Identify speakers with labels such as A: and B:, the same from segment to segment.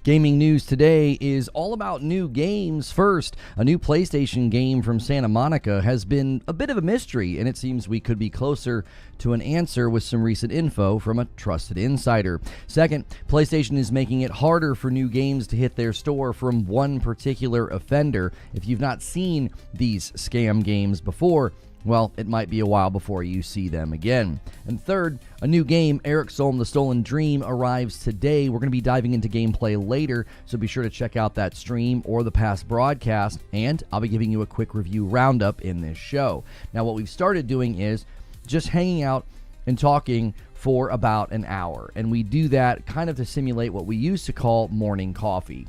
A: Gaming news today is all about new games. First, a new PlayStation game from Santa Monica has been a bit of a mystery, and it seems we could be closer to an answer with some recent info from a trusted insider. Second, PlayStation is making it harder for new games to hit their store from one particular offender. If you've not seen these scam games before, well, it might be a while before you see them again. And third, a new game, Eriksholm The Stolen Dream, arrives today. We're going to be diving into gameplay later, so be sure to check out that stream or the past broadcast, and I'll be giving you a quick review roundup in this show. Now, what we've started doing is just hanging out and talking for about an hour, and we do that kind of to simulate what we used to call morning coffee.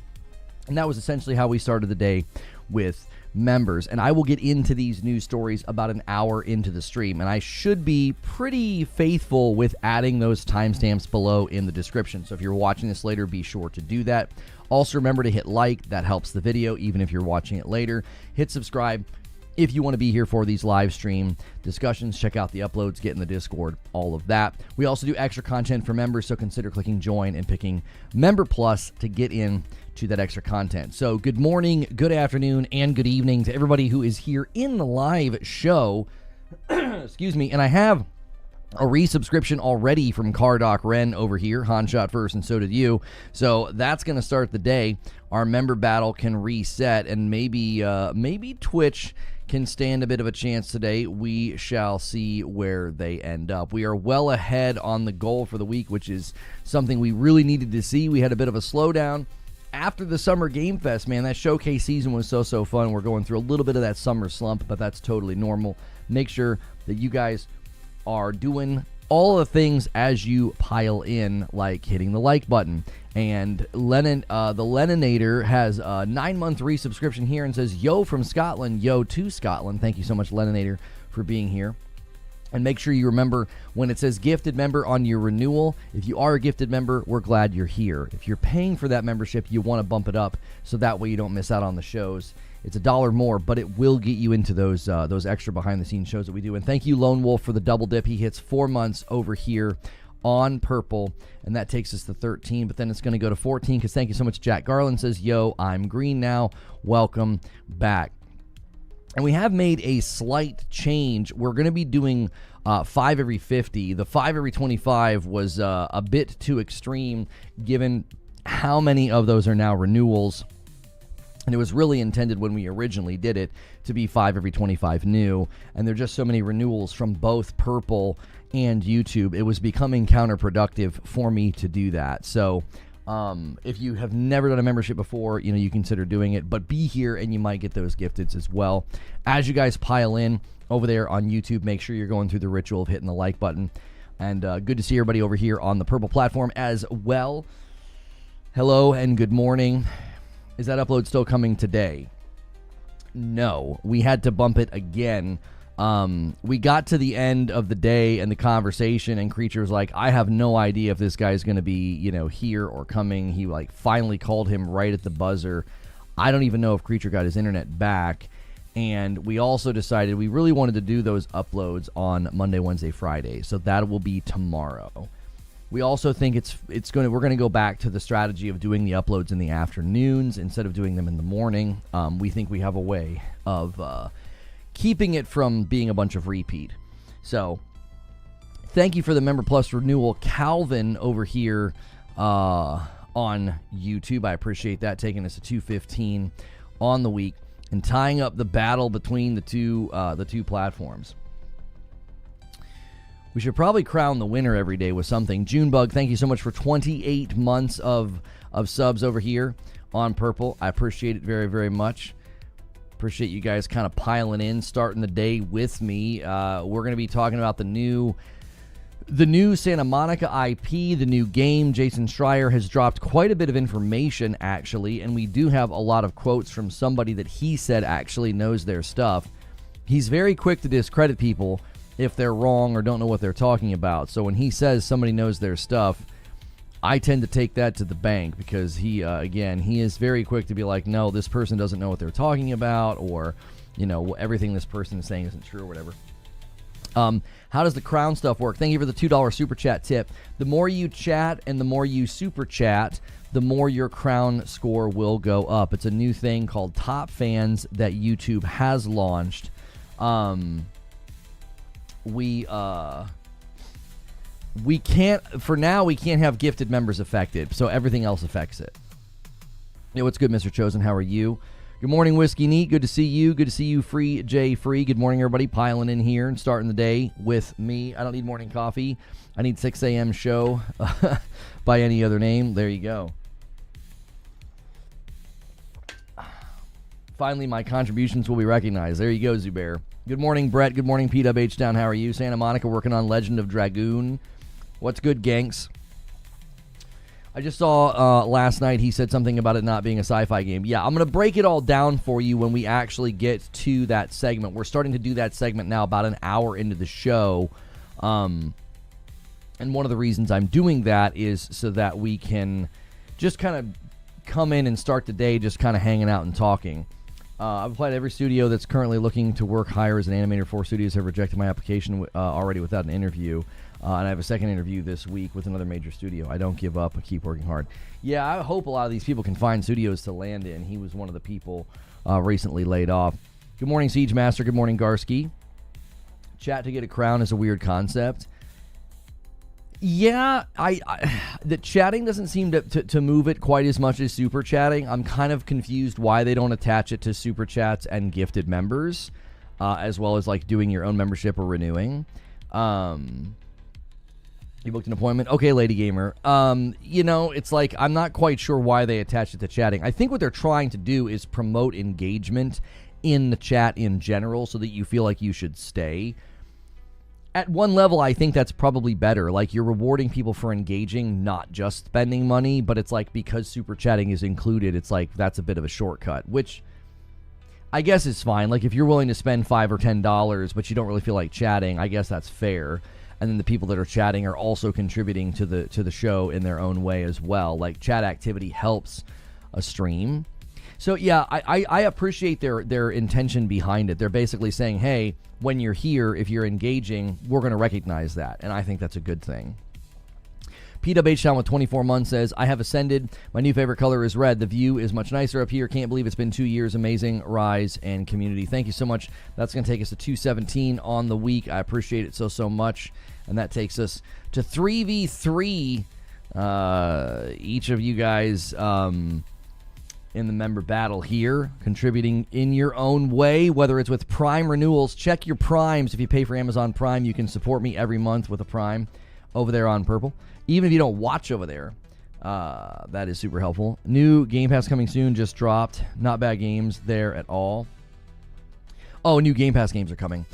A: And that was essentially how we started the day with members, and I will get into these news stories about an hour into the stream, and I should be pretty faithful with adding those timestamps below in the description. So if you're watching this later, be sure to do that. Also, remember to hit like. That helps the video even if you're watching it later. Hit subscribe if you want to be here for these live stream discussions. Check out the uploads, get in the Discord, all of that. We also do extra content for members, so consider clicking join and picking Member Plus to get in to that extra content. So good morning, good afternoon, and good evening to everybody who is here in the live show. Excuse me. And I have a resubscription already from Cardoc Ren over here. Han shot first, and so did you. So that's going to start the day. Our member battle can reset, and maybe Twitch can stand a bit of a chance today. We shall see where they end up. We are well ahead on the goal for the week, which is something we really needed to see. We had a bit of a slowdown after the Summer Game Fest, man. That showcase season was so fun. We're going through a little bit of that summer slump, but that's totally normal. Make sure that you guys are doing all the things as you pile in, like hitting the like button. And the Leninator has a 9-month resubscription here and says, yo from Scotland, yo to Scotland. Thank you so much, Leninator, for being here. And make sure you remember when it says gifted member on your renewal, if you are a gifted member, we're glad you're here. If you're paying for that membership, you want to bump it up so that way you don't miss out on the shows. It's $1 more, but it will get you into those extra behind-the-scenes shows that we do. And thank you, Lone Wolf, for the double dip. He hits 4 months over here on Purple, and that takes us to 13, but then it's going to go to 14 because thank you so much. Jack Garland says, yo, I'm green now. Welcome back. And we have made a slight change. We're going to be doing 5 every 50. The 5 every 25 was a bit too extreme given how many of those are now renewals. And it was really intended when we originally did it to be 5 every 25 new. And there are just so many renewals from both Purple and YouTube. It was becoming counterproductive for me to do that. So if you have never done a membership before, you consider doing it. But be here and you might get those gifteds as well. As you guys pile in over there on YouTube, make sure you're going through the ritual of hitting the like button. And good to see everybody over here on the Purple platform as well. Hello and good morning. Is that upload still coming today? No, we had to bump it again. We got to the end of the day and the conversation, and Creature was like, I have no idea if this guy's going to be, here or coming. He finally called him right at the buzzer. I don't even know if Creature got his internet back. And we also decided we really wanted to do those uploads on Monday, Wednesday, Friday. So that will be tomorrow. We also think we're going to go back to the strategy of doing the uploads in the afternoons instead of doing them in the morning. We think we have a way of keeping it from being a bunch of repeat. So thank you for the Member Plus renewal, Calvin, over here on YouTube. I appreciate that, taking us to 215 on the week and tying up the battle between the two platforms. We should probably crown the winner every day with something. Junebug, thank you so much for 28 months of subs over here on Purple. I appreciate it very, very much. Appreciate you guys kind of piling in, starting the day with me. We're going to be talking about the new Santa Monica IP, the new game. Jason Schreier has dropped quite a bit of information, actually, and we do have a lot of quotes from somebody that he said actually knows their stuff. He's very quick to discredit people if they're wrong or don't know what they're talking about. So when he says somebody knows their stuff, I tend to take that to the bank because he is very quick to be like, no, this person doesn't know what they're talking about, or, everything this person is saying isn't true or whatever. How does the crown stuff work? Thank you for the $2 super chat tip. The more you chat and the more you super chat, the more your crown score will go up. It's a new thing called Top Fans that YouTube has launched. We can't, for now, we can't have gifted members affected, so everything else affects it. Yo, what's good, Mr. Chosen? How are you? Good morning, Whiskey Neat. Good to see you. Good to see you, Free J Free. Good morning, everybody. Piling in here and starting the day with me. I don't need morning coffee. I need 6 a.m. show by any other name. There you go. Finally, my contributions will be recognized. There you go, Zubair. Good morning, Brett. Good morning, PWH Town. How are you? Santa Monica working on Legend of Dragoon. What's good, ganks? I just saw last night he said something about it not being a sci-fi game. Yeah, I'm going to break it all down for you when we actually get to that segment. We're starting to do that segment now about an hour into the show. And one of the reasons I'm doing that is so that we can just kind of come in and start the day just kind of hanging out and talking. I've applied to every studio that's currently looking to work hire as an animator. 4 studios have rejected my application already without an interview. And I have a second interview this week with another major studio. I don't give up. I keep working hard. Yeah, I hope a lot of these people can find studios to land in. He was one of the people recently laid off. Good morning, Siege Master. Good morning, Garsky. Chat to get a crown is a weird concept. Yeah, the chatting doesn't seem to move it quite as much as super chatting. I'm kind of confused why they don't attach it to super chats and gifted members, as well as like doing your own membership or renewing. You booked an appointment? Okay, Lady Gamer. It's like I'm not quite sure why they attach it to chatting. I think what they're trying to do is promote engagement in the chat in general so that you feel like you should stay. At one level, I think that's probably better. Like, you're rewarding people for engaging, not just spending money, but it's like because super chatting is included, it's like that's a bit of a shortcut, which I guess is fine. Like, if you're willing to spend $5 or $10, but you don't really feel like chatting, I guess that's fair. And then the people that are chatting are also contributing to the show in their own way as well. Like, chat activity helps a stream. So, yeah, I appreciate their intention behind it. They're basically saying, hey, when you're here, if you're engaging, we're going to recognize that. And I think that's a good thing. PWH Town with 24 months says, I have ascended. My new favorite color is red. The view is much nicer up here. Can't believe it's been 2 years. Amazing rise and community. Thank you so much. That's going to take us to 217 on the week. I appreciate it so much. And that takes us to 3v3. Each of you guys in the member battle here, contributing in your own way, whether it's with Prime renewals. Check your Primes. If you pay for Amazon Prime, you can support me every month with a Prime over there on Purple. Even if you don't watch over there, that is super helpful. New Game Pass coming soon, just dropped. Not bad games there at all. Oh, new Game Pass games are coming.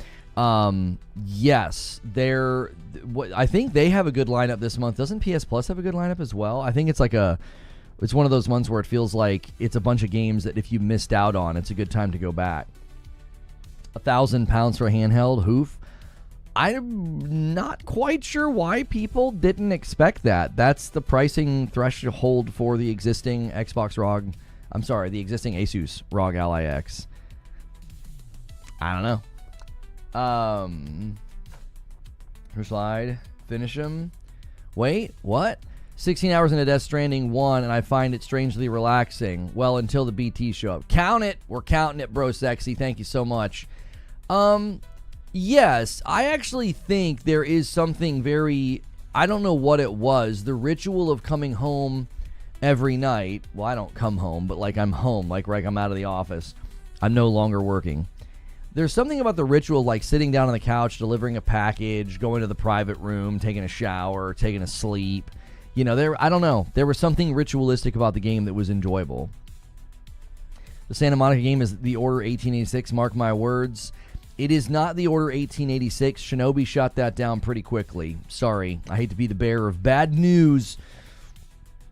A: Yes, I think they have a good lineup this month. Doesn't PS Plus have a good lineup as well? I think it's like it's one of those months where it feels like it's a bunch of games that if you missed out on, it's a good time to go back. £1,000 for a handheld, hoof. I'm not quite sure why people didn't expect that. That's the pricing threshold for the existing Xbox ROG. I'm sorry, the existing Asus ROG Ally X. I don't know. Slide, finish him. Wait, what? 16 hours into Death Stranding 1, and I find it strangely relaxing. Well, until the BT show up. Count it. We're counting it, bro sexy. Thank you so much. Yes, I actually think there is something very, I don't know what it was, the ritual of coming home every night. Well, I don't come home, but like I'm home, like I'm out of the office. I'm no longer working. There's something about the ritual, like sitting down on the couch, delivering a package, going to the private room, taking a shower, taking a sleep. You know, I don't know. There was something ritualistic about the game that was enjoyable. The Santa Monica game is the Order 1886, mark my words. It is not the Order 1886. Shinobi shot that down pretty quickly. Sorry, I hate to be the bearer of bad news,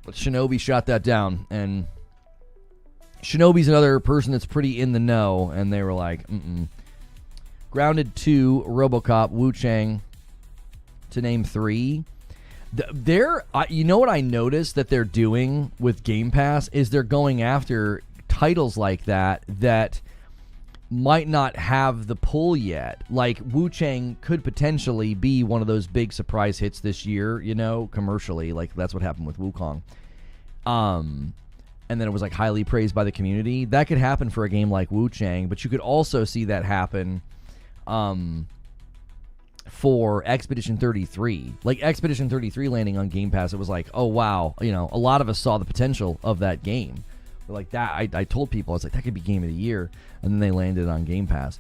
A: but Shinobi shot that down. And Shinobi's another person that's pretty in the know, and they were like, Grounded 2, RoboCop, Wu Chang, to name 3. You know what I noticed that they're doing with Game Pass is they're going after titles like that might not have the pull yet. Like, Wu Chang could potentially be one of those big surprise hits this year, you know, commercially. Like, that's what happened with Wukong. And then it was, like, highly praised by the community. That could happen for a game like Wu Chang, but you could also see that happen for Expedition 33. Like, Expedition 33 landing on Game Pass, it was like, oh, wow. You know, a lot of us saw the potential of that game. Like that, I told people, I was like, that could be Game of the Year. And then they landed on Game Pass.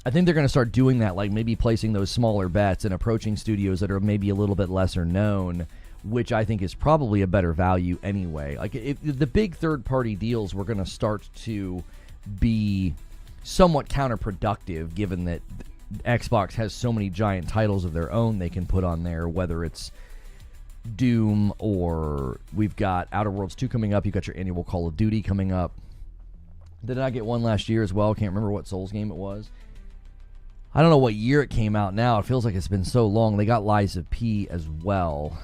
A: I think they're going to start doing that, like maybe placing those smaller bets and approaching studios that are maybe a little bit lesser known, which I think is probably a better value anyway. Like, if the big third-party deals were going to start to be somewhat counterproductive, given that Xbox has so many giant titles of their own they can put on there, whether it's Doom, or we've got Outer Worlds 2 coming up. You've got your annual Call of Duty coming up. Did I get one last year as well? Can't remember what Souls game it was. I don't know what year it came out now. It feels like it's been so long. They got Lies of P as well.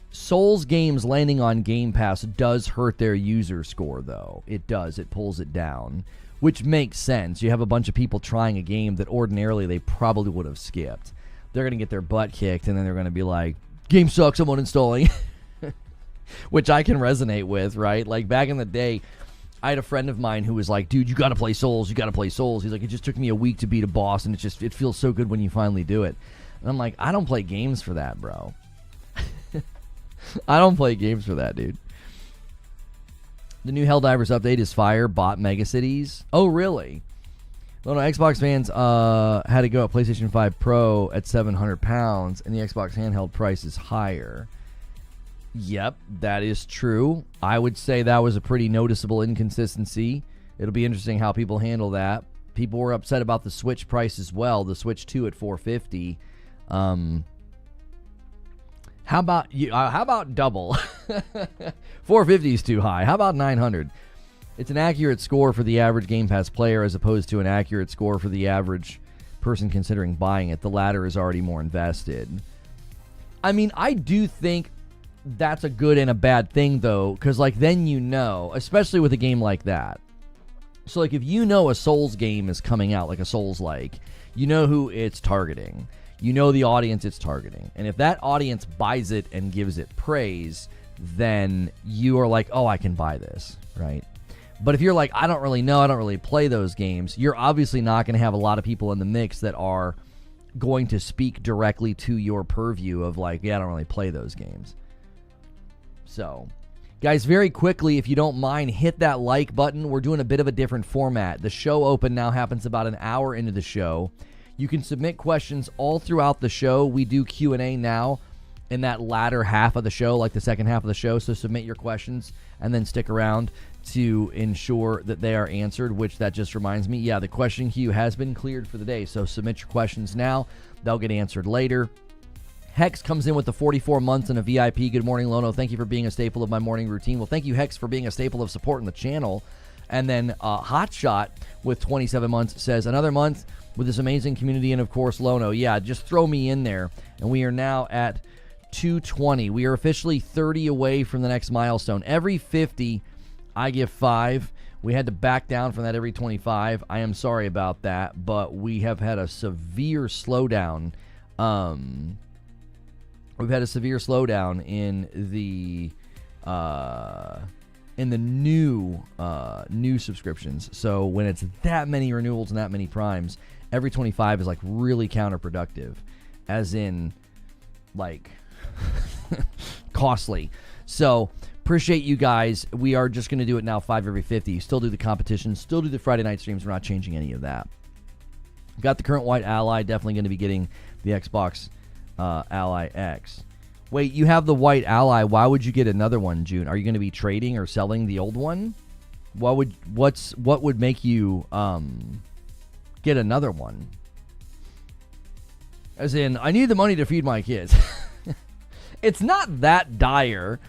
A: Souls games landing on Game Pass does hurt their user score, though. It does. It pulls it down, which makes sense. You have a bunch of people trying a game that ordinarily they probably would have skipped. They're going to get their butt kicked, and then they're going to be like, game sucks, I'm uninstalling. Which I can resonate with, right? Like, back in the day, I had a friend of mine who was like, dude, you got to play Souls. You got to play Souls. He's like, it just took me a week to beat a boss, and it feels so good when you finally do it. And I'm like, I don't play games for that, bro. I don't play games for that, dude. The new Helldivers update is fire. Bot megacities. Oh, really? Well, no, Xbox fans had to go at PlayStation 5 Pro at £700, and the Xbox handheld price is higher. Yep, that is true. I would say that was a pretty noticeable inconsistency. It'll be interesting how people handle that. People were upset about the Switch price as well. The Switch 2 at $450. How about double? 450 is too high. How about 900? It's an accurate score for the average Game Pass player as opposed to an accurate score for the average person considering buying it. The latter is already more invested. I mean, I do think that's a good and a bad thing, though, because, like, then you know, especially with a game like that. So, like, if you know a Souls game is coming out, like a Souls-like, you know who it's targeting. You know the audience it's targeting. And if that audience buys it and gives it praise, then you are like, oh, I can buy this, right? But if you're like, I don't really know, I don't really play those games, you're obviously not going to have a lot of people in the mix that are going to speak directly to your purview of like, yeah, I don't really play those games. So, guys, very quickly, if you don't mind, hit that like button. We're doing a bit of a different format. The show open now happens about an hour into the show. You can submit questions all throughout the show. We do Q&A now in that latter half of the show, like the second half of the show. So submit your questions and then stick around to ensure that they are answered, which that just reminds me, yeah, the question queue has been cleared for the day. So submit your questions now. They'll get answered later. Hex comes in with the 44 months and a VIP. Good morning, Lono. Thank you for being a staple of my morning routine. Well, thank you, Hex, for being a staple of supporting the channel. And then Hotshot with 27 months says, another month with this amazing community and, of course, Lono. Yeah, just throw me in there. And we are now at 220. We are officially 30 away from the next milestone. Every 50, I give 5. We had to back down from that every 25. I am sorry about that, but we have had a severe slowdown. We've had a severe slowdown in the new subscriptions. So when it's that many renewals and that many primes, every 25 is like really counterproductive, as in like costly. So appreciate you guys. We are just going to do it now 5 every 50. Still do the competition, still do the Friday night streams. We're not changing any of that. Got the current white Ally, definitely going to be getting the Xbox Ally X. Wait, you have the white Ally. Why would you get another one, June? Are you going to be trading or selling the old one? What would make you get another one? As in, I need the money to feed my kids. It's not that dire.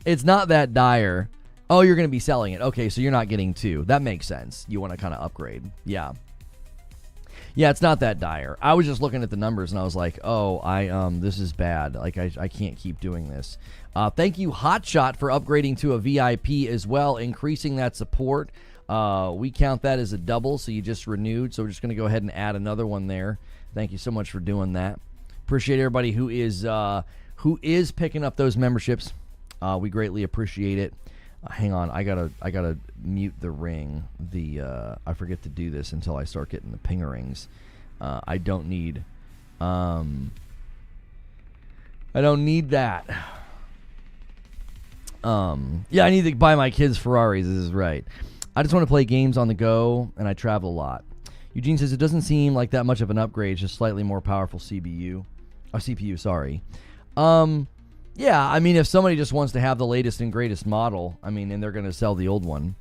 A: It's not that dire. Oh, you're going to be selling it. Okay, so you're not getting 2. That makes sense. You want to kind of upgrade. Yeah. Yeah, it's not that dire. I was just looking at the numbers and I was like, oh, this is bad. Like, I can't keep doing this. Thank you, Hotshot, for upgrading to a VIP as well, increasing that support. We count that as a double, so you just renewed. So we're just going to go ahead and add another one there. Thank you so much for doing that. Appreciate everybody who is picking up those memberships. We greatly appreciate it. Hang on, I gotta mute the ring. I forget to do this until I start getting the pingerings. I don't need that. Yeah, I need to buy my kids Ferraris. This is right. I just want to play games on the go, and I travel a lot. Eugene says it doesn't seem like that much of an upgrade, just slightly more powerful CPU. Sorry. Yeah, I mean, if somebody just wants to have the latest and greatest model, I mean, and they're going to sell the old one.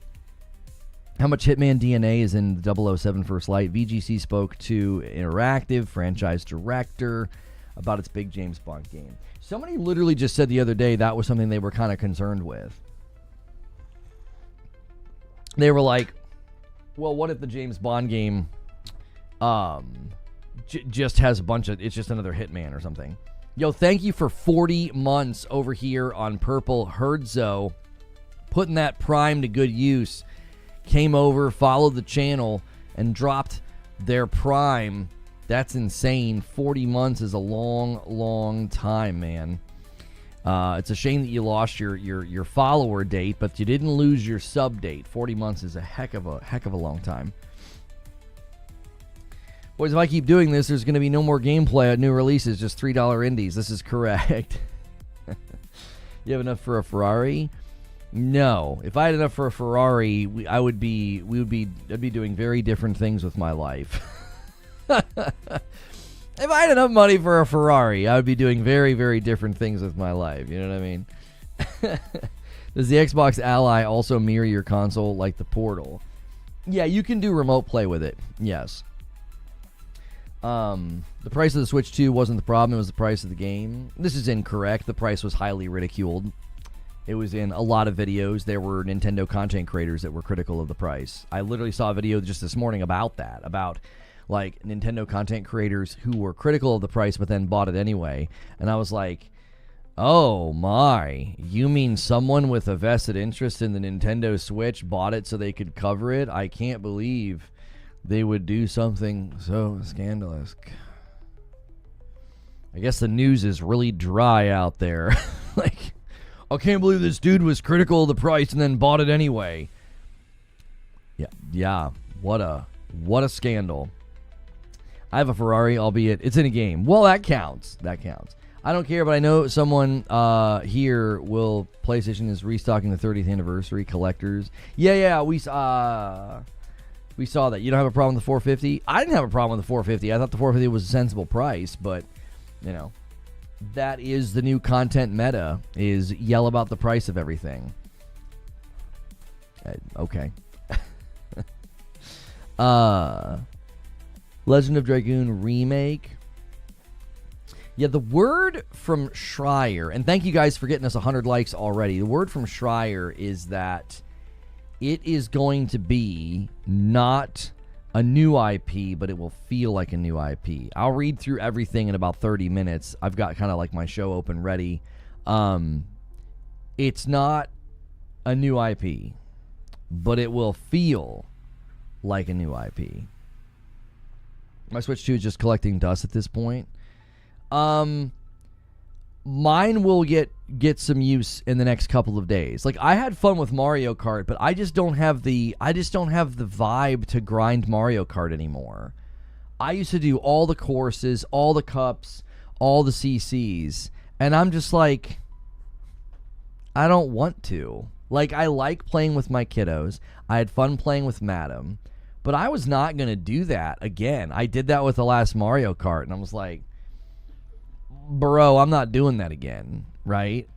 A: How much Hitman DNA is in the 007 First Light? VGC spoke to Interactive, franchise director, about its big James Bond game. Somebody literally just said the other day that was something they were kind of concerned with. They were like, well, what if the James Bond game just has a bunch of, it's just another Hitman or something. Yo, thank you for 40 months over here on Purple Herdzo. Putting that Prime to good use. Came over, followed the channel, and dropped their Prime. That's insane. 40 months is a long, long time, man. It's a shame that you lost your follower date, but you didn't lose your sub date. 40 months is a heck of a long time. Boys, if I keep doing this, there's going to be no more gameplay at new releases, just $3 indies. This is correct. You have enough for a Ferrari? No. If I had enough for a Ferrari, I'd be doing very different things with my life. If I had enough money for a Ferrari, I would be doing very, very different things with my life. You know what I mean? Does the Xbox Ally also mirror your console like the Portal? Yeah, you can do remote play with it. Yes. The price of the Switch 2 wasn't the problem. It was the price of the game. This is incorrect. The price was highly ridiculed. It was in a lot of videos. There were Nintendo content creators that were critical of the price. I literally saw a video just this morning about that, about like Nintendo content creators who were critical of the price but then bought it anyway. And I was like, oh my, you mean someone with a vested interest in the Nintendo Switch bought it so they could cover it? I can't believe they would do something so scandalous. I guess the news is really dry out there. Like, I can't believe this dude was critical of the price and then bought it anyway. Yeah, what a scandal. I have a Ferrari, albeit it's in a game. Well, that counts. I don't care, but I know someone here will. PlayStation is restocking the 30th anniversary collectors. Yeah, we saw that. You don't have a problem with the 450? I didn't have a problem with the 450. I thought the 450 was a sensible price, but you know, that is the new content meta, is yell about the price of everything. Okay. Legend of Dragoon remake. Yeah, the word from Schreier, and thank you guys for getting us 100 likes already. The word from Schreier is that it is going to be not a new IP, but it will feel like a new IP. I'll read through everything in about 30 minutes. I've got kind of like my show open ready. It's not a new IP, but it will feel like a new IP. My Switch 2 is just collecting dust at this point. Mine will get some use in the next couple of days. Like, I had fun with Mario Kart, but I just don't have the vibe to grind Mario Kart anymore. I used to do all the courses, all the cups, all the CCs, and I'm just like, I don't want to. Like, I like playing with my kiddos. I had fun playing with Madam, but I was not going to do that again. I did that with the last Mario Kart, and I was like, bro, I'm not doing that again, right?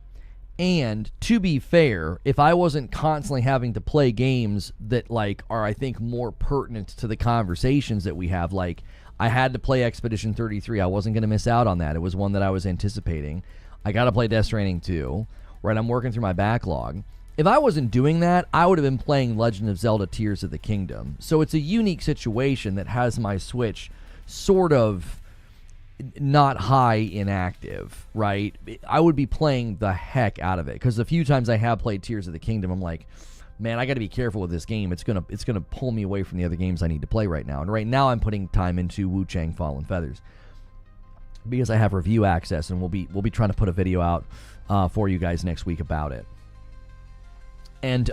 A: And to be fair, if I wasn't constantly having to play games that like are, I think, more pertinent to the conversations that we have, like I had to play Expedition 33. I wasn't going to miss out on that. It was one that I was anticipating. I got to play Death Stranding 2, right? I'm working through my backlog. If I wasn't doing that, I would have been playing Legend of Zelda Tears of the Kingdom. So it's a unique situation that has my Switch sort of not high inactive, right? I would be playing the heck out of it, because the few times I have played Tears of the Kingdom, I'm like, man, I got to be careful with this game. It's gonna pull me away from the other games I need to play right now. And right now, I'm putting time into Wu Chang Fallen Feathers because I have review access, and we'll be trying to put a video out for you guys next week about it. And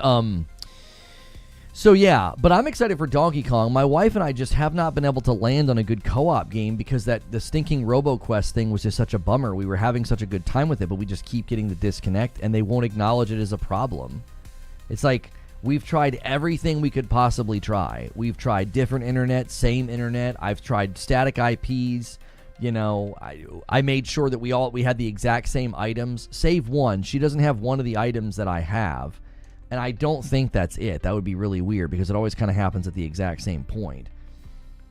A: so yeah, but I'm excited for Donkey Kong. My wife and I just have not been able to land on a good co-op game because the stinking RoboQuest thing was just such a bummer. We were having such a good time with it, but we just keep getting the disconnect, and they won't acknowledge it as a problem. It's like we've tried everything we could possibly try. We've tried different internet, same internet. I've tried static IPs. You know, I made sure that we had the exact same items, save one. She doesn't have one of the items that I have. And I don't think that's it. That would be really weird because it always kind of happens at the exact same point.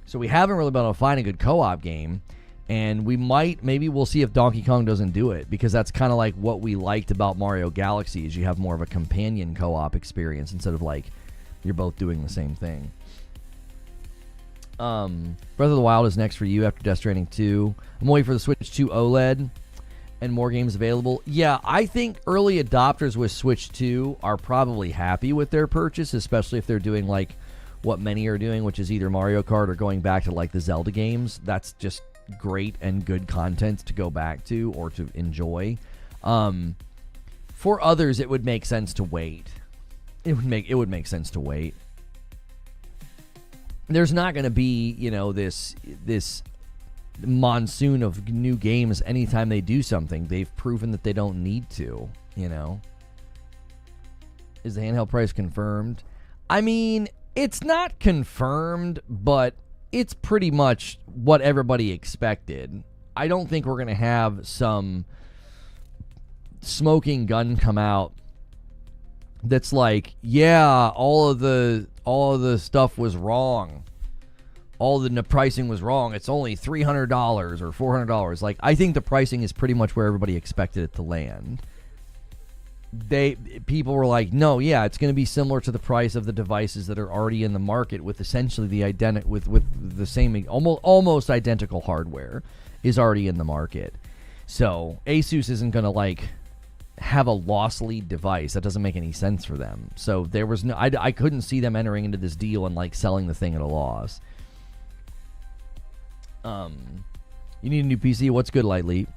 A: So we haven't really been able to find a good co-op game. And maybe we'll see if Donkey Kong doesn't do it. Because that's kind of like what we liked about Mario Galaxy is you have more of a companion co-op experience instead of like you're both doing the same thing. Breath of the Wild is next for you after Death Stranding 2. I'm waiting for the Switch 2 OLED. And more games available. Yeah, I think early adopters with Switch 2 are probably happy with their purchase, especially if they're doing like what many are doing, which is either Mario Kart or going back to like the Zelda games. That's just great and good content to go back to or to enjoy. For others, it would make sense to wait. It would make sense to wait. There's not going to be, this monsoon of new games anytime they do something. They've proven that they don't need to, Is the handheld price confirmed? I mean, it's not confirmed, but it's pretty much what everybody expected. I don't think we're going to have some smoking gun come out that's like, yeah, all of the stuff was wrong. All the pricing was wrong. It's only $300 or $400. Like, I think the pricing is pretty much where everybody expected it to land. People were like, no, yeah, it's going to be similar to the price of the devices that are already in the market with essentially with the same almost identical hardware is already in the market. So Asus isn't going to like have a loss lead device. That doesn't make any sense for them. So there was no, I couldn't see them entering into this deal and like selling the thing at a loss. You need a new PC. What's good, Light Leap?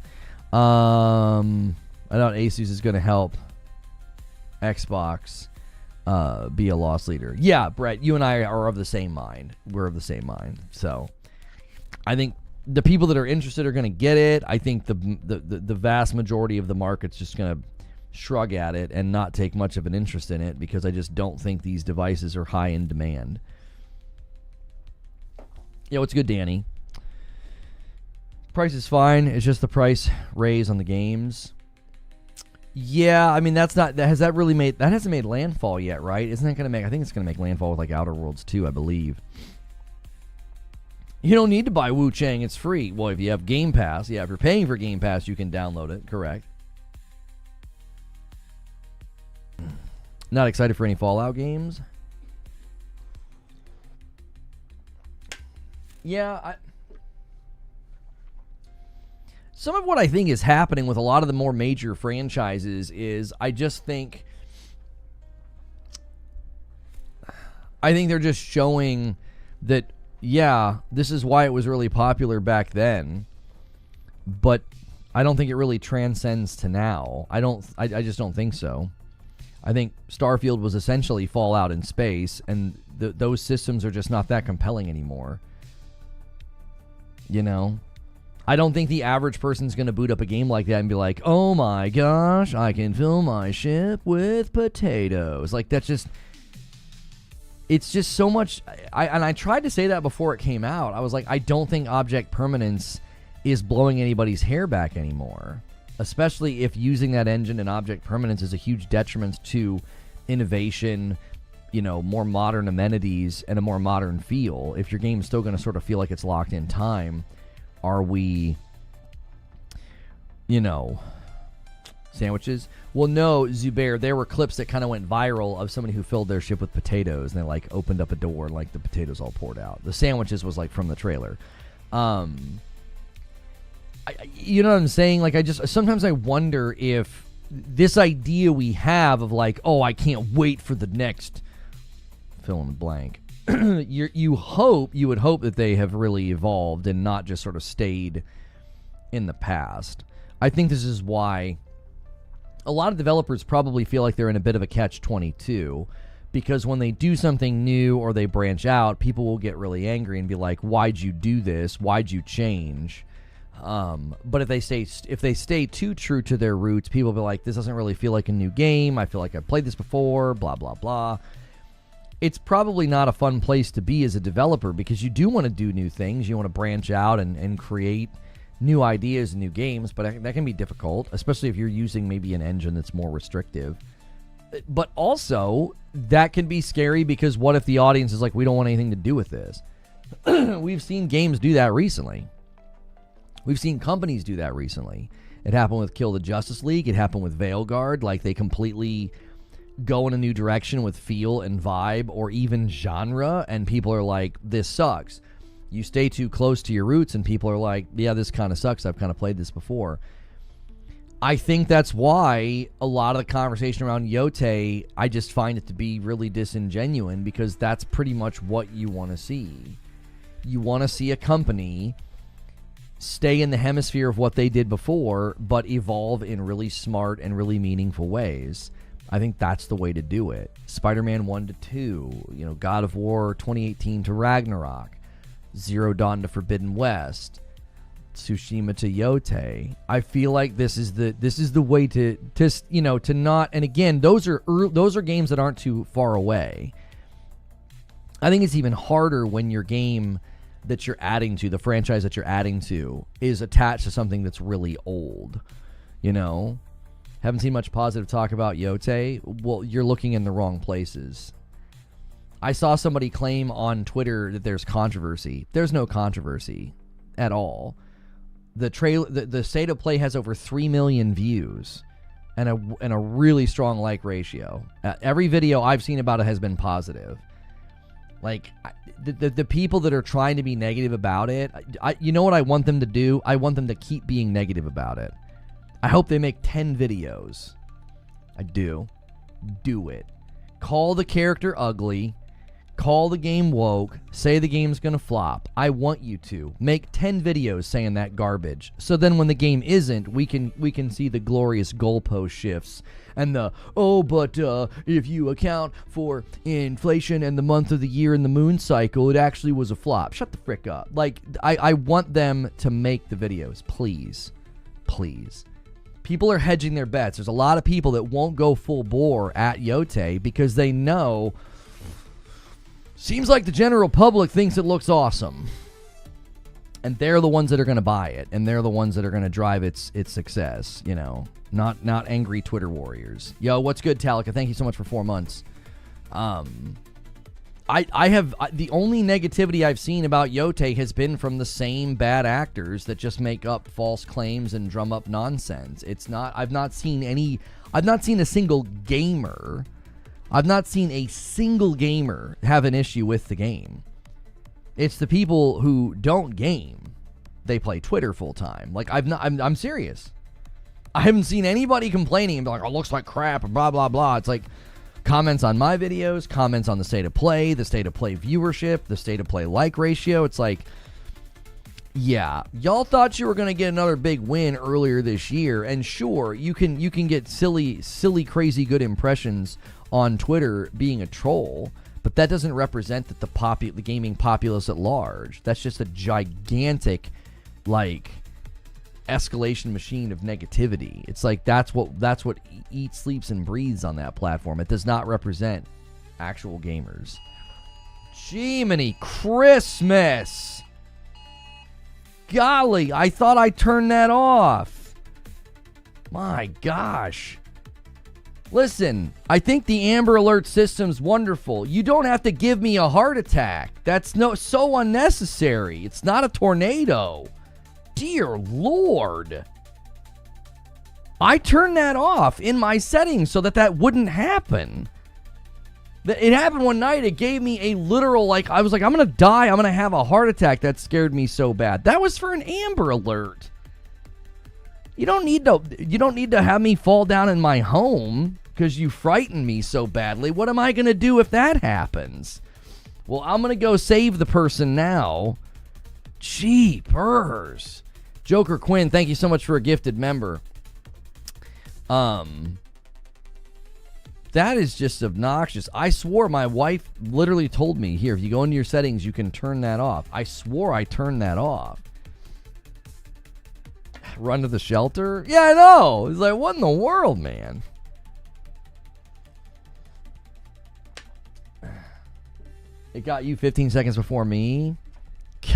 A: I doubt Asus is going to help Xbox be a loss leader. Yeah, Brett, you and I are of the same mind. We're of the same mind. So I think the people that are interested are going to get it. I think the vast majority of the market's just going to shrug at it and not take much of an interest in it because I just don't think these devices are high in demand. Yeah, what's good, Danny? Price is fine. It's just the price raise on the games. Yeah, I mean that hasn't made landfall yet, right? Isn't that going to make? I think it's going to make landfall with like Outer Worlds 2, I believe. You don't need to buy Wu Chang; it's free. Well, if you have Game Pass, yeah, if you're paying for Game Pass, you can download it. Correct. Not excited for any Fallout games. Yeah, some of what I think is happening with a lot of the more major franchises is I think they're just showing that, yeah, this is why it was really popular back then, but I don't think it really transcends to now. I just don't think so. I think Starfield was essentially Fallout in space, and those systems are just not that compelling anymore. I don't think the average person's going to boot up a game like that and be like, oh my gosh, I can fill my ship with potatoes. Like, it's just so much. I tried to say that before it came out. I was like, I don't think object permanence is blowing anybody's hair back anymore, especially if using that engine and object permanence is a huge detriment to innovation, more modern amenities and a more modern feel. If your game's still going to sort of feel like it's locked in time, are we, sandwiches? Well, no, Zubair, there were clips that kind of went viral of somebody who filled their ship with potatoes, and they, like, opened up a door, and, like, the potatoes all poured out. The sandwiches was, like, from the trailer. You know what I'm saying? Like, sometimes I wonder if this idea we have of like, oh, I can't wait for the next fill in the blank. You would hope that they have really evolved and not just sort of stayed in the past. I think this is why a lot of developers probably feel like they're in a bit of a catch-22, because when they do something new or they branch out, people will get really angry and be like, why'd you do this? Why'd you change? But if they stay too true to their roots, people will be like, this doesn't really feel like a new game. I feel like I've played this before, blah, blah, blah. It's probably not a fun place to be as a developer, because you do want to do new things. You want to branch out and create new ideas and new games, but that can be difficult, especially if you're using maybe an engine that's more restrictive. But also, that can be scary, because what if the audience is like, we don't want anything to do with this? We've seen games do that recently. We've seen companies do that recently. It happened with Kill the Justice League. It happened with Veilguard. Like, they completely go in a new direction with feel and vibe or even genre, and people are like, this sucks. You stay too close to your roots, and people are like, yeah, this kind of sucks. I've kind of played this before. I think that's why a lot of the conversation around Yote, I just find it to be really disingenuous, because that's pretty much what you want to see. You want to see a company stay in the hemisphere of what they did before, but evolve in really smart and really meaningful ways. I think that's the way to do it. Spider-Man 1 to 2, God of War 2018 to Ragnarok, Zero Dawn to Forbidden West, Tsushima to Yote. I feel like this is the way to not. And again, those are games that aren't too far away. I think it's even harder when your game that you're adding to, the franchise that you're adding to, is attached to something that's really old. Haven't seen much positive talk about Yote. Well, you're looking in the wrong places. I saw somebody claim on Twitter that there's controversy. There's no controversy at all. The state of play has over 3 million views and a really strong like ratio. Every video I've seen about it has been positive. Like, the people that are trying to be negative about it, you know what I want them to do? I want them to keep being negative about it. I hope they make 10 videos. I do. Do it. Call the character ugly. Call the game woke. Say the game's gonna flop. I want you to make 10 videos saying that garbage. So then when the game isn't, we can see the glorious goalpost shifts and if you account for inflation and the month of the year and the moon cycle, it actually was a flop. Shut the frick up. Like, I want them to make the videos. Please. Please. People are hedging their bets. There's a lot of people that won't go full bore at Yote because they know, seems like the general public thinks it looks awesome. And they're the ones that are going to buy it. And they're the ones that are going to drive its success, Not angry Twitter warriors. Yo, what's good, Talika? Thank you so much for 4 months. I have the only negativity I've seen about Yote has been from the same bad actors that just make up false claims and drum up nonsense. I've not seen a single gamer. I've not seen a single gamer have an issue with the game. It's the people who don't game. They play Twitter full time. Like, I'm serious. I haven't seen anybody complaining and be like, oh, it looks like crap, and blah, blah, blah. It's like comments on my videos, comments on the state of play viewership, the state of play like ratio. It's like, yeah, y'all thought you were going to get another big win earlier this year. And sure, you can get silly, crazy good impressions on Twitter being a troll, but that doesn't represent that the gaming populace at large. That's just a gigantic, escalation machine of negativity. It's like that's what eats, sleeps, and breathes on that platform. It does not represent actual gamers. Jiminy Christmas! Golly, I thought I turned that off. My gosh. Listen, I think the Amber Alert system's wonderful. You don't have to give me a heart attack. That's so unnecessary. It's not a tornado. Dear Lord. I turned that off in my settings so that wouldn't happen. It happened one night. It gave me a literal, I was like, I'm going to die. I'm going to have a heart attack. That scared me so bad. That was for an Amber Alert. You don't need to have me fall down in my home because you frightened me so badly. What am I going to do if that happens? Well, I'm going to go save the person now. Jeepers. Joker Quinn, thank you so much for a gifted member. That is just obnoxious. I swore my wife literally told me, here, if you go into your settings, you can turn that off. I swore I turned that off. Run to the shelter? Yeah, I know. It's like, what in the world, man? It got you 15 seconds before me.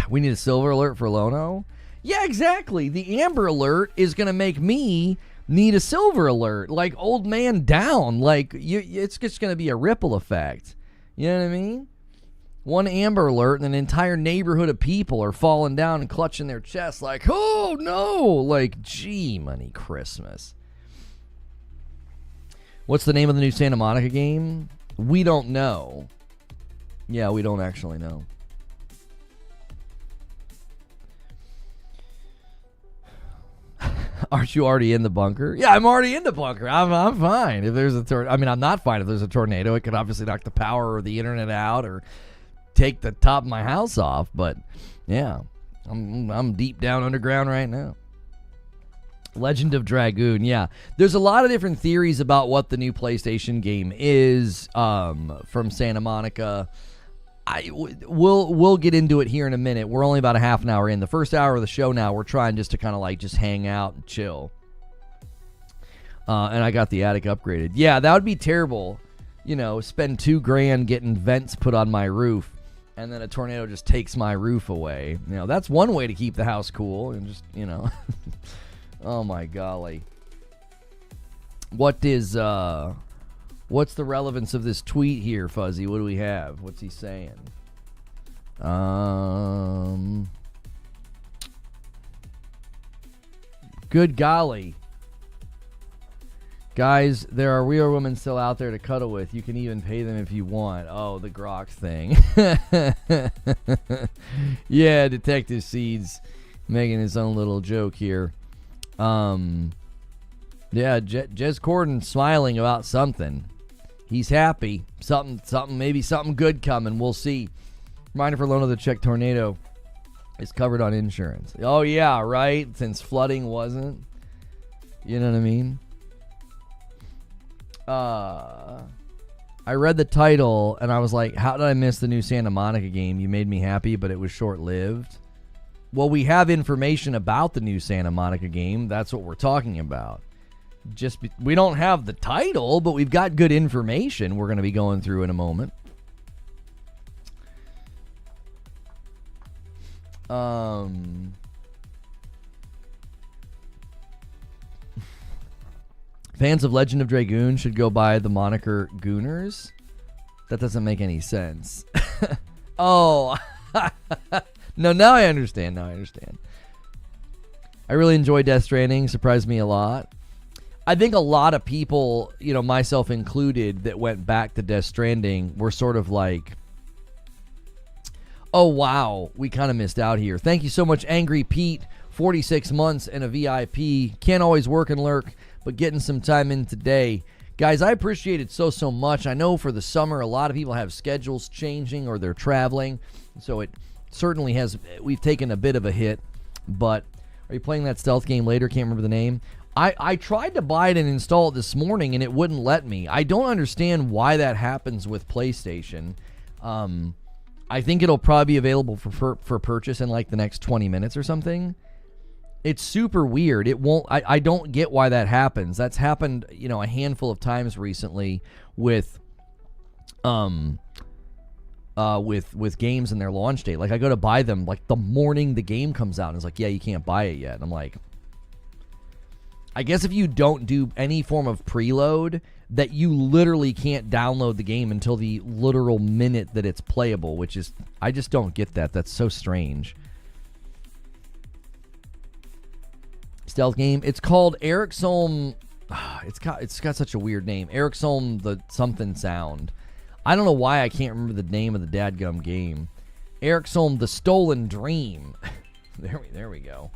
A: We need a silver alert for Lono? Yeah, exactly. The amber alert is going to make me need a silver alert, like old man down. Like, it's just going to be a ripple effect. You know what I mean? One amber alert and an entire neighborhood of people are falling down and clutching their chests like, oh no, like, gee, money Christmas. What's the name of the new Santa Monica game? We don't know. Yeah, we don't actually know. Aren't you already in the bunker? Yeah, I'm already in the bunker. I'm fine. If there's a tornado, I mean, I'm not fine if there's a tornado. It could obviously knock the power or the internet out or take the top of my house off. But yeah, I'm deep down underground right now. Legend of Dragoon. Yeah, there's a lot of different theories about what the new PlayStation game is from Santa Monica. We'll get into it here in a minute. We're only about a half an hour in. The first hour of the show now, we're trying just to kind of like just hang out and chill. And I got the attic upgraded. Yeah, that would be terrible. You know, spend $2,000 getting vents put on my roof, and then a tornado just takes my roof away. You know, that's one way to keep the house cool. And just, you know, oh my golly. What's the relevance of this tweet here, Fuzzy? What do we have? What's he saying? Good golly. Guys, there are real women still out there to cuddle with. You can even pay them if you want. Oh, the Grok thing. Yeah, Detective Seeds making his own little joke here. Yeah, Jez Corden smiling about something. He's happy. Maybe something good coming. We'll see. Reminder for Lono, the Czech tornado is covered on insurance. Oh, yeah, right? Since flooding wasn't. You know what I mean? I read the title, and I was like, how did I miss the new Santa Monica game? You made me happy, but it was short-lived. Well, we have information about the new Santa Monica game. That's what we're talking about. We don't have the title, but we've got good information we're going to be going through in a moment. Fans of Legend of Dragoon should go by the moniker Gooners. That doesn't make any sense. Oh. No, now I understand. I really enjoyed Death Stranding. Surprised me a lot. I think a lot of people, you know, myself included, that went back to Death Stranding were sort of like, oh, wow, we kind of missed out here. Thank you so much, Angry Pete. 46 months and a VIP. Can't always work and lurk, but getting some time in today. Guys, I appreciate it so much. I know for the summer, a lot of people have schedules changing or they're traveling. So it certainly has, we've taken a bit of a hit. But are you playing that stealth game later? Can't remember the name. I tried to buy it and install it this morning, and it wouldn't let me. I don't understand why that happens with PlayStation. I think it'll probably be available for purchase in like the next 20 minutes or something. It's super weird. It won't. I don't get why that happens. That's happened, you know, a handful of times recently with games in their launch date. Like I go to buy them like the morning the game comes out, and it's like, yeah, you can't buy it yet. And I'm like, I guess if you don't do any form of preload, that you literally can't download the game until the literal minute that it's playable, which is, I just don't get that. That's so strange. Stealth game. It's called Eriksholm. It's got such a weird name. Eriksholm the something sound. I don't know why I can't remember the name of the dadgum game. Eriksholm The Stolen Dream. There we go.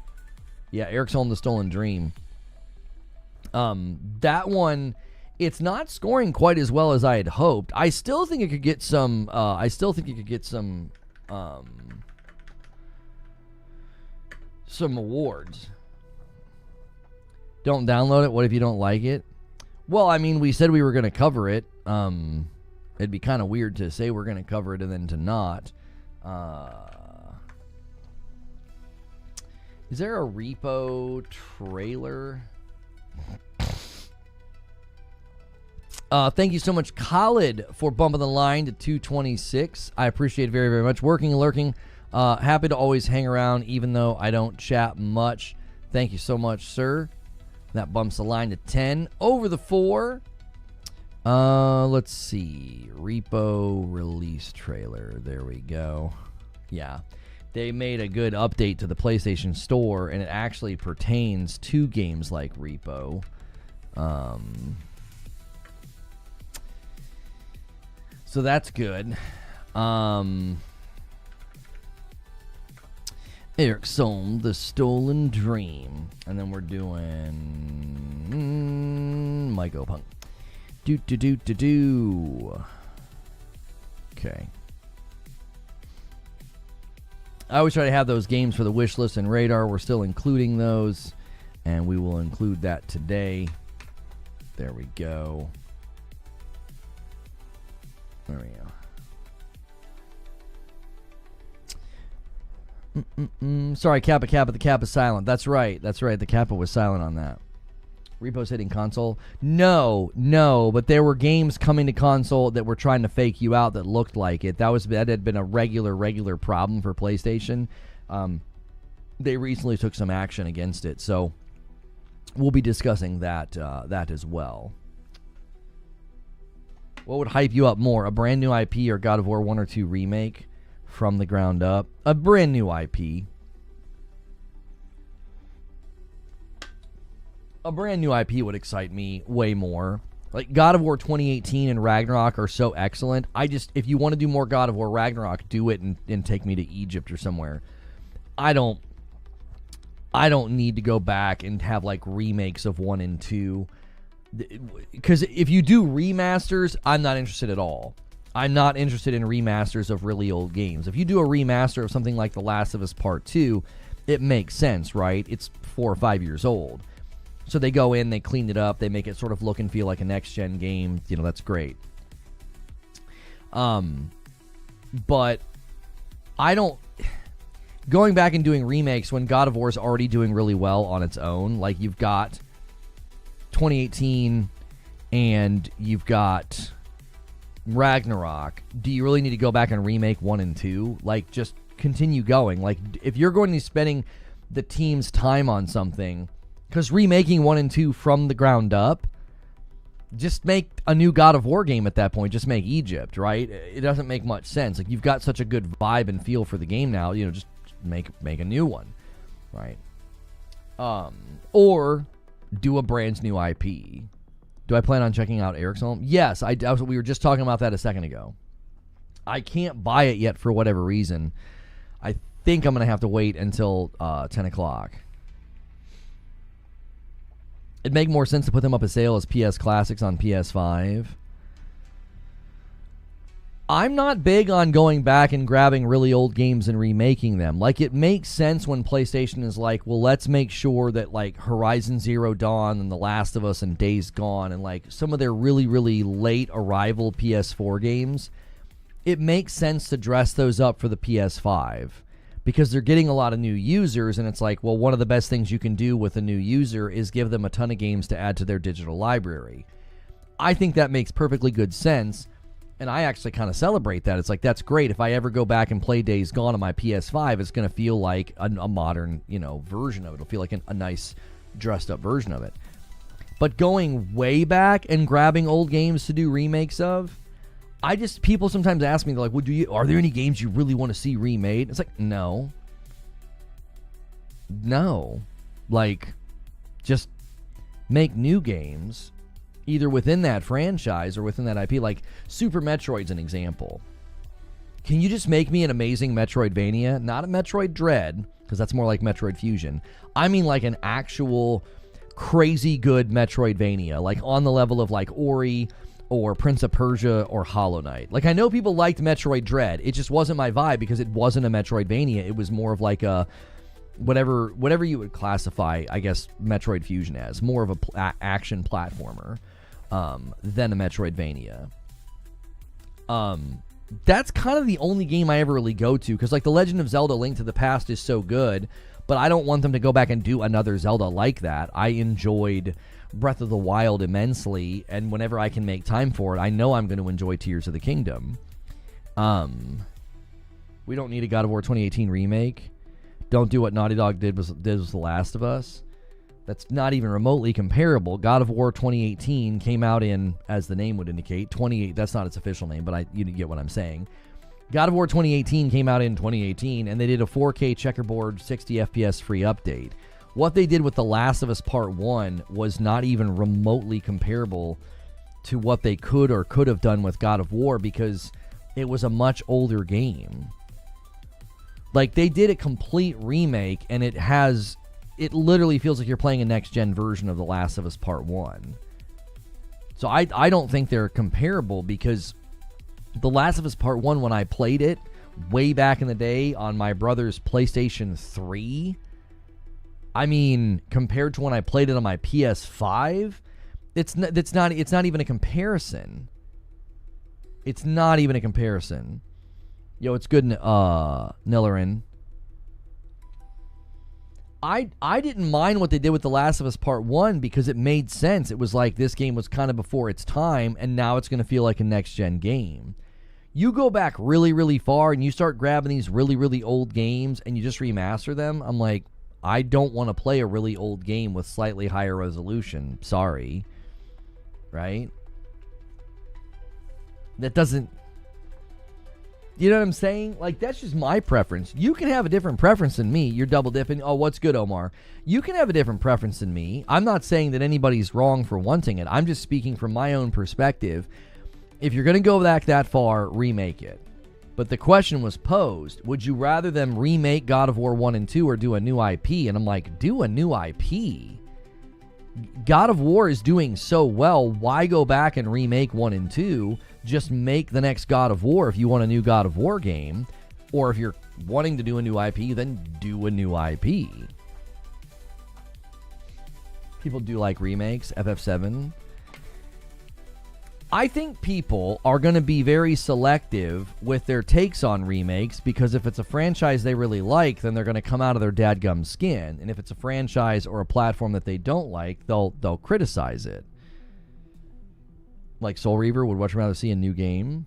A: Yeah, Eriksholm The Stolen Dream. That one, it's not scoring quite as well as I had hoped. I still think it could get some. Some awards. Don't download it. What if you don't like it? Well, I mean, we said we were going to cover it. It'd be kind of weird to say we're going to cover it and then to not. Is there a repo trailer? Thank you so much, Khalid, for bumping the line to 226. I appreciate it very, very much. Working and lurking. Happy to always hang around, even though I don't chat much. Thank you so much, sir. That bumps the line to 10. Over the 4. Let's see. Repo release trailer. There we go. Yeah. They made a good update to the PlayStation Store, and it actually pertains to games like Repo. So that's good. Eriksholm The Stolen Dream. And then we're doing Mycopunk. Okay. I always try to have those games for the wish list and radar. We're still including those, and we will include that today. There we go. There we go. Sorry, Kappa. The Kappa's silent. That's right. The Kappa was silent on that. Repo's hitting console? No, but there were games coming to console that were trying to fake you out that looked like it. That had been a regular problem for PlayStation. They recently took some action against it, so we'll be discussing that as well. What would hype you up more, a brand new IP or God of War 1 or 2 remake from the ground up? A brand new IP. A brand new IP would excite me way more. Like, God of War 2018 and Ragnarok are so excellent. If you want to do more God of War Ragnarok, do it and take me to Egypt or somewhere. I don't need to go back and have, like, remakes of 1 and 2. Because if you do remasters, I'm not interested at all. I'm not interested in remasters of really old games. If you do a remaster of something like The Last of Us Part 2, it makes sense, right? It's 4 or 5 years old. So they go in, they clean it up, they make it sort of look and feel like a next-gen game. You know, that's great. But I don't... Going back and doing remakes when God of War is already doing really well on its own, like you've got 2018 and you've got Ragnarok, do you really need to go back and remake 1 and 2? Like, just continue going. Like, if you're going to be spending the team's time on something... Because remaking 1 and 2 from the ground up, just make a new God of War game at that point. Just make Egypt, right? It doesn't make much sense. Like, you've got such a good vibe and feel for the game now, you know, just make a new one, right? Or do a brand new IP. Do I plan on checking out Eriksholm? Yes, we were just talking about that a second ago. I can't buy it yet for whatever reason. I think I'm going to have to wait until 10 o'clock. It'd make more sense to put them up for sale as PS Classics on PS5. I'm not big on going back and grabbing really old games and remaking them. Like, it makes sense when PlayStation is like, well, let's make sure that, like, Horizon Zero Dawn and The Last of Us and Days Gone and, like, some of their really, really late arrival PS4 games, it makes sense to dress those up for the PS5. Because they're getting a lot of new users, and it's like, well, one of the best things you can do with a new user is give them a ton of games to add to their digital library. I think that makes perfectly good sense, and I actually kind of celebrate that. It's like, that's great. If I ever go back and play Days Gone on my PS5, it's going to feel like a modern, version of it. It'll feel like a nice, dressed-up version of it. But going way back and grabbing old games to do remakes of, people sometimes ask me, they're like, well, are there any games you really want to see remade? It's like, no. Like, just make new games, either within that franchise or within that IP. Like, Super Metroid's an example. Can you just make me an amazing Metroidvania? Not a Metroid Dread, because that's more like Metroid Fusion. I mean, like an actual crazy good Metroidvania, like on the level of like Ori or Prince of Persia or Hollow Knight. Like, I know people liked Metroid Dread. It just wasn't my vibe because it wasn't a Metroidvania. It was more of like a whatever you would classify, I guess, Metroid Fusion as. More of a action platformer than a Metroidvania. That's kind of the only game I ever really go to, because like The Legend of Zelda: Link to the Past is so good, but I don't want them to go back and do another Zelda like that. I enjoyed Breath of the Wild immensely, and whenever I can make time for it, I know I'm going to enjoy Tears of the Kingdom. We don't need a God of War 2018 remake. Don't do what Naughty Dog did with The Last of Us. That's not even remotely comparable. God of War 2018 came out in, as the name would indicate, 28. That's not its official name, but you get what I'm saying. God of War 2018 came out in 2018, and they did a 4K checkerboard 60 FPS free update. What they did with The Last of Us Part 1 was not even remotely comparable to what they could have done with God of War, because it was a much older game. Like, they did a complete remake, and it literally feels like you're playing a next-gen version of The Last of Us Part 1. So I don't think they're comparable, because The Last of Us Part 1, when I played it way back in the day on my brother's PlayStation 3, I mean, compared to when I played it on my PS5, it's not even a comparison. It's not even a comparison. Yo, it's good, Nillarin. I didn't mind what they did with The Last of Us Part 1 because it made sense. It was like this game was kind of before its time, and now it's going to feel like a next-gen game. You go back really, really far, and you start grabbing these really, really old games, and you just remaster them, I'm like, I don't want to play a really old game with slightly higher resolution. Sorry. Right? That doesn't... You know what I'm saying? Like, that's just my preference. You can have a different preference than me. You're double dipping. Oh, what's good, Omar? You can have a different preference than me. I'm not saying that anybody's wrong for wanting it. I'm just speaking from my own perspective. If you're going to go back that far, remake it. But the question was posed, would you rather them remake God of War 1 and 2 or do a new IP? And I'm like, do a new IP. God of War is doing so well, why go back and remake 1 and 2? Just make the next God of War if you want a new God of War game. Or if you're wanting to do a new IP, then do a new IP. People do like remakes, FF7. I think people are going to be very selective with their takes on remakes, because if it's a franchise they really like, then they're going to come out of their dadgum skin. And if it's a franchise or a platform that they don't like, they'll criticize it. Like Soul Reaver would much rather see a new game.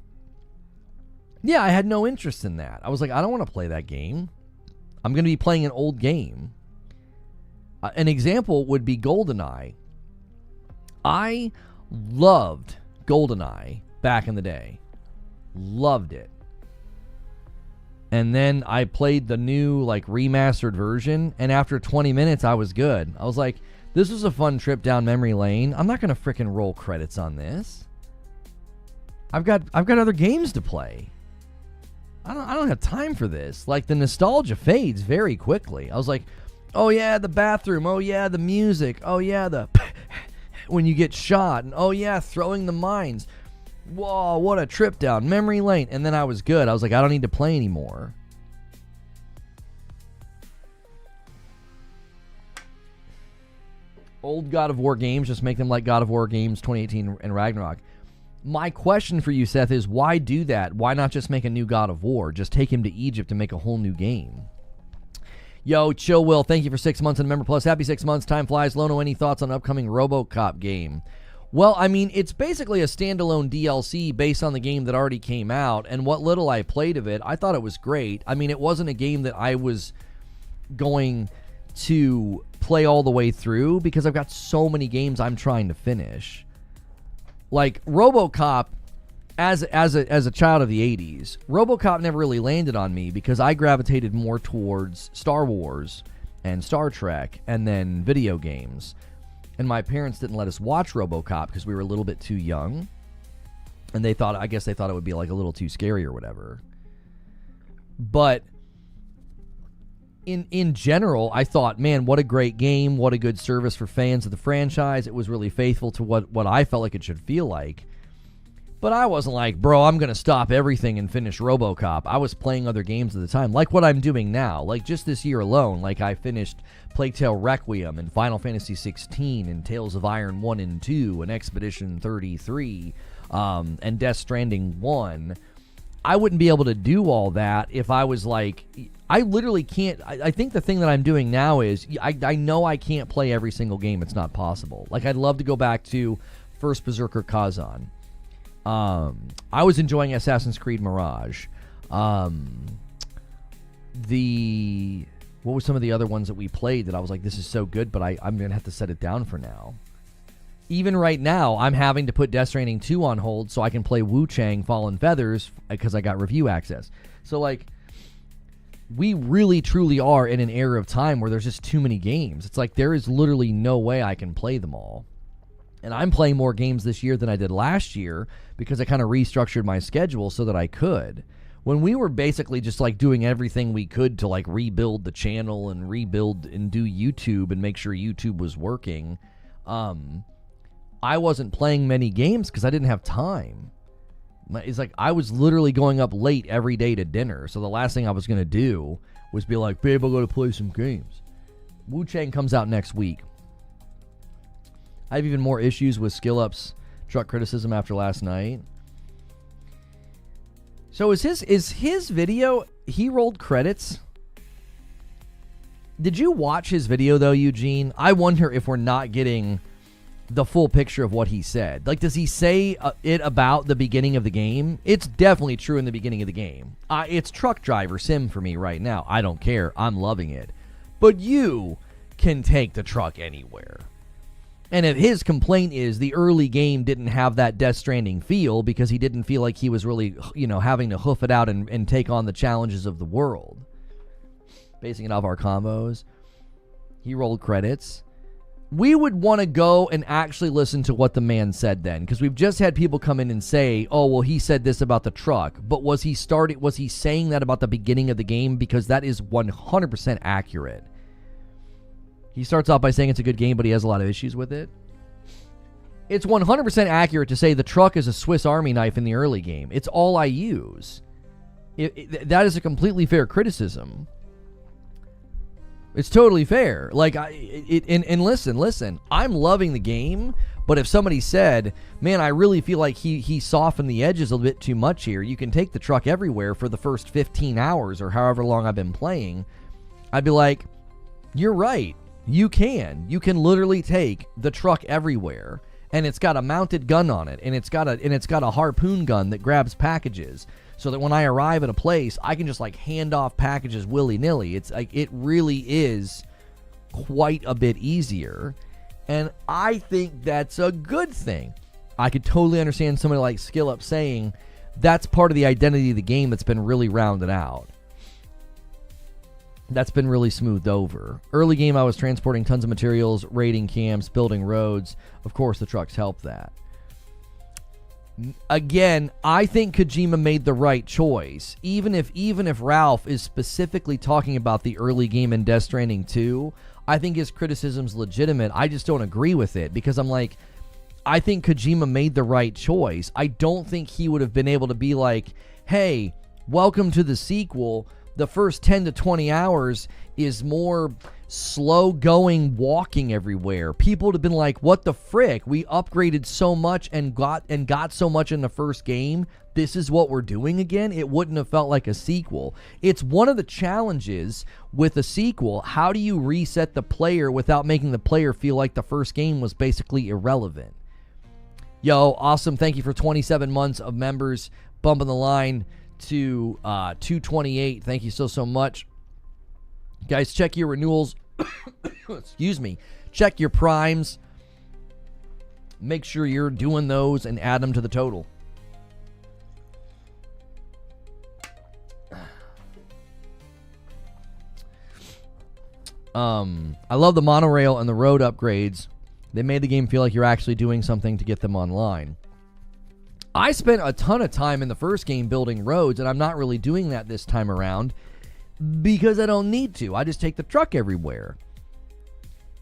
A: Yeah, I had no interest in that. I was like, I don't want to play that game. I'm going to be playing an old game. An example would be GoldenEye. I loved GoldenEye back in the day. Loved it. And then I played the new, like, remastered version, and after 20 minutes, I was good. I was like, this was a fun trip down memory lane. I'm not going to frickin' roll credits on this. I've got other games to play. I don't have time for this. Like, the nostalgia fades very quickly. I was like, oh yeah, the bathroom. Oh yeah, the music. Oh yeah, the when you get shot. And oh yeah, throwing the mines. Whoa, what a trip down memory lane. And then I was good. I was like, I don't need to play anymore. Old God of War games, just make them like God of War games 2018 and Ragnarok. My question for you, Seth, is why do that? Why not just make a new God of War? Just take him to Egypt and make a whole new game. Yo, Chill Will, thank you for 6 months in Member Plus. Happy 6 months. Time flies. Lono, any thoughts on upcoming RoboCop game? Well, I mean, it's basically a standalone DLC based on the game that already came out, and what little I played of it, I thought it was great. I mean, it wasn't a game that I was going to play all the way through because I've got so many games I'm trying to finish. Like, RoboCop, as a child of the 80s, RoboCop never really landed on me because I gravitated more towards Star Wars and Star Trek and then video games. And my parents didn't let us watch RoboCop because we were a little bit too young. And I guess they thought it would be like a little too scary or whatever. But in general, I thought, man, what a great game. What a good service for fans of the franchise. It was really faithful to what I felt like it should feel like. But I wasn't like, bro, I'm going to stop everything and finish RoboCop. I was playing other games at the time, like what I'm doing now. Like just this year alone, like I finished Plague Tale Requiem and Final Fantasy 16 and Tales of Iron 1 and 2 and Expedition 33 and Death Stranding 1. I wouldn't be able to do all that if I was like, I literally can't. I think the thing that I'm doing now is I know I can't play every single game. It's not possible. Like, I'd love to go back to first Berserker Kazan. I was enjoying Assassin's Creed Mirage. What were some of the other ones that we played that I was like, this is so good, but I'm going to have to set it down for now. Even right now, I'm having to put Death Stranding 2 on hold so I can play Wu Chang Fallen Feathers because I got review access. So, like, we really, truly are in an era of time where there's just too many games. It's like there is literally no way I can play them all. And I'm playing more games this year than I did last year because I kind of restructured my schedule so that I could. When we were basically just like doing everything we could to like rebuild the channel and rebuild and do YouTube and make sure YouTube was working, I wasn't playing many games because I didn't have time. It's like I was literally going up late every day to dinner. So the last thing I was going to do was be like, babe, I'll go to play some games. Wu Chang comes out next week. I have even more issues with SkillUp's truck criticism after last night. So is his video, he rolled credits? Did you watch his video though, Eugene? I wonder if we're not getting the full picture of what he said. Like, does he say it about the beginning of the game? It's definitely true in the beginning of the game. It's truck driver sim for me right now. I don't care. I'm loving it. But you can take the truck anywhere. And if his complaint is the early game didn't have that Death Stranding feel because he didn't feel like he was really, having to hoof it out and take on the challenges of the world. Basing it off our combos. He rolled credits. We would want to go and actually listen to what the man said then, because we've just had people come in and say, oh, well, he said this about the truck. But was he saying that about the beginning of the game? Because that is 100% accurate. He starts off by saying it's a good game, but he has a lot of issues with it. It's 100% accurate to say the truck is a Swiss Army knife in the early game. It's all I use. That is a completely fair criticism. It's totally fair. Like, and listen, I'm loving the game, but if somebody said, man, I really feel like he softened the edges a bit too much here, you can take the truck everywhere for the first 15 hours or however long I've been playing, I'd be like, you're right. You can literally take the truck everywhere, and it's got a mounted gun on it, and it's got a harpoon gun that grabs packages, so that when I arrive at a place, I can just like hand off packages willy-nilly. It's like it really is quite a bit easier, and I think that's a good thing. I could totally understand somebody like SkillUp saying that's part of the identity of the game that's been really rounded out. That's been really smoothed over. Early game, I was transporting tons of materials, raiding camps, building roads. Of course, the trucks help that. Again, I think Kojima made the right choice. Even if Ralph is specifically talking about the early game in Death Stranding 2, I think his criticism's legitimate. I just don't agree with it because I'm like, I think Kojima made the right choice. I don't think he would have been able to be like, hey, welcome to the sequel. The first 10 to 20 hours is more slow going, walking everywhere. People would have been like, what the frick? We upgraded so much and got so much in the first game. This is what we're doing again? It wouldn't have felt like a sequel. It's one of the challenges with a sequel. How do you reset the player without making the player feel like the first game was basically irrelevant? Yo, awesome. Thank you for 27 months of members bumping the line to 228. Thank you so much. Guys, check your renewals. Excuse me. Check your primes. Make sure you're doing those and add them to the total. I love the monorail and the road upgrades. They made the game feel like you're actually doing something to get them online. I spent a ton of time in the first game building roads, and I'm not really doing that this time around. because I don't need to. I just take the truck everywhere.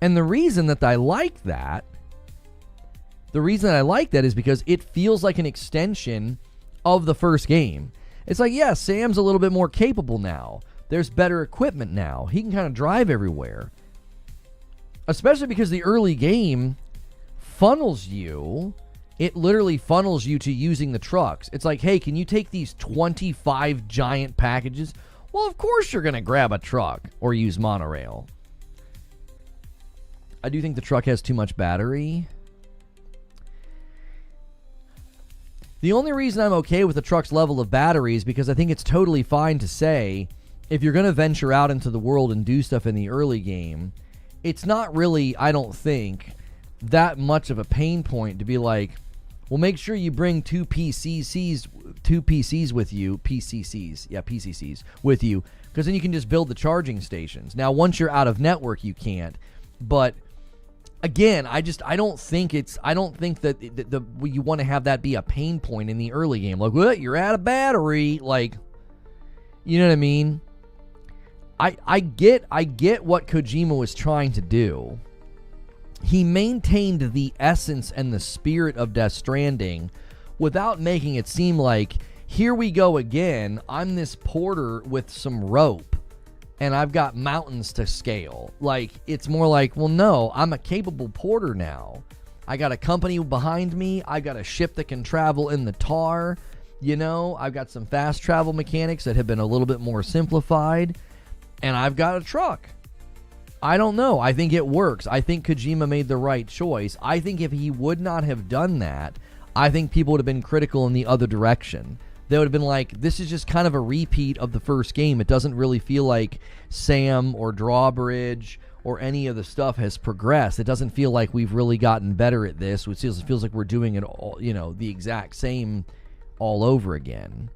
A: And the reason that I like that, is because it feels like an extension of the first game. It's like, yeah, Sam's a little bit more capable now. There's better equipment now. He can kind of drive everywhere. Especially because the early game funnels you. It literally funnels you to using the trucks. It's like, hey, can you take these 25 giant packages? Well, of course you're going to grab a truck or use monorail. I do think the truck has too much battery. The only reason I'm okay with the truck's level of battery is because I think it's totally fine to say, if you're going to venture out into the world and do stuff in the early game, it's not really, I don't think, that much of a pain point to be like, well, make sure you bring two PCCs with you, PCCs with you, because then you can just build the charging stations. Now, once you're out of network, you can't. But again, I don't think that you want to have that be a pain point in the early game. Like, what? You're out of battery. Like, you know what I mean? I get what Kojima was trying to do. He maintained the essence and the spirit of Death Stranding without making it seem like, here we go again, I'm this porter with some rope and I've got mountains to scale. Like, it's more like, well, no, I'm a capable porter now. I got a company behind me. I got a ship that can travel in the tar. You know, I've got some fast travel mechanics that have been a little bit more simplified. And I've got a truck. I don't know. I think it works. I think Kojima made the right choice. I think if he would not have done that, I think people would have been critical in the other direction. They would have been like, this is just kind of a repeat of the first game. It doesn't really feel like Sam or Drawbridge or any of the stuff has progressed. It doesn't feel like we've really gotten better at this. It feels like we're doing it all, you know, the exact same all over again.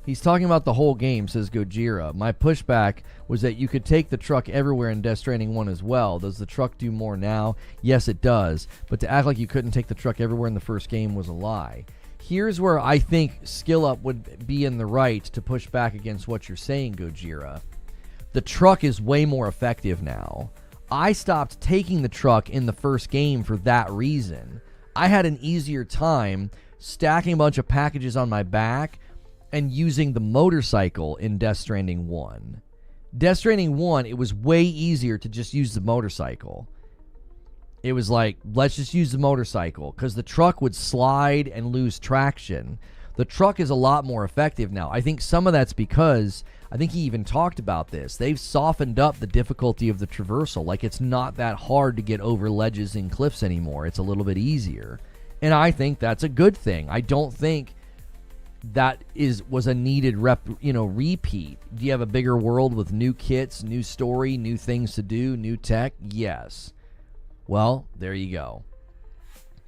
A: He's talking about the whole game, says Gojira. My pushback was that you could take the truck everywhere in Death Stranding 1 as well. Does the truck do more now? Yes, it does. But to act like you couldn't take the truck everywhere in the first game was a lie. Here's where I think Skill Up would be in the right to push back against what you're saying, Gojira. The truck is way more effective now. I stopped taking the truck in the first game for that reason. I had an easier time stacking a bunch of packages on my back and using the motorcycle in Death Stranding 1. Death Stranding 1, it was way easier to just use the motorcycle. It was like, let's just use the motorcycle, because the truck would slide and lose traction. The truck is a lot more effective now. I think some of that's because, I think he even talked about this, they've softened up the difficulty of the traversal. Like, it's not that hard to get over ledges and cliffs anymore. It's a little bit easier. And I think that's a good thing. I don't think that was a needed repeat. Do you have a bigger world with new kits, new story, new things to do, new tech? Yes. Well, there you go.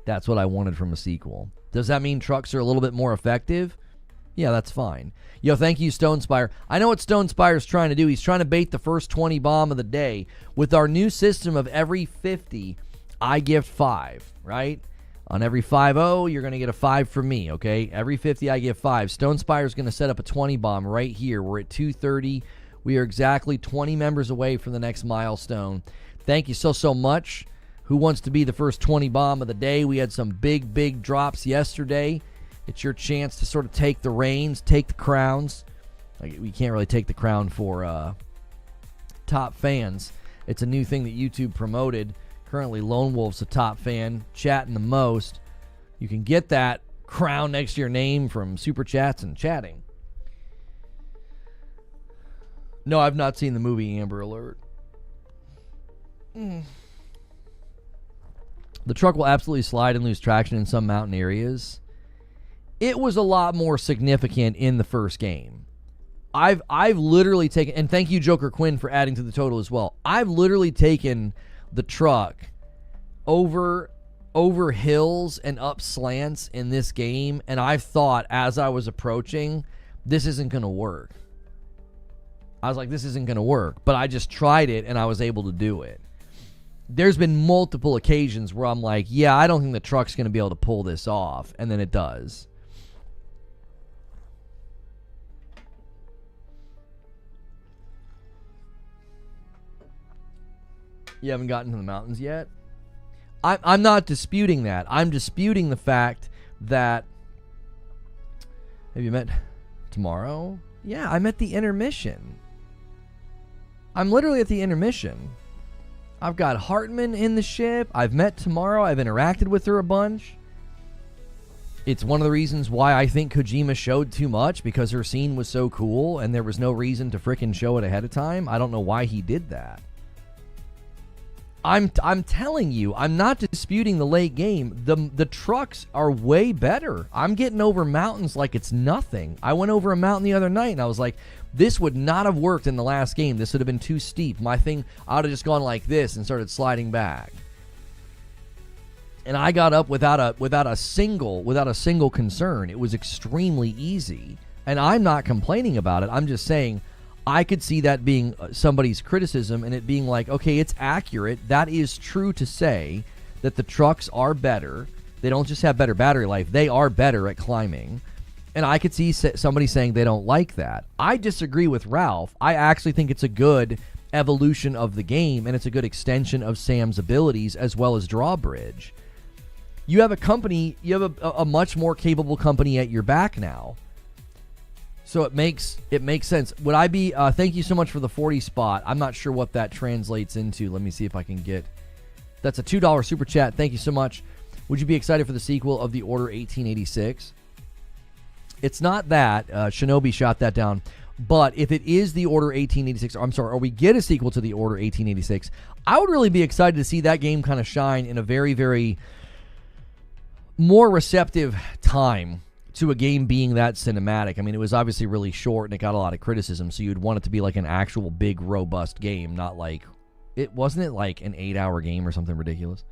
A: That's what I wanted from a sequel. Does that mean trucks are a little bit more effective? Yeah, that's fine. Yo, thank you, Stone Spire. I know what Stone Spire's trying to do. He's trying to bait the first 20 bomb of the day. With our new system of every 50, I give 5, right? On every 5-0, you're going to get a 5 from me, okay? Every 50, I give 5. Stone Spire's going to set up a 20 bomb right here. We're at 230. We are exactly 20 members away from the next milestone. Thank you so much. Who wants to be the first 20 bomb of the day? We had some big drops yesterday. It's your chance to sort of take the reins, take the crowns. We can't really take the crown for top fans. It's a new thing that YouTube promoted. Currently, Lone Wolf's a top fan, chatting the most. You can get that crown next to your name from Super Chats and chatting. No, I've not seen the movie Amber Alert. The truck will absolutely slide and lose traction in some mountain areas. It was a lot more significant in the first game. I've literally taken, and thank you Joker Quinn for adding to the total as well. I've literally taken the truck over hills and up slants in this game, and I thought as I was approaching, this isn't going to work. I was like, this isn't going to work, but I just tried it and I was able to do it. There's been multiple occasions where I'm like, yeah, I don't think the truck's going to be able to pull this off, and then it does. You haven't gotten to the mountains yet? I'm not disputing that. I'm disputing the fact that... Have you met tomorrow? Yeah, I'm at the intermission. I'm literally at the intermission. I've got Hartman in the ship. I've met tomorrow. I've interacted with her a bunch. It's one of the reasons why I think Kojima showed too much, because her scene was so cool and there was no reason to frickin' show it ahead of time. I don't know why he did that. I'm telling you, I'm not disputing the late game. The trucks are way better. I'm getting over mountains like it's nothing. I went over a mountain the other night and I was like, this would not have worked in the last game. This would have been too steep. My thing, I would have just gone like this and started sliding back. And I got up without a single concern. It was extremely easy. And I'm not complaining about it. I'm just saying I could see that being somebody's criticism and it being like, okay, it's accurate. That is true to say that the trucks are better. They don't just have better battery life. They are better at climbing. And I could see somebody saying they don't like that. I disagree with Ralph. I actually think it's a good evolution of the game, and it's a good extension of Sam's abilities as well as Drawbridge. You have a company, you have a much more capable company at your back now. So it makes sense. Would I be, thank you so much for the 40 spot. I'm not sure what that translates into. Let me see if I can get, that's a $2 super chat. Thank you so much. Would you be excited for the sequel of The Order 1886? It's not that. Shinobi shot that down. But if it is The Order 1886, or we get a sequel to The Order 1886, I would really be excited to see that game kind of shine in a very, very more receptive time to a game being that cinematic. I mean, it was obviously really short and it got a lot of criticism, so you'd want it to be like an actual big, robust game, not like... Wasn't it like an 8-hour game or something ridiculous?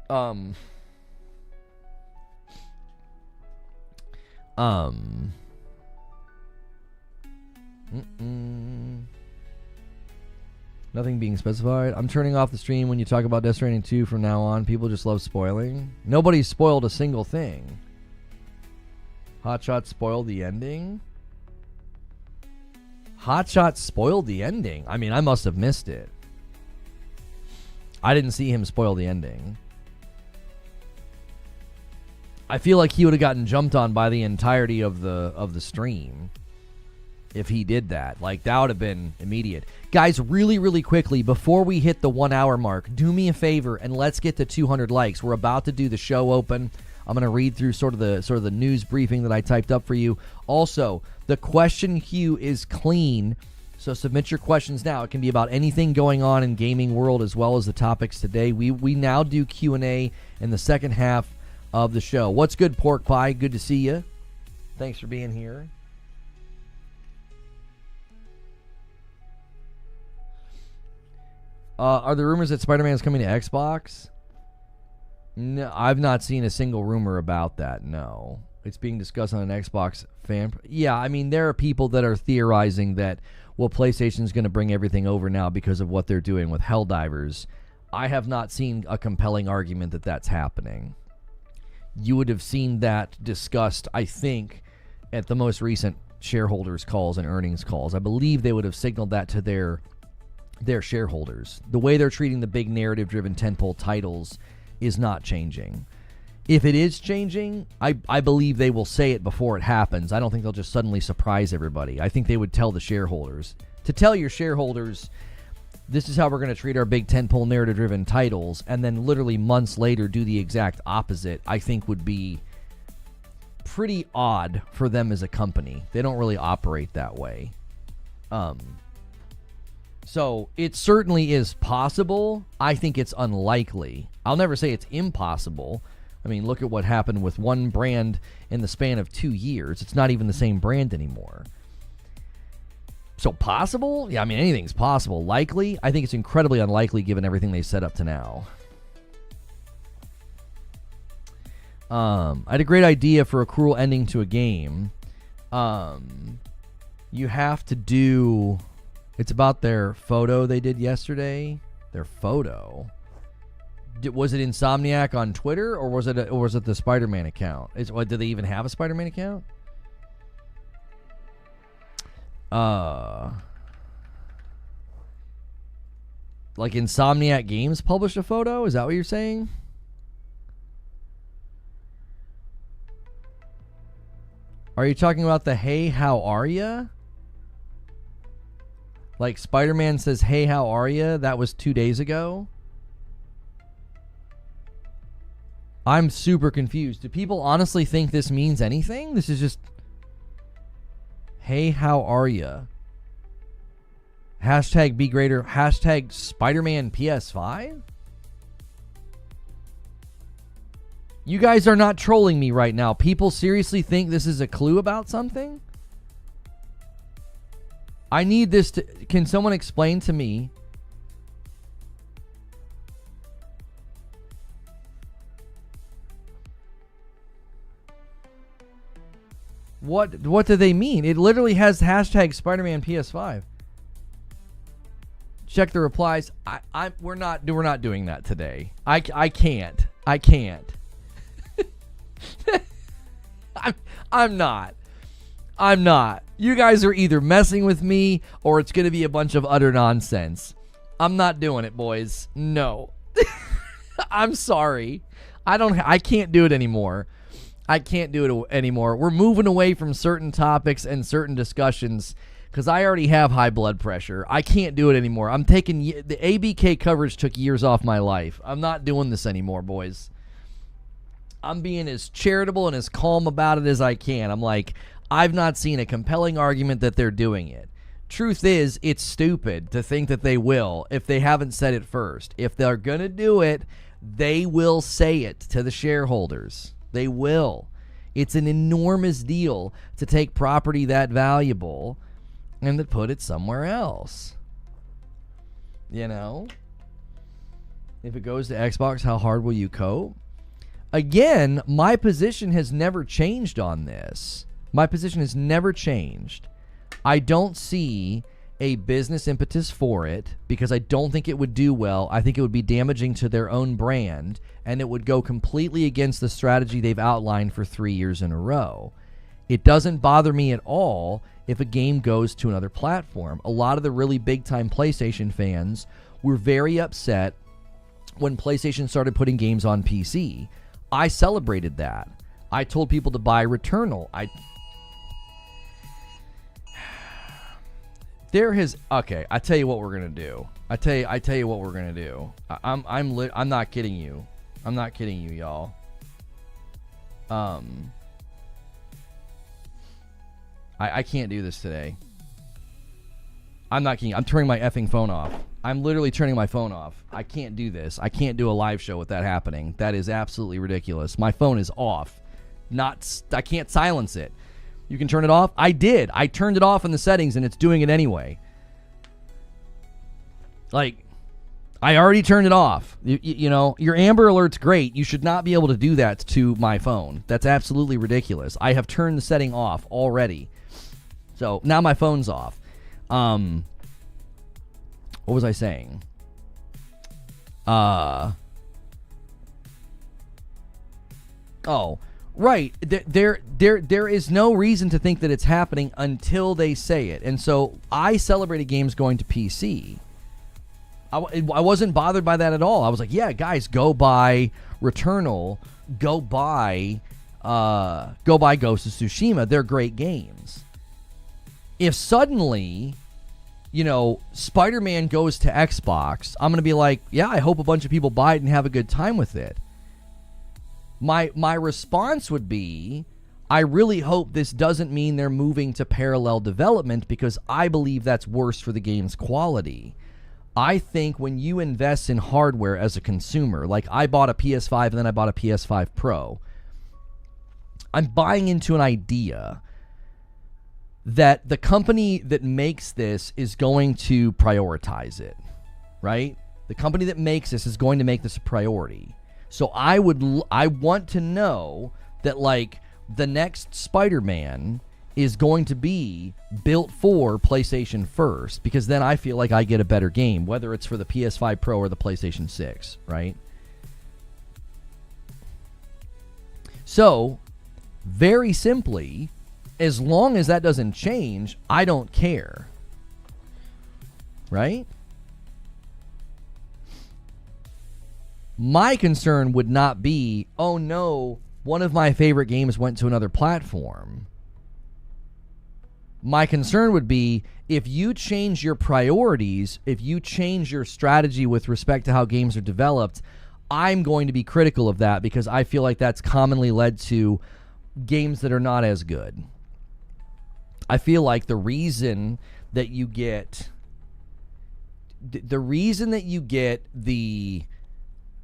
A: Nothing being specified. I'm turning off the stream when you talk about Death Stranding 2 from now on. People just love spoiling. Nobody's spoiled a single thing. Hotshot spoiled the ending? Hotshot spoiled the ending? I mean, I must have missed it. I didn't see him spoil the ending. I feel like he would have gotten jumped on by the entirety of the stream if he did that. Like, that would have been immediate. Guys, really, really quickly, before we hit the 1 hour mark, do me a favor and let's get to 200 likes. We're about to do the show open. I'm going to read through sort of the news briefing that I typed up for you. Also, the question queue is clean, so submit your questions now. It can be about anything going on in gaming world as well as the topics today. We now do Q&A in the second half of the show. What's good, Pork Pie? Good to see you. Thanks for being here. Are there rumors that Spider-Man is coming to Xbox? No, I've not seen a single rumor about that, no. It's being discussed on an Xbox fan... Yeah, I mean, there are people that are theorizing that, well, PlayStation's going to bring everything over now because of what they're doing with Helldivers. I have not seen a compelling argument that that's happening. You would have seen that discussed, I think, at the most recent shareholders' calls and earnings calls. I believe they would have signaled that to their shareholders. The way they're treating the big narrative-driven tentpole titles is not changing. If it is changing, I believe they will say it before it happens. I don't think they'll just suddenly surprise everybody. I think they would tell the shareholders. To tell your shareholders, this is how we're going to treat our big tentpole narrative-driven titles, and then literally months later do the exact opposite, I think would be pretty odd for them as a company. They don't really operate that way. So it certainly is possible. I think it's unlikely. I'll never say it's impossible. I mean, look at what happened with one brand in the span of 2 years. It's not even the same brand anymore. So possible? Yeah, I mean, anything's possible. Likely? I think it's incredibly unlikely given everything they set up to now. I had a great idea for a cruel ending to a game. You have to do... It's about their photo they did yesterday. Their photo. Was it Insomniac on Twitter, or was it the Spider-Man account? Do they even have a Spider-Man account? Like Insomniac Games published a photo? Is that what you're saying? Are you talking about the "Hey, how are ya"? Like Spider-Man says, "Hey, how are ya"? That was 2 days ago. I'm super confused. Do people honestly think this means anything? This is just, "Hey, how are ya"? Hashtag be greater. Hashtag Spider-Man PS5? You guys are not trolling me right now. People seriously think this is a clue about something? I need this to... Can someone explain to me? What do they mean? It literally has hashtag Spider-Man PS5. Check the replies. We're not doing that today. I can't. I'm not. You guys are either messing with me or it's going to be a bunch of utter nonsense. I'm not doing it, boys. No. I'm sorry. I can't do it anymore. We're moving away from certain topics and certain discussions because I already have high blood pressure. I can't do it anymore. The ABK coverage took years off my life. I'm not doing this anymore, boys. I'm being as charitable and as calm about it as I can. I'm like, I've not seen a compelling argument that they're doing it. Truth is, it's stupid to think that they will if they haven't said it first. If they're going to do it, they will say it to the shareholders. They will. It's an enormous deal to take property that valuable and to put it somewhere else. You know? If it goes to Xbox, how hard will you cope? Again, my position has never changed on this. My position has never changed. I don't see a business impetus for it because I don't think it would do well. I think it would be damaging to their own brand, and it would go completely against the strategy they've outlined for 3 years in a row. It doesn't bother me at all if a game goes to another platform. A lot of the really big-time PlayStation fans were very upset when PlayStation started putting games on PC. I celebrated that. I told people to buy Returnal. I tell you what we're gonna do. I tell you what we're gonna do. I'm not kidding you. I'm not kidding you, y'all. I can't do this today. I'm not kidding. I'm turning my effing phone off. I'm literally turning my phone off. I can't do this. I can't do a live show with that happening. That is absolutely ridiculous. My phone is off. I can't silence it. You can turn it off? I did. I turned it off in the settings and it's doing it anyway. Like, I already turned it off. You know, your Amber Alert's great. You should not be able to do that to my phone. That's absolutely ridiculous. I have turned the setting off already. So now my phone's off. What was I saying? Oh, right. There is no reason to think that it's happening until they say it. And so I celebrated games going to PC. I wasn't bothered by that at all. I was like, yeah, guys, go buy Returnal. Go buy Ghost of Tsushima. They're great games. If suddenly, you know, Spider-Man goes to Xbox, I'm going to be like, yeah, I hope a bunch of people buy it and have a good time with it. My response would be, I really hope this doesn't mean they're moving to parallel development because I believe that's worse for the game's quality. I think when you invest in hardware as a consumer, like I bought a PS5 and then I bought a PS5 Pro, I'm buying into an idea that the company that makes this is going to prioritize it, right? The company that makes this is going to make this a priority. So I want to know that, like, the next Spider-Man is going to be built for PlayStation first, because then I feel like I get a better game, whether it's for the PS5 Pro or the PlayStation 6, right? So, very simply, as long as that doesn't change, I don't care. Right? My concern would not be, oh no, one of my favorite games went to another platform. My concern would be if you change your priorities, if you change your strategy with respect to how games are developed, I'm going to be critical of that because I feel like that's commonly led to games that are not as good. I feel like the reason that you get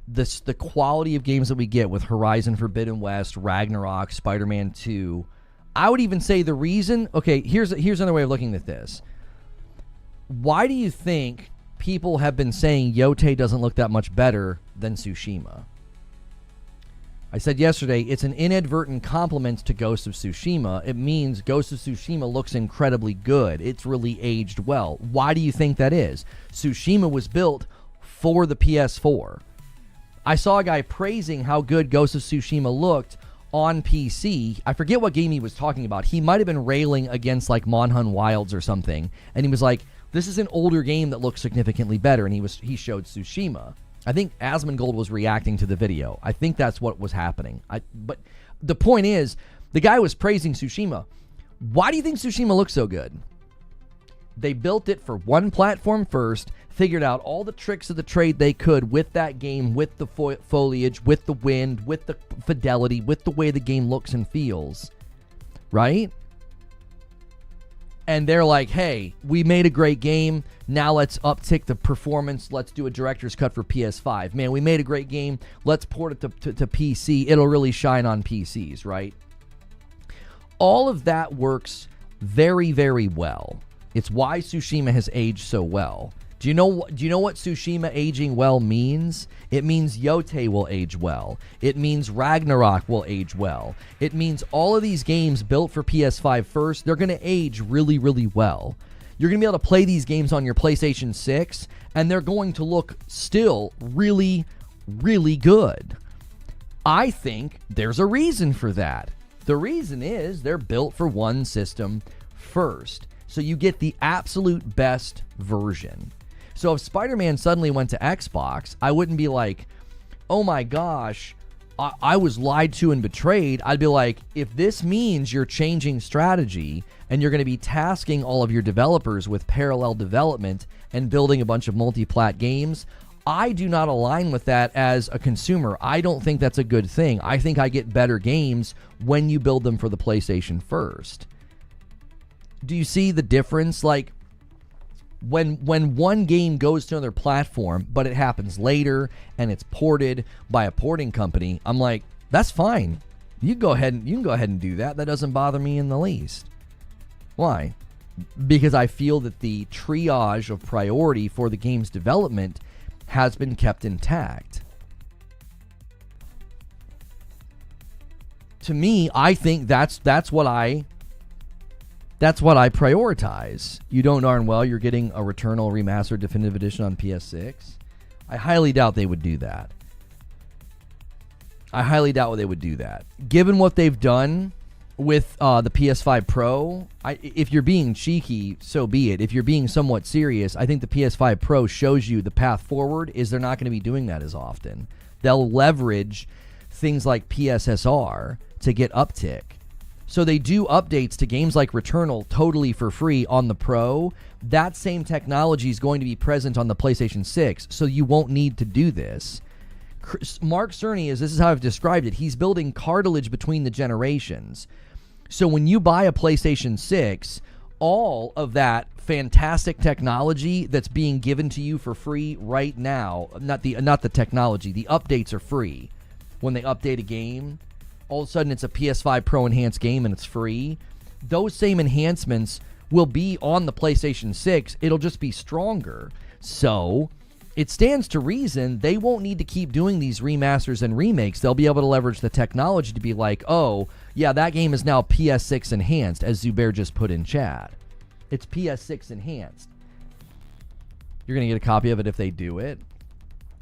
A: the quality of games that we get with Horizon Forbidden West, Ragnarok, Spider-Man 2, I would even say the reason, okay, here's another way of looking at this. Why do you think people have been saying Yote doesn't look that much better than Tsushima? I said yesterday, it's an inadvertent compliment to Ghost of Tsushima. It means Ghost of Tsushima looks incredibly good. It's really aged well. Why do you think that is? Tsushima was built for the PS4. I saw a guy praising how good Ghost of Tsushima looked on PC. I forget what game he was talking about. He might have been railing against like Monhun Wilds or something, and he was like, this is an older game that looks significantly better, and he showed Tsushima. I think Asmongold was reacting to the video. I think that's what was happening. But the point is, the guy was praising Tsushima. Why do you think Tsushima looks so good? They built it for one platform first, figured out all the tricks of the trade they could with that game, with the foliage, with the wind, with the fidelity, with the way the game looks and feels, right? And they're like, hey, we made a great game. Now let's uptick the performance. Let's do a director's cut for PS5. Man, we made a great game. Let's port it to PC. It'll really shine on PCs, right? All of that works very, very well. It's why Tsushima has aged so well. Do you know what Tsushima aging well means? It means Yote will age well. It means Ragnarok will age well. It means all of these games built for PS5 first, they're going to age really, really well. You're going to be able to play these games on your PlayStation 6, and they're going to look still really, really good. I think there's a reason for that. The reason is they're built for one system first. So you get the absolute best version. So if Spider-Man suddenly went to Xbox, I wouldn't be like, oh my gosh, I was lied to and betrayed. I'd be like, if this means you're changing strategy and you're going to be tasking all of your developers with parallel development and building a bunch of multi-plat games, I do not align with that as a consumer. I don't think that's a good thing. I think I get better games when you build them for the PlayStation first. Do you see the difference? Like, when one game goes to another platform, but it happens later and it's ported by a porting company, I'm like, that's fine. You can go ahead and do that. That doesn't bother me in the least. Why? Because I feel that the triage of priority for the game's development has been kept intact. To me, I think that's what I prioritize. You don't darn well you're getting a Returnal Remastered Definitive Edition on PS6. I highly doubt they would do that. Given what they've done with the PS5 Pro, if you're being cheeky, so be it. If you're being somewhat serious, I think the PS5 Pro shows you the path forward is they're not going to be doing that as often. They'll leverage things like PSSR to get uptick. So they do updates to games like Returnal totally for free on the Pro. That same technology is going to be present on the PlayStation 6, so you won't need to do this. Mark Cerny, this is how I've described it, he's building cartilage between the generations. So when you buy a PlayStation 6, all of that fantastic technology that's being given to you for free right now, not the technology, the updates are free. When they update a game, all of a sudden it's a PS5 Pro enhanced game and it's free. Those same enhancements will be on the PlayStation 6. It'll just be stronger. So it stands to reason they won't need to keep doing these remasters and remakes. They'll be able to leverage the technology to be like, oh, yeah, that game is now PS6 enhanced, as Zubair just put in chat. It's PS6 enhanced. You're going to get a copy of it if they do it.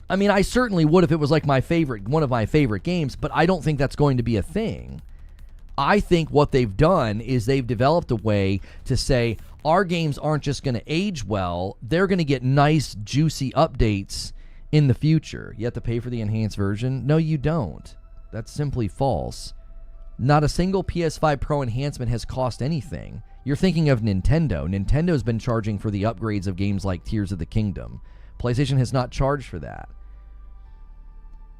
A: I mean, I certainly would if it was like one of my favorite games, but I don't think that's going to be a thing. I think what they've done is they've developed a way to say our games aren't just going to age well, they're going to get nice, juicy updates in the future. You have to pay for the enhanced version. No, you don't. That's simply false. Not a single PS5 Pro enhancement has cost anything. You're thinking of Nintendo. Nintendo's been charging for the upgrades of games like Tears of the Kingdom. PlayStation has not charged for that.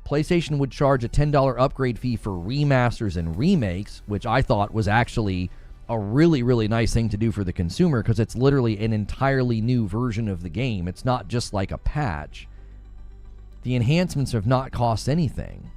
A: PlayStation would charge a $10 upgrade fee for remasters and remakes, which I thought was actually a really, really nice thing to do for the consumer because it's literally an entirely new version of the game. It's not just like a patch. The enhancements have not cost anything.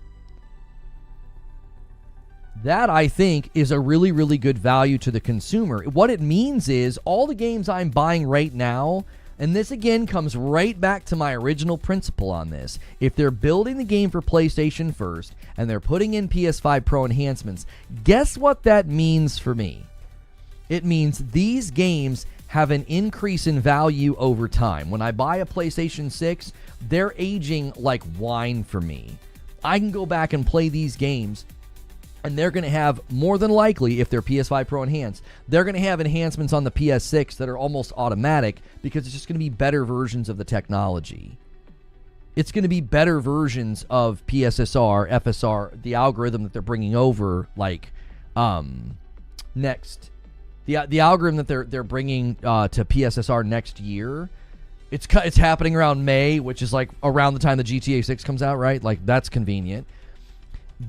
A: That, I think, is a really, really good value to the consumer. What it means is all the games I'm buying right now, and this again comes right back to my original principle on this. If they're building the game for PlayStation first and they're putting in PS5 Pro enhancements, guess what that means for me? It means these games have an increase in value over time. When I buy a PlayStation 6, they're aging like wine for me. I can go back and play these games, and they're going to have, more than likely, if they're PS5 Pro enhanced, they're going to have enhancements on the PS6 that are almost automatic because it's just going to be better versions of the technology. It's going to be better versions of PSSR, FSR, the algorithm that they're bringing over, like next. The algorithm that they're bringing to PSSR next year. It's happening around May, which is like around the time the GTA 6 comes out, right? Like, that's convenient.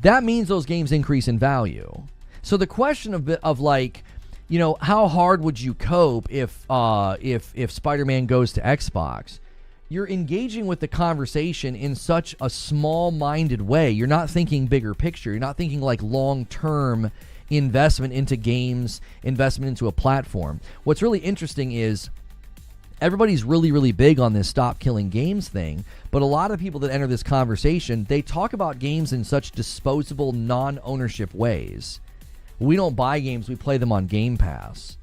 A: That means those games increase in value. So the question of like, you know, how hard would you cope if Spider-Man goes to Xbox? You're engaging with the conversation in such a small-minded way. You're not thinking bigger picture. You're not thinking like long-term investment into games, investment into a platform. What's really interesting is everybody's really, really big on this stop killing games thing, but a lot of people that enter this conversation, they talk about games in such disposable, non-ownership ways. We don't buy games, we play them on Game Pass.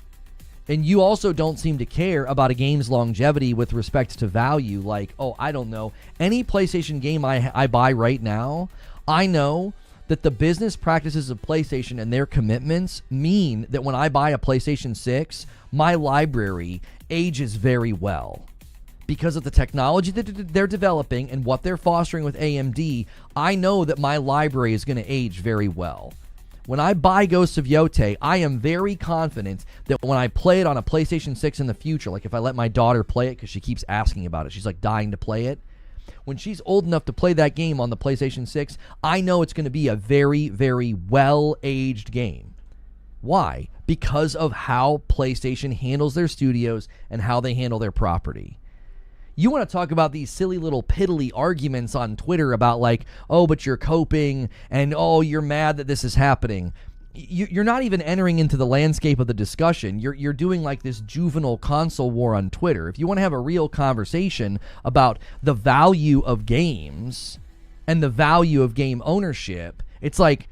A: And you also don't seem to care about a game's longevity with respect to value. Like, oh, I don't know, any PlayStation game I buy right now, I know that the business practices of PlayStation and their commitments mean that when I buy a PlayStation 6, my library ages very well. Because of the technology that they're developing and what they're fostering with AMD, I know that my library is going to age very well. When I buy Ghosts of Yotei, I am very confident that when I play it on a PlayStation 6 in the future, like if I let my daughter play it because she keeps asking about it, she's like dying to play it. When she's old enough to play that game on the PlayStation 6, I know it's going to be a very, very well-aged game. Why? Because of how PlayStation handles their studios and how they handle their property. You want to talk about these silly little piddly arguments on Twitter about like, oh, but you're coping, and oh, you're mad that this is happening. You're not even entering into the landscape of the discussion. You're doing like this juvenile console war on Twitter. If you want to have a real conversation about the value of games and the value of game ownership, it's like,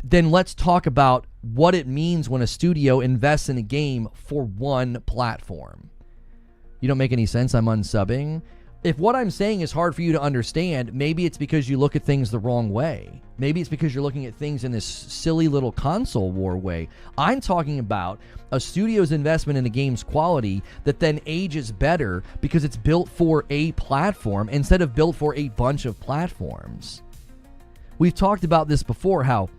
A: then let's talk about what it means when a studio invests in a game for one platform. You don't make any sense. I'm unsubbing. If what I'm saying is hard for you to understand, maybe it's because you look at things the wrong way. Maybe it's because you're looking at things in this silly little console war way. I'm talking about a studio's investment in a game's quality that then ages better because it's built for a platform instead of built for a bunch of platforms. We've talked about this before, how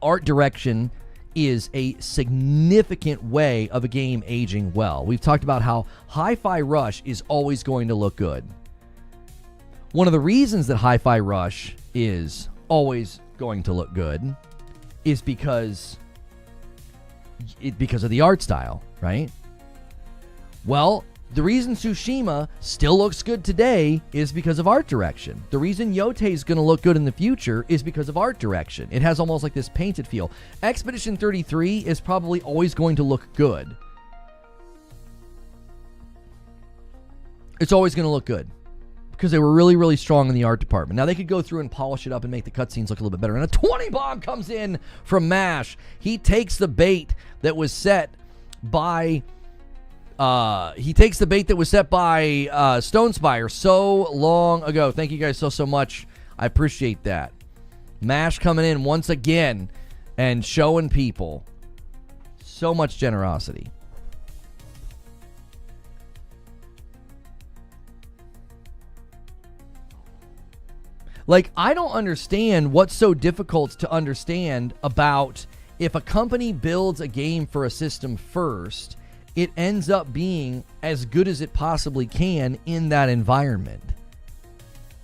A: art direction is a significant way of a game aging well. We've talked about how Hi-Fi Rush is always going to look good. One of the reasons that Hi-Fi Rush is always going to look good is because of the art style, right? Well, the reason Tsushima still looks good today is because of art direction. The reason Yotei is going to look good in the future is because of art direction. It has almost like this painted feel. Expedition 33 is probably always going to look good. It's always going to look good because they were really, really strong in the art department. Now, they could go through and polish it up and make the cutscenes look a little bit better. And a 20 bomb comes in from MASH. He takes the bait that was set by... Stone Spire so long ago. Thank you guys so much. I appreciate that. MASH coming in once again and showing people so much generosity. Like, I don't understand what's so difficult to understand about if a company builds a game for a system first, it ends up being as good as it possibly can in that environment.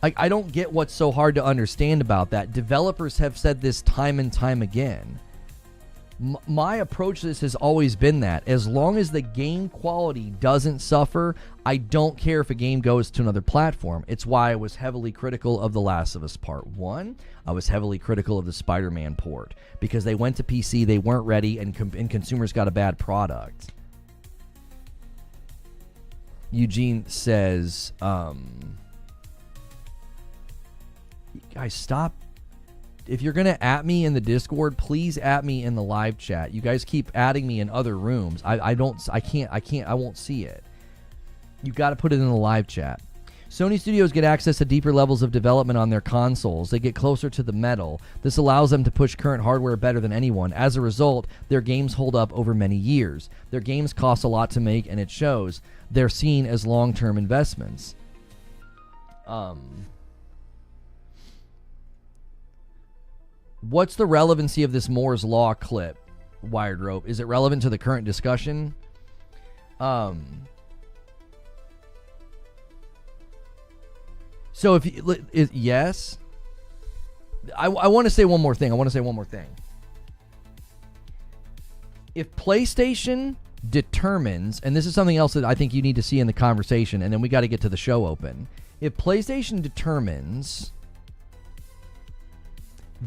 A: Like, I don't get what's so hard to understand about that. Developers have said this time and time again. My approach to this has always been that as long as the game quality doesn't suffer, I don't care if a game goes to another platform. It's why I was heavily critical of The Last of Us Part 1. I was heavily critical of the Spider-Man port because they went to PC, they weren't ready, and consumers got a bad product. Eugene says, guys, stop. If you're going to at me in the Discord, please at me in the live chat. You guys keep adding me in other rooms. I won't see it. You got to put it in the live chat. Sony studios get access to deeper levels of development on their consoles. They get closer to the metal. This allows them to push current hardware better than anyone. As a result, their games hold up over many years. Their games cost a lot to make, and it shows. They're seen as long-term investments. What's the relevancy of this Moore's Law clip, Wired Rope? Is it relevant to the current discussion? So if you, yes, I want to say one more thing. If PlayStation determines, and this is something else that I think you need to see in the conversation, and then we got to get to the show open. If PlayStation determines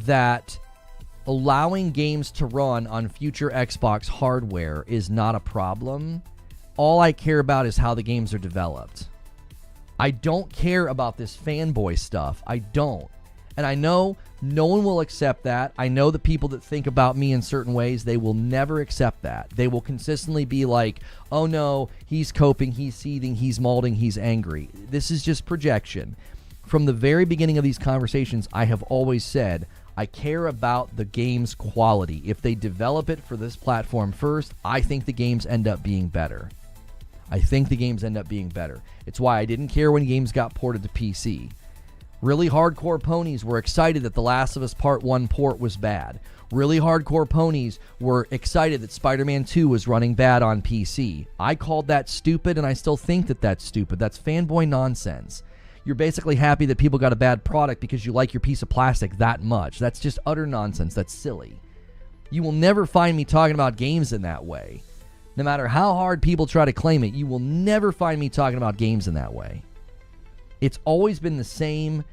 A: that allowing games to run on future Xbox hardware is not a problem, all I care about is how the games are developed. I don't care about this fanboy stuff. I don't. And I know no one will accept that. I know the people that think about me in certain ways, they will never accept that. They will consistently be like, oh no, he's coping, he's seething, he's molding, he's angry. This is just projection. From the very beginning of these conversations, I have always said, I care about the game's quality. If they develop it for this platform first, I think the games end up being better. It's why I didn't care when games got ported to PC. Really hardcore ponies were excited that The Last of Us Part 1 port was bad. Really hardcore ponies were excited that Spider-Man 2 was running bad on PC. I called that stupid, and I still think that that's stupid. That's fanboy nonsense. You're basically happy that people got a bad product because you like your piece of plastic that much. That's just utter nonsense. That's silly. You will never find me talking about games in that way. No matter how hard people try to claim it, you will never find me talking about games in that way. It's always been the same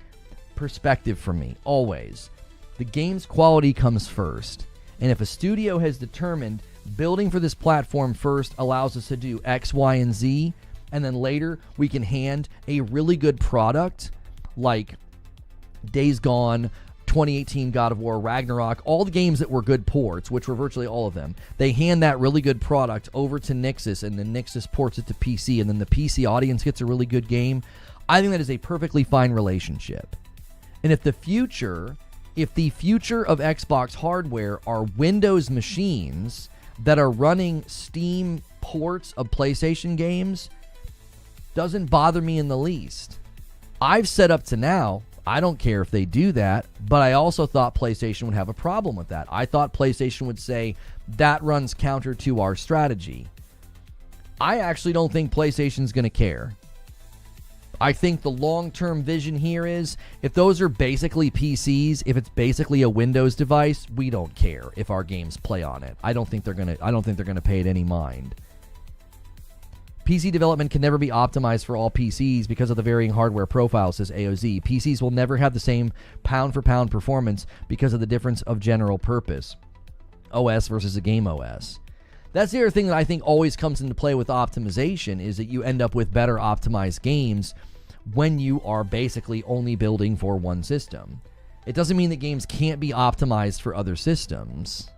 A: perspective for me. Always. The game's quality comes first. And if a studio has determined building for this platform first allows us to do X, Y, and Z, and then later we can hand a really good product like Days Gone, 2018 God of War, Ragnarok, all the games that were good ports, which were virtually all of them, they hand that really good product over to Nixxes, and then Nixxes ports it to PC, and then the PC audience gets a really good game. I think that is a perfectly fine relationship. And if the future of Xbox hardware are Windows machines that are running Steam ports of PlayStation games, doesn't bother me in the least. I've said up to now, I don't care if they do that, but I also thought PlayStation would have a problem with that. I thought PlayStation would say, that runs counter to our strategy. I actually don't think PlayStation's going to care. I think the long-term vision here is, if those are basically PCs, if it's basically a Windows device, we don't care if our games play on it. I don't think they're going to pay it any mind. PC development can never be optimized for all PCs because of the varying hardware profiles, says AOZ. PCs will never have the same pound-for-pound performance because of the difference of general purpose OS versus a game OS. That's the other thing that I think always comes into play with optimization, is that you end up with better optimized games when you are basically only building for one system. It doesn't mean that games can't be optimized for other systems.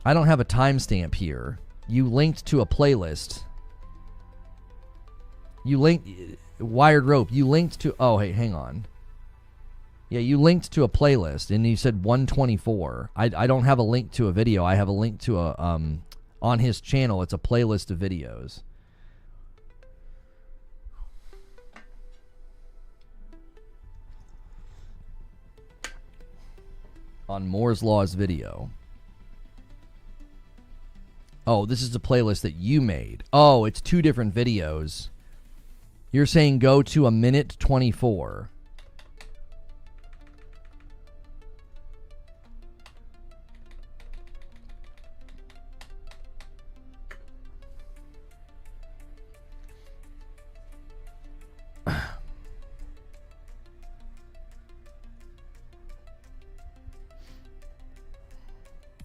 A: I don't have a timestamp here. You linked to a playlist. Wired Rope, you linked to, oh, hey, hang on. Yeah, you linked to a playlist, and you said 124. I don't have a link to a video. I have a link to a, on his channel, it's a playlist of videos. On Moore's Law's video. Oh, this is a playlist that you made. Oh, it's 2 different videos. You're saying go to 1:24.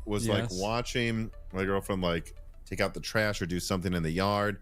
B: Was like watching my girlfriend like take out the trash or do something in the yard.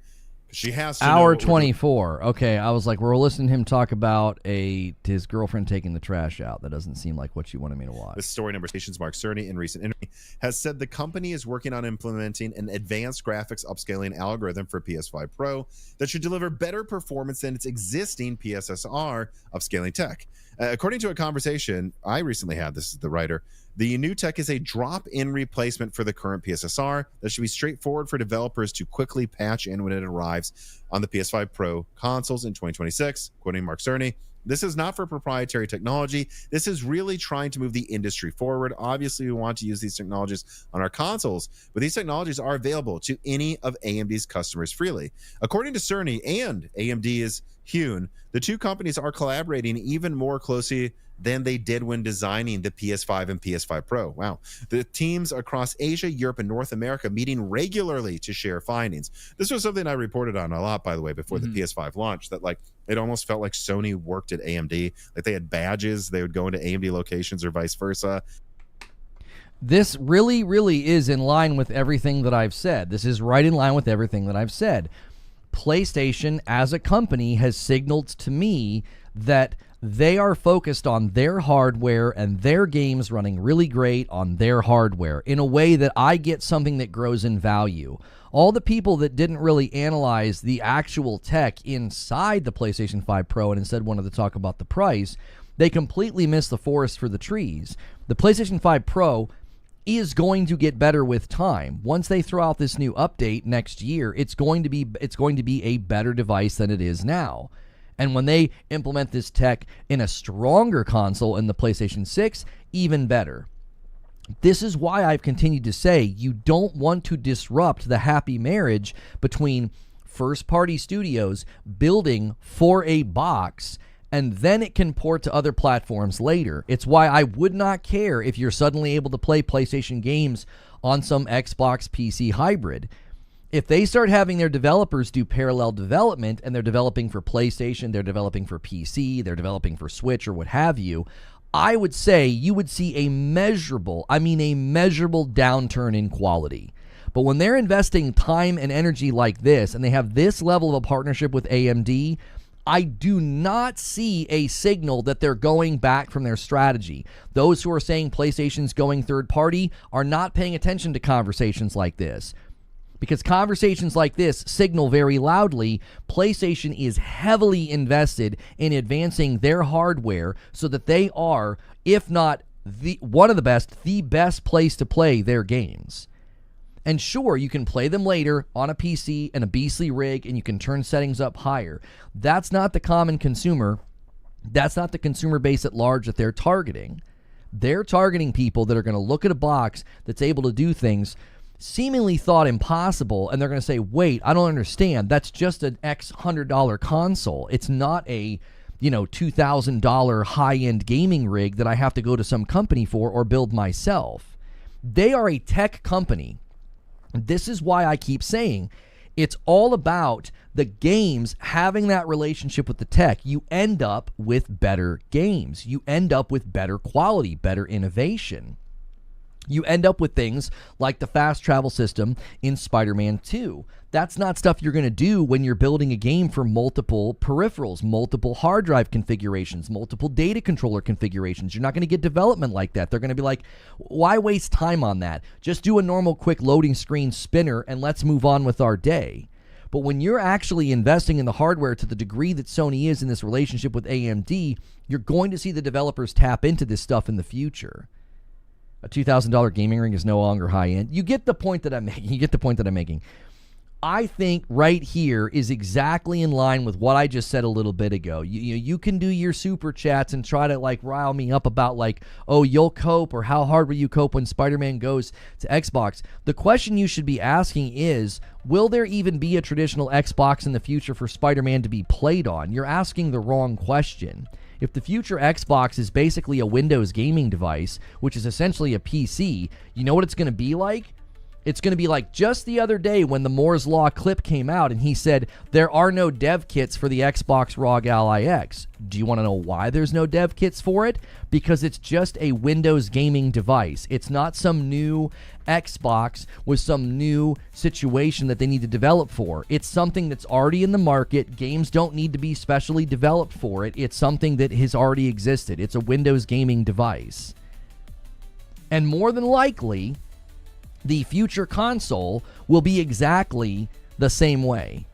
B: She has to
A: Hour 24. Okay, I was like, we're listening to him talk about his girlfriend taking the trash out. That doesn't seem like what you wanted me to watch.
B: This story number stations Mark Cerny in recent interview has said the company is working on implementing an advanced graphics upscaling algorithm for PS5 Pro that should deliver better performance than its existing PSSR upscaling tech. According to a conversation I recently had, this is the writer, the new tech is a drop-in replacement for the current PSSR that should be straightforward for developers to quickly patch in when it arrives on the PS5 Pro consoles in 2026. Quoting Mark Cerny, this is not for proprietary technology. This is really trying to move the industry forward. Obviously, we want to use these technologies on our consoles, but these technologies are available to any of AMD's customers freely. According to Cerny and AMD's Hune, the two companies are collaborating even more closely than they did when designing the PS5 and PS5 Pro. Wow. The teams across Asia, Europe, and North America meeting regularly to share findings. This was something I reported on a lot, by the way, before the PS5 launch, that like it almost felt like Sony worked at AMD. Like they had badges. They would go into AMD locations or vice versa.
A: This really, really is in line with everything that I've said. This is right in line with everything that I've said. PlayStation as a company has signaled to me that they are focused on their hardware and their games running really great on their hardware in a way that I get something that grows in value. All the people that didn't really analyze the actual tech inside the PlayStation 5 Pro and instead wanted to talk about the price, they completely missed the forest for the trees. The PlayStation 5 Pro is going to get better with time. Once they throw out this new update next year, it's going to be a better device than it is now. And when they implement this tech in a stronger console in the PlayStation 6, even better. This is why I've continued to say you don't want to disrupt the happy marriage between first-party studios building for a box and then it can port to other platforms later. It's why I would not care if you're suddenly able to play PlayStation games on some Xbox PC hybrid. If they start having their developers do parallel development and they're developing for PlayStation, they're developing for PC, they're developing for Switch or what have you, I would say you would see a measurable downturn in quality. But when they're investing time and energy like this and they have this level of a partnership with AMD, I do not see a signal that they're going back from their strategy. Those who are saying PlayStation's going third party are not paying attention to conversations like this. Because conversations like this signal very loudly PlayStation is heavily invested in advancing their hardware so that they are, if not the best place to play their games. And sure, you can play them later on a PC and a beastly rig and you can turn settings up higher. That's not the common consumer. That's not the consumer base at large that they're targeting. They're targeting people that are going to look at a box that's able to do things seemingly thought impossible, and they're going to say, wait, I don't understand. That's just an X $100 console. It's not a, $2,000 high-end gaming rig that I have to go to some company for or build myself. They are a tech company. This is why I keep saying it's all about the games having that relationship with the tech. You end up with better games. You end up with better quality, better innovation. You end up with things like the fast travel system in Spider-Man 2. That's not stuff you're going to do when you're building a game for multiple peripherals, multiple hard drive configurations, multiple data controller configurations. You're not going to get development like that. They're going to be like, why waste time on that? Just do a normal quick loading screen spinner and let's move on with our day. But when you're actually investing in the hardware to the degree that Sony is in this relationship with AMD, you're going to see the developers tap into this stuff in the future. A $2,000 gaming ring is no longer high-end. You get the point that I'm making. I think right here is exactly in line with what I just said a little bit ago. You can do your super chats and try to like rile me up about like, oh, you'll cope, or how hard will you cope when Spider-Man goes to Xbox. The question you should be asking is, will there even be a traditional Xbox in the future for Spider-Man to be played on? You're asking the wrong question. If the future Xbox is basically a Windows gaming device, which is essentially a PC, you know what it's going to be like? It's going to be like just the other day when the Moore's Law clip came out and he said, there are no dev kits for the Xbox ROG Ally X. Do you want to know why there's no dev kits for it? Because it's just a Windows gaming device. It's not some new Xbox with some new situation that they need to develop for. It's something that's already in the market. Games don't need to be specially developed for it. It's something that has already existed. It's a Windows gaming device. And more than likely, the future console will be exactly the same way.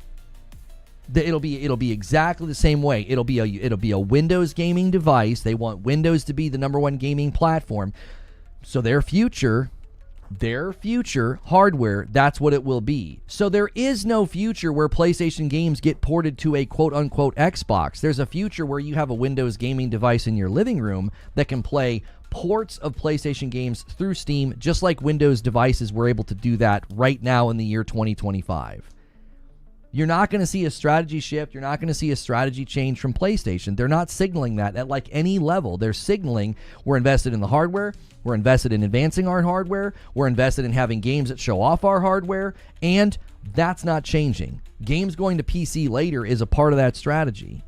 A: It'll be exactly the same way. It'll be a Windows gaming device. They want Windows to be the number one gaming platform. So their future hardware, that's what it will be. So there is no future where PlayStation games get ported to a quote-unquote Xbox. There's a future where you have a Windows gaming device in your living room that can play ports of PlayStation games through Steam, just like Windows devices were able to do that right now in the year 2025. You're not going to see a strategy shift. You're not going to see a strategy change from PlayStation. They're not signaling that at like any level. They're signaling we're invested in the hardware. We're invested in advancing our hardware. We're invested in having games that show off our hardware. And that's not changing. Games going to PC later is a part of that strategy.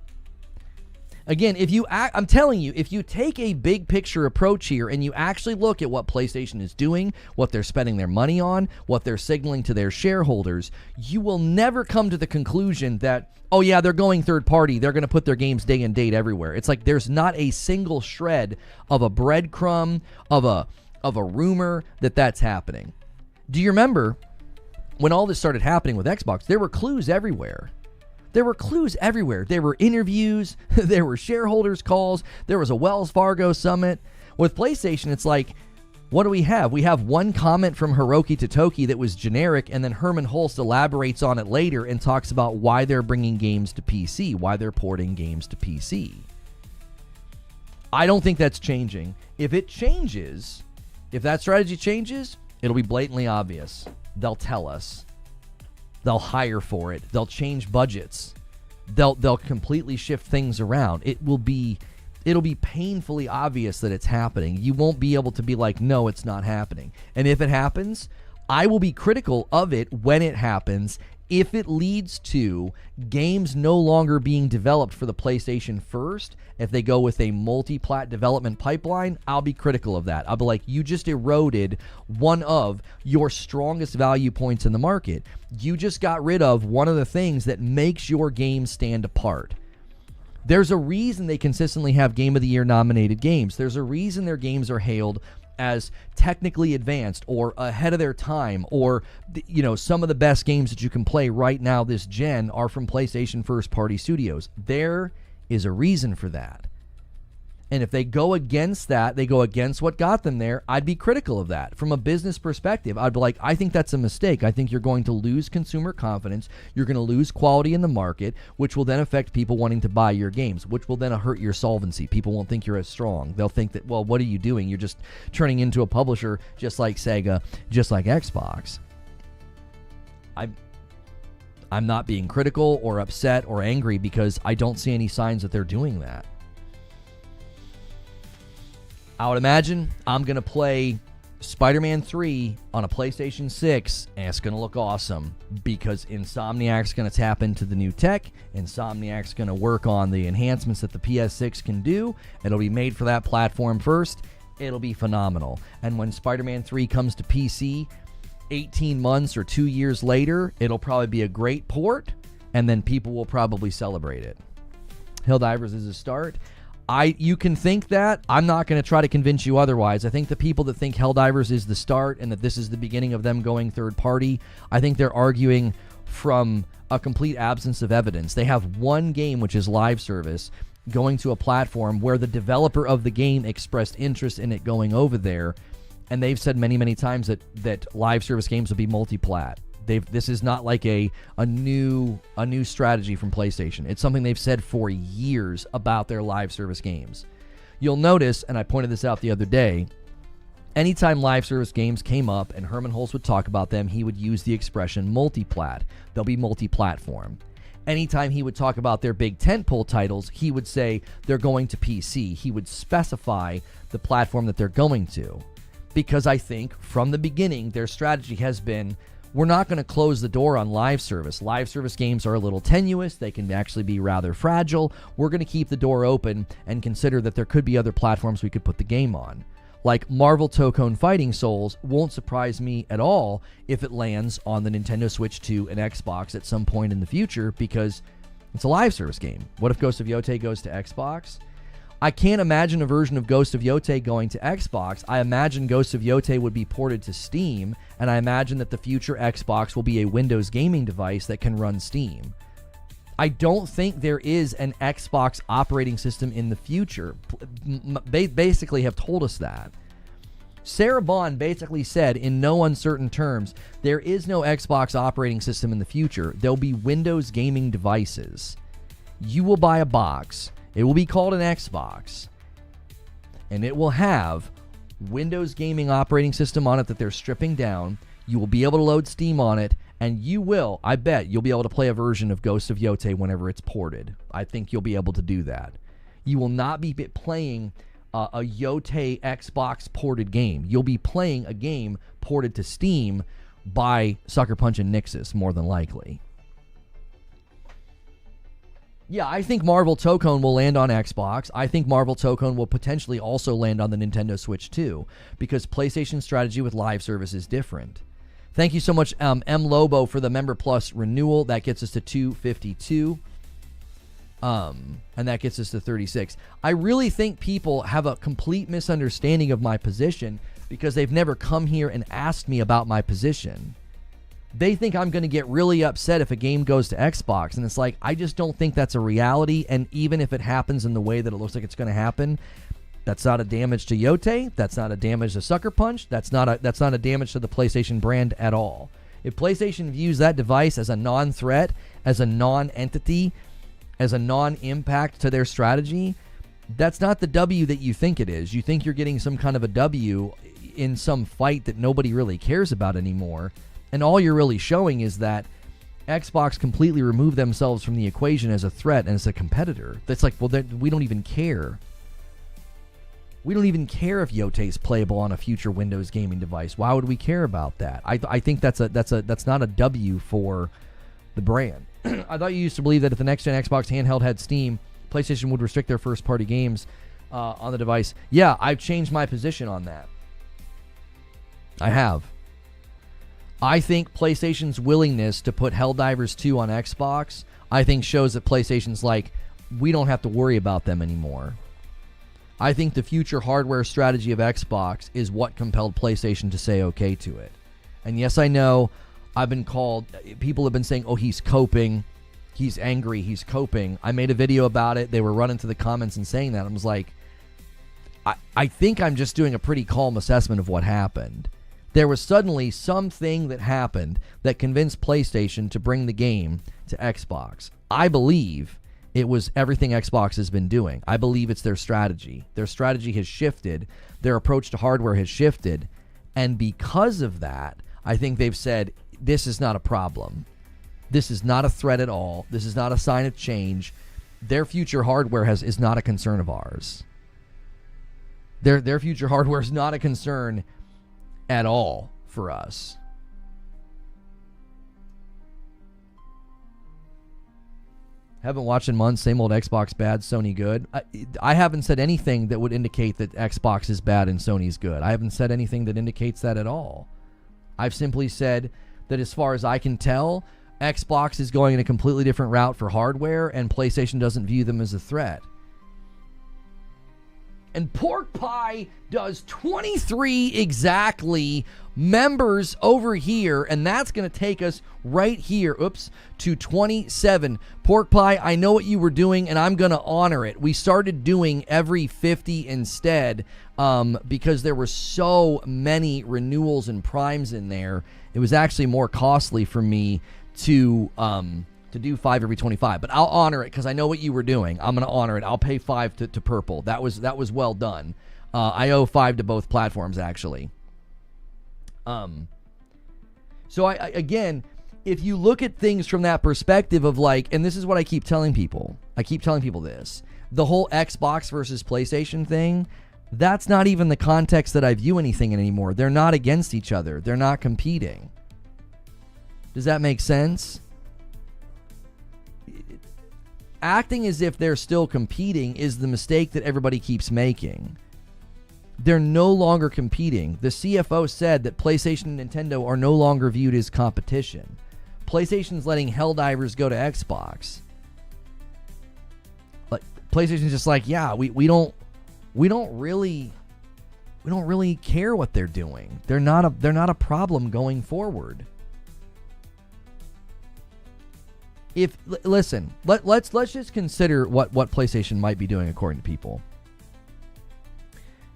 A: Again, I'm telling you, if you take a big picture approach here and you actually look at what PlayStation is doing, what they're spending their money on, what they're signaling to their shareholders, you will never come to the conclusion that, oh yeah, they're going third party, they're going to put their games day and date everywhere. It's like there's not a single shred of a breadcrumb, of a rumor that's happening. Do you remember when all this started happening with Xbox, there were clues everywhere. There were clues everywhere. There were interviews. There were shareholders' calls. There was a Wells Fargo summit. With PlayStation, it's like, what do we have? We have one comment from Hiroki Totoki that was generic, and then Herman Hulst elaborates on it later and talks about why they're bringing games to PC, why they're porting games to PC. I don't think that's changing. If it changes, if that strategy changes, it'll be blatantly obvious. They'll tell us. They'll hire for it. They'll change budgets. They'll completely shift things around. It'll be painfully obvious that it's happening. You won't be able to be like, no, it's not happening. And if it happens, I will be critical of it when it happens. If it leads to games no longer being developed for the PlayStation first, if they go with a multi-plat development pipeline, I'll be critical of that. I'll be like, you just eroded one of your strongest value points in the market. You just got rid of one of the things that makes your game stand apart. There's a reason they consistently have Game of the Year nominated games. There's a reason their games are hailed as technically advanced or ahead of their time, or some of the best games that you can play right now this gen are from PlayStation first party studios. There is a reason for that. And if they go against that, they go against what got them there, I'd be critical of that. From a business perspective, I'd be like, I think that's a mistake. I think you're going to lose consumer confidence. You're going to lose quality in the market, which will then affect people wanting to buy your games, which will then hurt your solvency. People won't think you're as strong. They'll think that, well, what are you doing? You're just turning into a publisher just like Sega, just like Xbox. I'm not being critical or upset or angry because I don't see any signs that they're doing that. I would imagine I'm going to play Spider-Man 3 on a PlayStation 6, and it's going to look awesome because Insomniac's going to tap into the new tech. Insomniac's going to work on the enhancements that the PS6 can do. It'll be made for that platform first. It'll be phenomenal. And when Spider-Man 3 comes to PC 18 months or 2 years later, it'll probably be a great port, and then people will probably celebrate it. Helldivers is a start. You can think that. I'm not going to try to convince you otherwise. I think the people that think Helldivers is the start and that this is the beginning of them going third party, I think they're arguing from a complete absence of evidence. They have one game, which is live service, going to a platform where the developer of the game expressed interest in it going over there, and they've said many, many times that live service games will be multi-plat. This is not like a new strategy from PlayStation. It's something they've said for years about their live service games. You'll notice, and I pointed this out the other day, anytime live service games came up and Herman Hulst would talk about them, he would use the expression multi-plat. They'll be multi-platform. Anytime he would talk about their big tentpole titles, he would say they're going to PC. He would specify the platform that they're going to. Because I think from the beginning, their strategy has been, we're not going to close the door on live service. Live service games are a little tenuous. They can actually be rather fragile. We're going to keep the door open and consider that there could be other platforms we could put the game on. Like Marvel Tokone Fighting Souls won't surprise me at all if it lands on the Nintendo Switch 2 and Xbox at some point in the future, because it's a live service game. What if Ghost of Yotei goes to Xbox? I can't imagine a version of Ghost of Yotei going to Xbox. I imagine Ghost of Yotei would be ported to Steam, and I imagine that the future Xbox will be a Windows gaming device that can run Steam. I don't think there is an Xbox operating system in the future. They basically have told us that. Sarah Bond basically said in no uncertain terms, there is no Xbox operating system in the future. There'll be Windows gaming devices. You will buy a box. It will be called an Xbox. And it will have Windows gaming operating system on it that they're stripping down. You will be able to load Steam on it. And you will, I bet, you'll be able to play a version of Ghost of Yotei whenever it's ported. I think you'll be able to do that. You will not be playing a Yotei Xbox ported game. You'll be playing a game ported to Steam by Sucker Punch and Nixxes, more than likely. Yeah, I think Marvel Tokone will land on Xbox. I think Marvel Tokone will potentially also land on the Nintendo Switch 2, because PlayStation's strategy with live service is different. Thank you so much, M. Lobo, for the Member Plus renewal. That gets us to 252. And that gets us to 36. I really think people have a complete misunderstanding of my position because they've never come here and asked me about my position. They think I'm going to get really upset if a game goes to Xbox. And it's like, I just don't think that's a reality. And even if it happens in the way that it looks like it's going to happen, that's not a damage to Yotei. That's not a damage to Sucker Punch. That's not a damage to the PlayStation brand at all. If PlayStation views that device as a non-threat, as a non-entity, as a non-impact to their strategy, that's not the W that you think it is. You think you're getting some kind of a W in some fight that nobody really cares about anymore. And all you're really showing is that Xbox completely removed themselves from the equation as a threat and as a competitor. That's like, well, we don't even care. We don't even care if Yotei is playable on a future Windows gaming device. Why would we care about that? I think that's not a W for the brand. I thought you used to believe that if the next gen Xbox handheld had Steam, PlayStation would restrict their first party games on the device. Yeah, I've changed my position on that. I have. I think PlayStation's willingness to put Helldivers 2 on Xbox, I think shows that PlayStation's like, we don't have to worry about them anymore. I think the future hardware strategy of Xbox is what compelled PlayStation to say okay to it. And yes, I know people have been saying, oh, he's coping, he's angry, he's coping. I made a video about it. They were running to the comments and saying that. I was like, I think I'm just doing a pretty calm assessment of what happened. There was suddenly something that happened that convinced PlayStation to bring the game to Xbox. I believe it was everything Xbox has been doing. I believe it's their strategy. Their strategy has shifted. Their approach to hardware has shifted. And because of that, I think they've said, this is not a problem. This is not a threat at all. This is not a sign of change. Their future hardware is not a concern of ours. Their future hardware is not a concern at all for us. Haven't watched in months. Same old Xbox bad, Sony good. I haven't said anything that would indicate that Xbox is bad and Sony's good. I haven't said anything that indicates that at all. I've simply said that as far as I can tell, Xbox is going in a completely different route for hardware, and PlayStation doesn't view them as a threat. And Pork Pie does 23 exactly members over here, and that's going to take us right here, to 27. Pork Pie, I know what you were doing, and I'm going to honor it. We started doing every 50 instead because there were so many renewals and primes in there. It was actually more costly for me to do 5 every 25, but I'll honor it because I know what you were doing. I'm going to honor it. I'll pay 5 to Purple. That was well done. I owe 5 to both platforms, actually. So I again, if you look at things from that perspective of like, and this is what I keep telling people. I keep telling people this. The whole Xbox versus PlayStation thing, that's not even the context that I view anything in anymore. They're not against each other. They're not competing. Does that make sense? Acting as if they're still competing is the mistake that everybody keeps making. They're no longer competing. The CFO said that PlayStation and Nintendo are no longer viewed as competition. PlayStation's letting Helldivers go to Xbox. Like PlayStation's just like, yeah, we don't really care what they're doing. They're not a problem going forward. Listen, let's just consider what PlayStation might be doing according to people.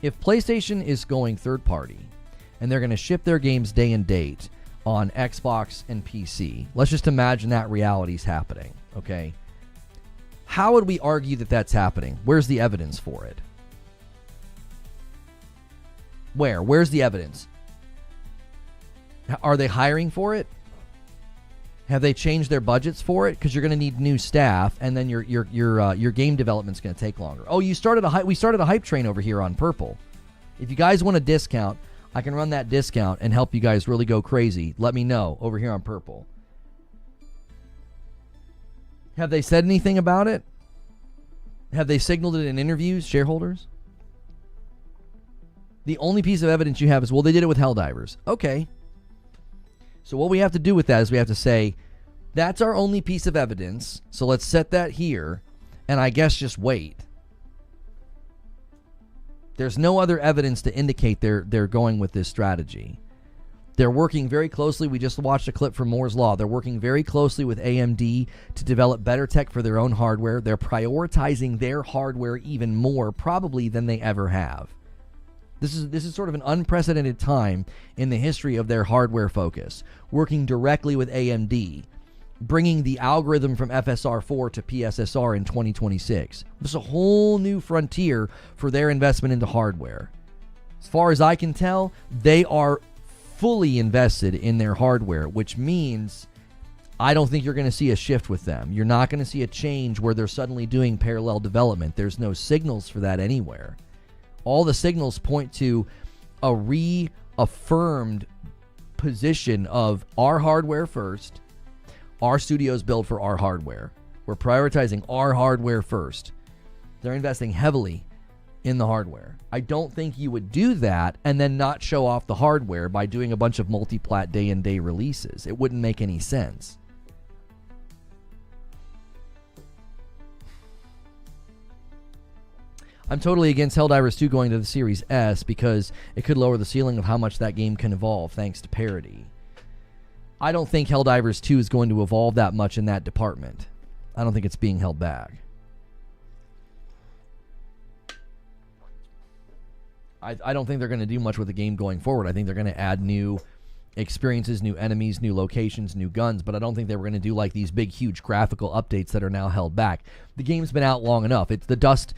A: If PlayStation is going third party and they're going to ship their games day and date on Xbox and PC, let's just imagine that reality's happening, okay? How would we argue that that's happening? Where's the evidence for it? Where's the evidence? Are they hiring for it? Have they changed their budgets for it? Because you're going to need new staff, and then your game development's going to take longer. Oh, we started a hype train over here on Purple. If you guys want a discount, I can run that discount and help you guys really go crazy. Let me know over here on Purple. Have they said anything about it? Have they signaled it in interviews, shareholders? The only piece of evidence you have is, well, they did it with Helldivers. Okay. So what we have to do with that is we have to say, that's our only piece of evidence, so let's set that here, and I guess just wait. There's no other evidence to indicate they're going with this strategy. They're working very closely. We just watched a clip from Moore's Law. They're working very closely with AMD to develop better tech for their own hardware. They're prioritizing their hardware even more, probably, than they ever have. This is sort of an unprecedented time in the history of their hardware focus, working directly with AMD, bringing the algorithm from FSR4 to PSSR in 2026. This is a whole new frontier for their investment into hardware. As far as I can tell, they are fully invested in their hardware, which means I don't think you're going to see a shift with them. You're not going to see a change where they're suddenly doing parallel development. There's no signals for that anywhere. All the signals point to a reaffirmed position of our hardware first. Our studios build for our hardware. We're prioritizing our hardware first. They're investing heavily in the hardware. I don't think you would do that and then not show off the hardware by doing a bunch of multi-plat day-and-day releases. It wouldn't make any sense. I'm totally against Helldivers 2 going to the Series S because it could lower the ceiling of how much that game can evolve thanks to parity. I don't think Helldivers 2 is going to evolve that much in that department. I don't think it's being held back. I don't think they're going to do much with the game going forward. I think they're going to add new experiences, new enemies, new locations, new guns, but I don't think they were going to do like these big, huge graphical updates that are now held back. The game's been out long enough. It's the dust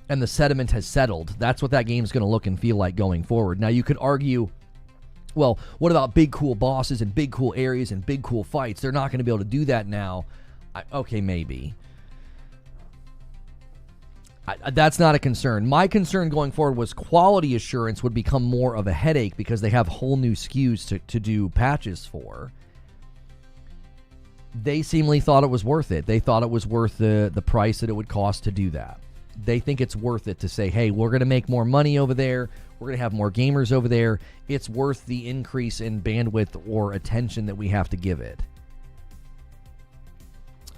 A: and the sediment has settled. That's what that game's going to look and feel like going forward. Now, you could argue, well, what about big, cool bosses and big, cool areas and big, cool fights? They're not going to be able to do that now. Okay, maybe. That's not a concern. My concern going forward was quality assurance would become more of a headache because they have whole new SKUs to do patches for. They seemingly thought it was worth it. They thought it was worth the price that it would cost to do that. They think it's worth it to say, hey, we're going to make more money over there. We're going to have more gamers over there. It's worth the increase in bandwidth or attention that we have to give it.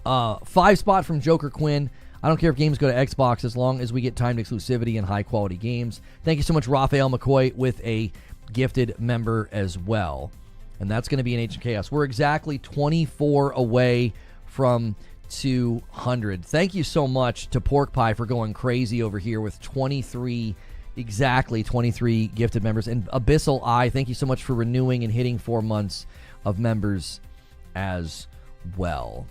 A: 5 spot from Joker Quinn. I don't care if games go to Xbox as long as we get timed exclusivity and high-quality games. Thank you so much, Raphael McCoy, with a gifted member as well. And that's going to be in Age of Chaos. We're exactly 24 away from 200. Thank you so much to Pork Pie for going crazy over here with 23, exactly 23 gifted members. And Abyssal Eye, thank you so much for renewing and hitting 4 months of members as well.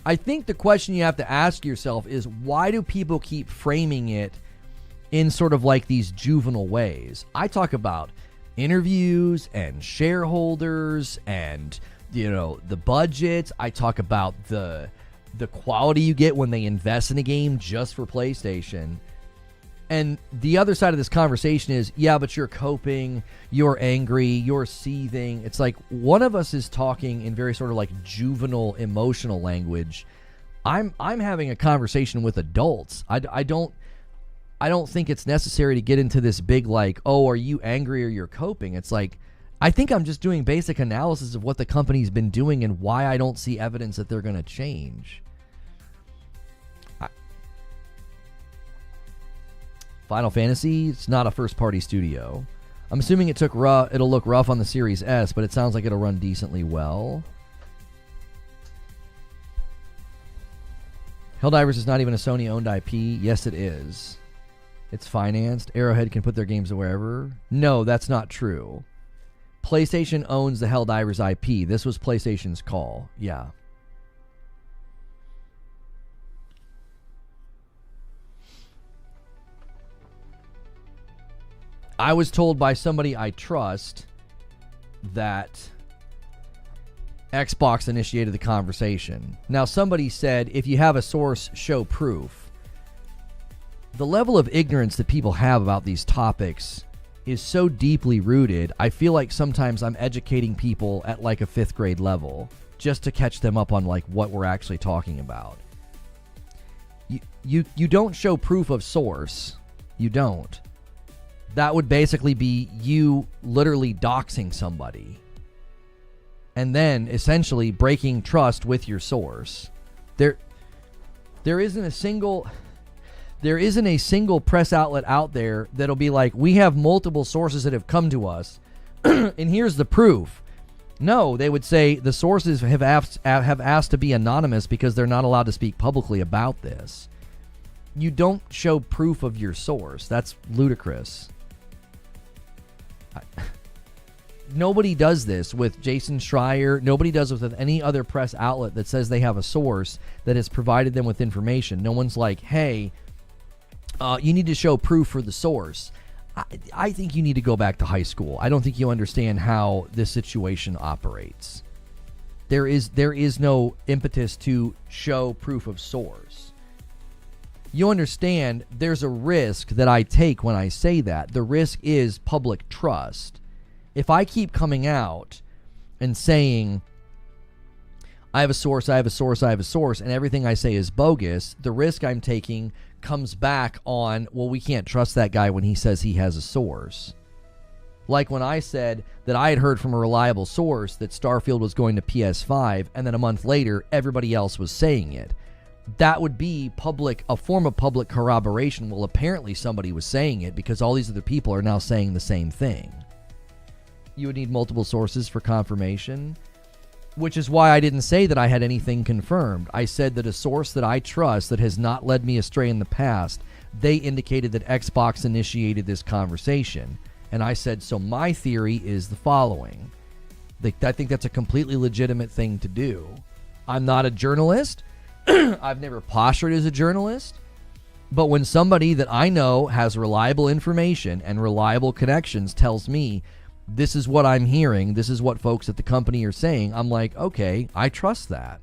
A: I think the question you have to ask yourself is, why do people keep framing it in sort of like these juvenile ways? I talk about interviews and shareholders and, you know, the budgets. I talk about the quality you get when they invest in a game just for PlayStation. And the other side of this conversation is, yeah, but you're coping, you're angry, you're seething. It's like one of us is talking in very sort of like juvenile emotional language. I'm having a conversation with adults. I don't think it's necessary to get into this big like, oh, are you angry or you're coping? It's like, I think I'm just doing basic analysis of what the company's been doing and why I don't see evidence that they're going to change. Final Fantasy, it's not a first-party studio. I'm assuming it'll look rough on the Series S, but it sounds like it'll run decently well. Helldivers is not even a Sony-owned IP. Yes, it is. It's financed. Arrowhead can put their games wherever. No, that's not true. PlayStation owns the Helldivers IP. This was PlayStation's call. Yeah. I was told by somebody I trust that Xbox initiated the conversation. Now, somebody said, if you have a source, show proof. The level of ignorance that people have about these topics is so deeply rooted. I feel like sometimes I'm educating people at like a 5th grade level just to catch them up on like what we're actually talking about. You don't show proof of source. You don't. That would basically be you literally doxing somebody and then essentially breaking trust with your source. There isn't a single press outlet out there that'll be like, we have multiple sources that have come to us and here's the proof. No, they would say the sources have asked to be anonymous because they're not allowed to speak publicly about this. You don't show proof of your source. That's ludicrous. Nobody does this with Jason Schreier. Nobody does it with any other press outlet that says they have a source that has provided them with information. No one's like, hey, you need to show proof for the source. I think you need to go back to high school. I don't think you understand how this situation operates. There is no impetus to show proof of source. You understand there's a risk that I take when I say that. The risk is public trust. If I keep coming out and saying, I have a source, I have a source, I have a source, and everything I say is bogus, the risk I'm taking comes back on, well, we can't trust that guy when he says he has a source. Like when I said that I had heard from a reliable source that Starfield was going to PS5, and then a month later, everybody else was saying it. That would be a form of public corroboration. Well, apparently somebody was saying it because all these other people are now saying the same thing. You would need multiple sources for confirmation, which is why I didn't say that I had anything confirmed. I said that a source that I trust that has not led me astray in the past, they indicated that Xbox initiated this conversation. And I said, so my theory is the following. I think that's a completely legitimate thing to do. I'm not a journalist. I've never postured as a journalist. But when somebody that I know has reliable information and reliable connections tells me, this is what I'm hearing, this is what folks at the company are saying, I'm like, okay, I trust that.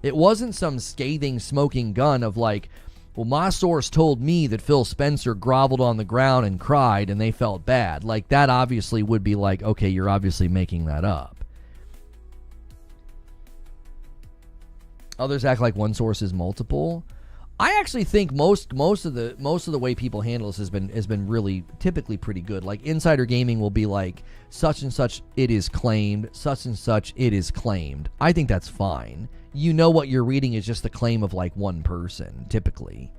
A: It wasn't some scathing smoking gun of like, well, my source told me that Phil Spencer groveled on the ground and cried and they felt bad. Like, that obviously would be like, okay, you're obviously making that up. Others act like one source is multiple. I actually think most of the way people handle this has been really typically pretty good. Like Insider Gaming will be like, such and such it is claimed, such and such it is claimed. I think that's fine. You know what you're reading is just the claim of like one person, typically.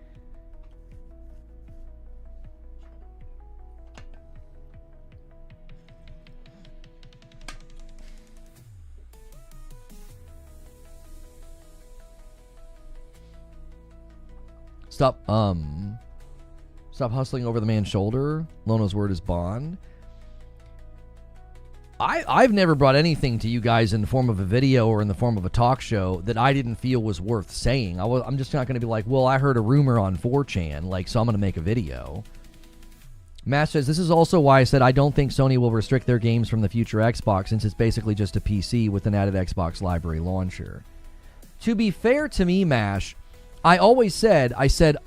A: Stop hustling over the man's shoulder. Lono's word is bond. I've never brought anything to you guys in the form of a video or in the form of a talk show that I didn't feel was worth saying. I'm just not going to be like, well, I heard a rumor on 4chan, like, so I'm going to make a video. Matt says, this is also why I said I don't think Sony will restrict their games from the future Xbox, since it's basically just a PC with an added Xbox library launcher. To be fair to me, Mash, I always said,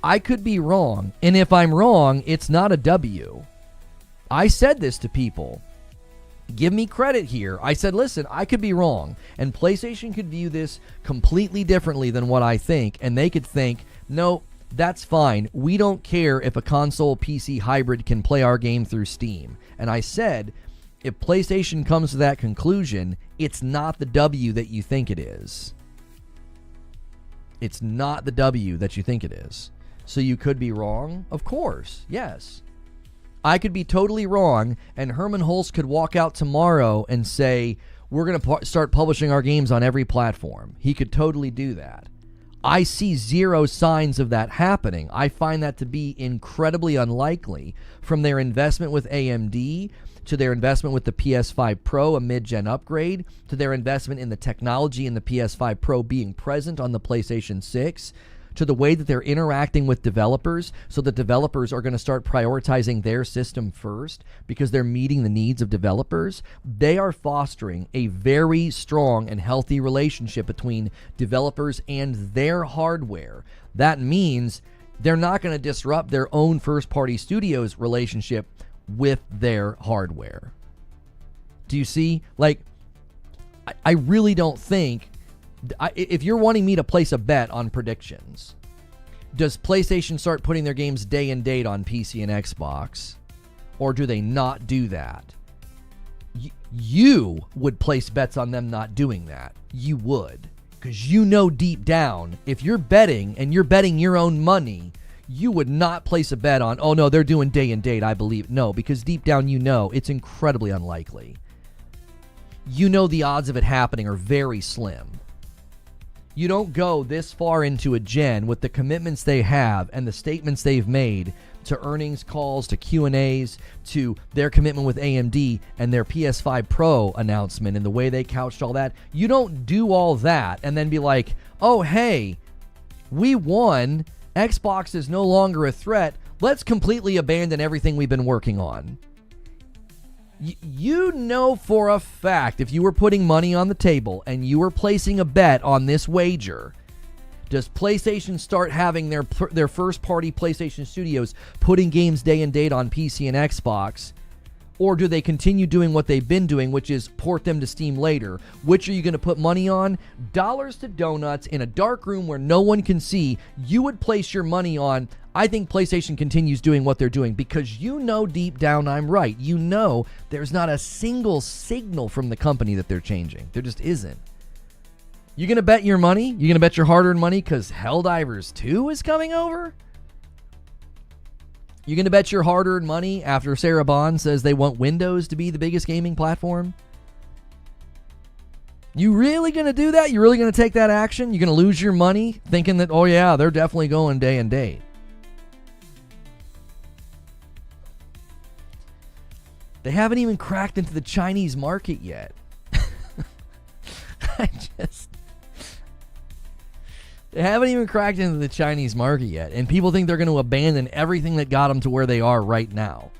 A: I could be wrong, and if I'm wrong, it's not a W. I said this to people. Give me credit here. I said, listen, I could be wrong, and PlayStation could view this completely differently than what I think, and they could think, no, that's fine. We don't care if a console PC hybrid can play our game through Steam. And I said, if PlayStation comes to that conclusion, it's not the W that you think it is. It's not the W that you think it is. So you could be wrong? Of course, yes. I could be totally wrong, and Herman Hulst could walk out tomorrow and say, we're going to start publishing our games on every platform. He could totally do that. I see zero signs of that happening. I find that to be incredibly unlikely, from their investment with AMD to their investment with the PS5 Pro, a mid-gen upgrade, to their investment in the technology in the PS5 Pro being present on the PlayStation 6, to the way that they're interacting with developers, so that developers are going to start prioritizing their system first because they're meeting the needs of developers. They are fostering a very strong and healthy relationship between developers and their hardware. That means they're not going to disrupt their own first-party studios' relationship with their hardware. Do you see? Like, I really don't think... if you're wanting me to place a bet on predictions, does PlayStation start putting their games day and date on PC and Xbox, or do they not do that? You would place bets on them not doing that. You would, because you know deep down, if you're betting and you're betting your own money, you would not place a bet on, oh no, they're doing day and date, I believe. No, because deep down you know it's incredibly unlikely. You know the odds of it happening are very slim. You don't go this far into a gen with the commitments they have and the statements they've made to earnings calls, to Q&As, to their commitment with AMD and their PS5 Pro announcement and the way they couched all that. You don't do all that and then be like, oh, hey, we won. Xbox is no longer a threat. Let's completely abandon everything we've been working on. You know for a fact, if you were putting money on the table and you were placing a bet on this wager, does PlayStation start having their first-party PlayStation studios putting games day and date on PC and Xbox? Or do they continue doing what they've been doing, which is port them to Steam later? Which are you going to put money on? Dollars to donuts in a dark room where no one can see. You would place your money on, I think PlayStation continues doing what they're doing, because you know deep down I'm right. You know there's not a single signal from the company that they're changing. There just isn't. You going to bet your money? You going to bet your hard-earned money because Helldivers 2 is coming over? You going to bet your hard-earned money after Sarah Bond says they want Windows to be the biggest gaming platform? You really going to do that? You really going to take that action? You're going to lose your money thinking that, oh yeah, they're definitely going day and date? They haven't even cracked into the Chinese market yet. They haven't even cracked into the Chinese market yet, and people think they're going to abandon everything that got them to where they are right now.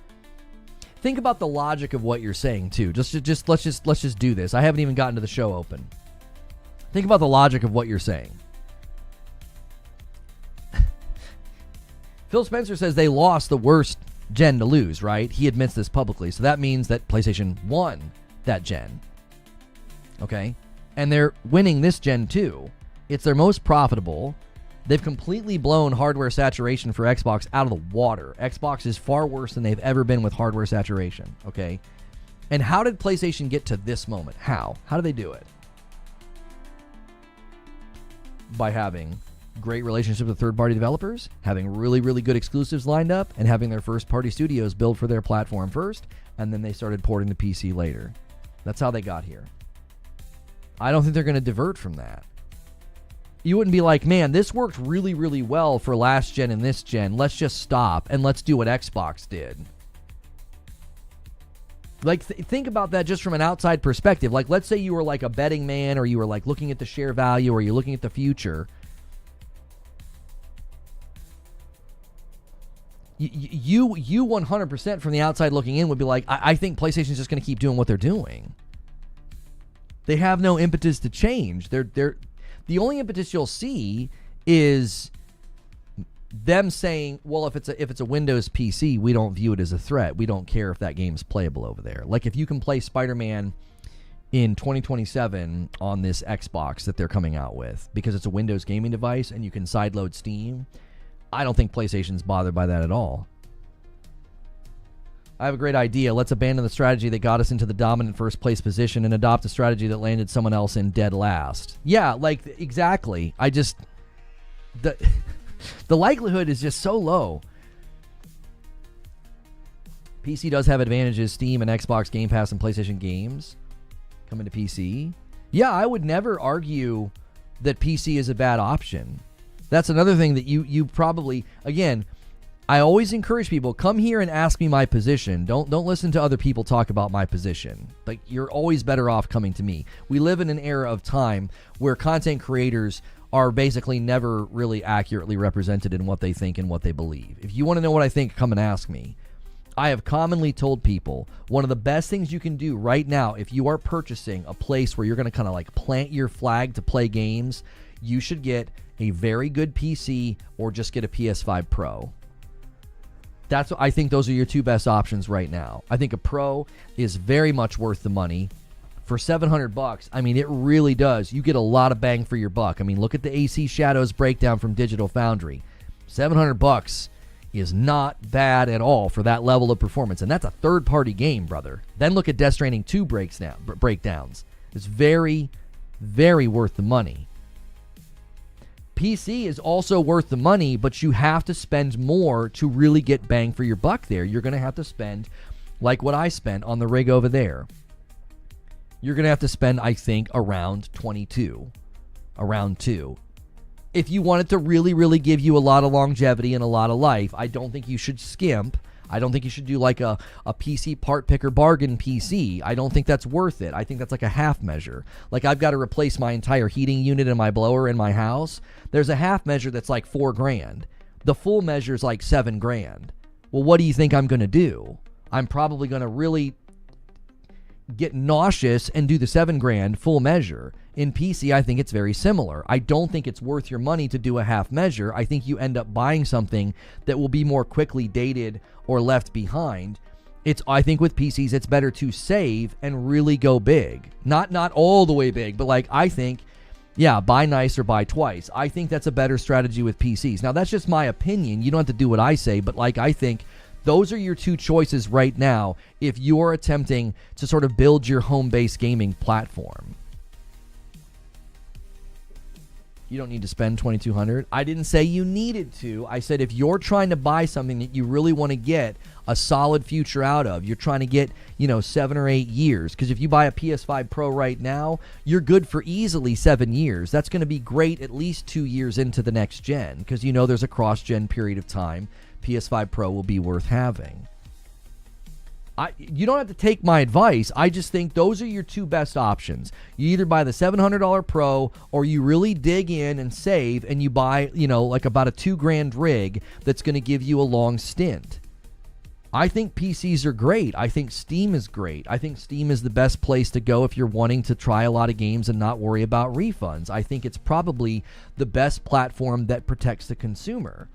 A: Think about the logic of what you're saying too. Let's just do this. I haven't even gotten to the show open. Think about the logic of what you're saying. Phil Spencer says they lost the worst gen to lose, right? He admits this publicly, so that means that PlayStation won that gen. Okay? And they're winning this gen too. It's their most profitable. They've completely blown hardware saturation for Xbox out of the water. Xbox is far worse than they've ever been with hardware saturation, okay? And how did PlayStation get to this moment? How? How did they do it? By having great relationships with third-party developers, having really, really good exclusives lined up, and having their first-party studios build for their platform first, and then they started porting to PC later. That's how they got here. I don't think they're going to divert from that. You wouldn't be like, man, this worked really, really well for last gen and this gen. Let's just stop and let's do what Xbox did. Like, think about that just from an outside perspective. Like, let's say you were like a betting man, or you were like looking at the share value, or you're looking at the future. You 100% from the outside looking in would be like, I think PlayStation's just going to keep doing what they're doing. They have no impetus to change. They're the only impetus you'll see is them saying, well, if it's a Windows PC, we don't view it as a threat. We don't care if that game's playable over there. Like, if you can play Spider-Man in 2027 on this Xbox that they're coming out with because it's a Windows gaming device and you can sideload Steam, I don't think PlayStation's bothered by that at all. I have a great idea. Let's abandon the strategy that got us into the dominant first place position and adopt a strategy that landed someone else in dead last. Yeah, like, exactly. The likelihood is just so low. PC does have advantages. Steam and Xbox Game Pass and PlayStation games coming to PC. Yeah, I would never argue that PC is a bad option. That's another thing that you probably, again, I always encourage people, come here and ask me my position. Don't listen to other people talk about my position. Like, you're always better off coming to me. We live in an era of time where content creators are basically never really accurately represented in what they think and what they believe. If you want to know what I think, come and ask me. I have commonly told people one of the best things you can do right now if you are purchasing a place where you're going to kind of like plant your flag to play games, you should get a very good PC or just get a PS5 Pro. That's what I think. Those are your two best options right now. I think a Pro is very much worth the money. For $700, I mean, it really does. You get a lot of bang for your buck. I mean, look at the AC Shadows breakdown from Digital Foundry. $700 is not bad at all for that level of performance, and that's a third-party game, brother. Then look at Death Stranding 2 breakdowns. It's very, very worth the money. PC is also worth the money, but you have to spend more to really get bang for your buck there. You're going to have to spend, like what I spent on the rig over there. You're going to have to spend, I think, around 22. Around 2. If you want it to really, really give you a lot of longevity and a lot of life, I don't think you should skimp. I don't think you should do like a PC part picker bargain PC. I don't think that's worth it. I think that's like a half measure. Like, I've got to replace my entire heating unit and my blower in my house. There's a half measure that's like $4,000. The full measure is like $7,000. Well, what do you think I'm going to do? I'm probably going to really get nauseous and do the $7,000 full measure. In PC, I think it's very similar. I don't think it's worth your money to do a half measure. I think you end up buying something that will be more quickly dated or left behind. I think with PCs, it's better to save and really go big. Not all the way big, but like, I think, yeah, buy nice or buy twice. I think that's a better strategy with PCs. Now, that's just my opinion. You don't have to do what I say, but like, I think those are your two choices right now if you are attempting to sort of build your home-based gaming platform. You don't need to spend $2,200. I didn't say you needed to. I said if you're trying to buy something that you really want to get a solid future out of, you're trying to get, 7 or 8 years. Because if you buy a PS5 Pro right now, you're good for easily 7 years. That's going to be great at least 2 years into the next gen. Because there's a cross-gen period of time. PS5 Pro will be worth having. You don't have to take my advice. I just think those are your two best options. You either buy the $700 Pro or you really dig in and save and you buy, like about a $2,000 rig that's going to give you a long stint. I think PCs are great. I think Steam is great. I think Steam is the best place to go if you're wanting to try a lot of games and not worry about refunds. I think it's probably the best platform that protects the consumer.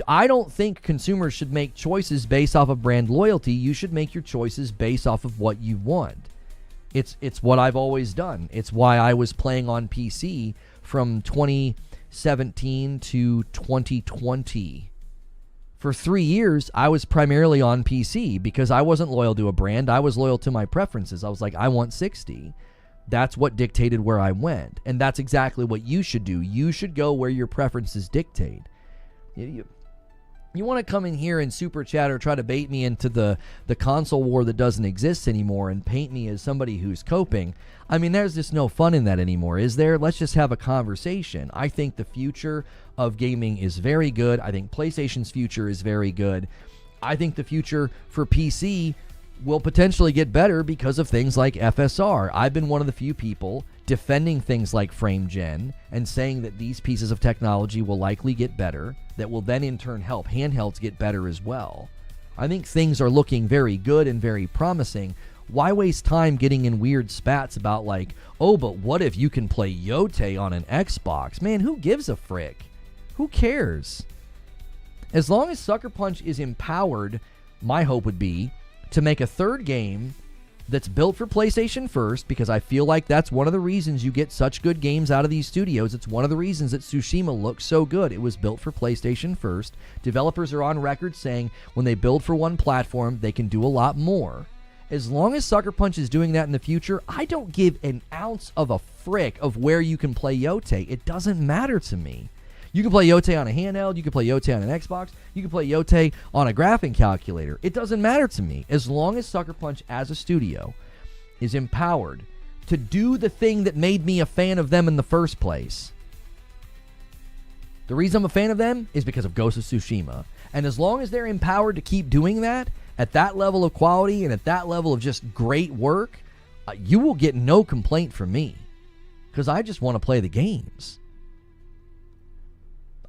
A: I don't think consumers should make choices based off of brand loyalty. You should make your choices based off of what you want. It's what I've always done. It's why I was playing on PC from 2017 to 2020. For 3 years, I was primarily on PC because I wasn't loyal to a brand. I was loyal to my preferences. I was like, I want 60. That's what dictated where I went. And that's exactly what you should do. You should go where your preferences dictate. You You want to come in here and super chat or try to bait me into the console war that doesn't exist anymore and paint me as somebody who's coping. I mean, there's just no fun in that anymore, is there? Let's just have a conversation. I think the future of gaming is very good. I think PlayStation's future is very good. I think the future for PC will potentially get better because of things like FSR. I've been one of the few people defending things like frame gen and saying that these pieces of technology will likely get better, that will then in turn help handhelds get better as well. I think things are looking very good and very promising. Why waste time getting in weird spats about like, oh, but what if you can play Yote on an Xbox? Man, who gives a frick? Who cares? As long as Sucker Punch is empowered, my hope would be to make a third game that's built for PlayStation first, because I feel like that's one of the reasons you get such good games out of these studios. It's one of the reasons that Tsushima looks so good. It was built for PlayStation first. Developers are on record saying when they build for one platform, they can do a lot more. As long as Sucker Punch is doing that in the future, I don't give an ounce of a frick of where you can play Yote. It doesn't matter to me. You can play Yote on a handheld, you can play Yote on an Xbox, you can play Yote on a graphing calculator. It doesn't matter to me. As long as Sucker Punch as a studio is empowered to do the thing that made me a fan of them in the first place. The reason I'm a fan of them is because of Ghost of Tsushima. And as long as they're empowered to keep doing that, at that level of quality and at that level of just great work, you will get no complaint from me. Because I just want to play the games.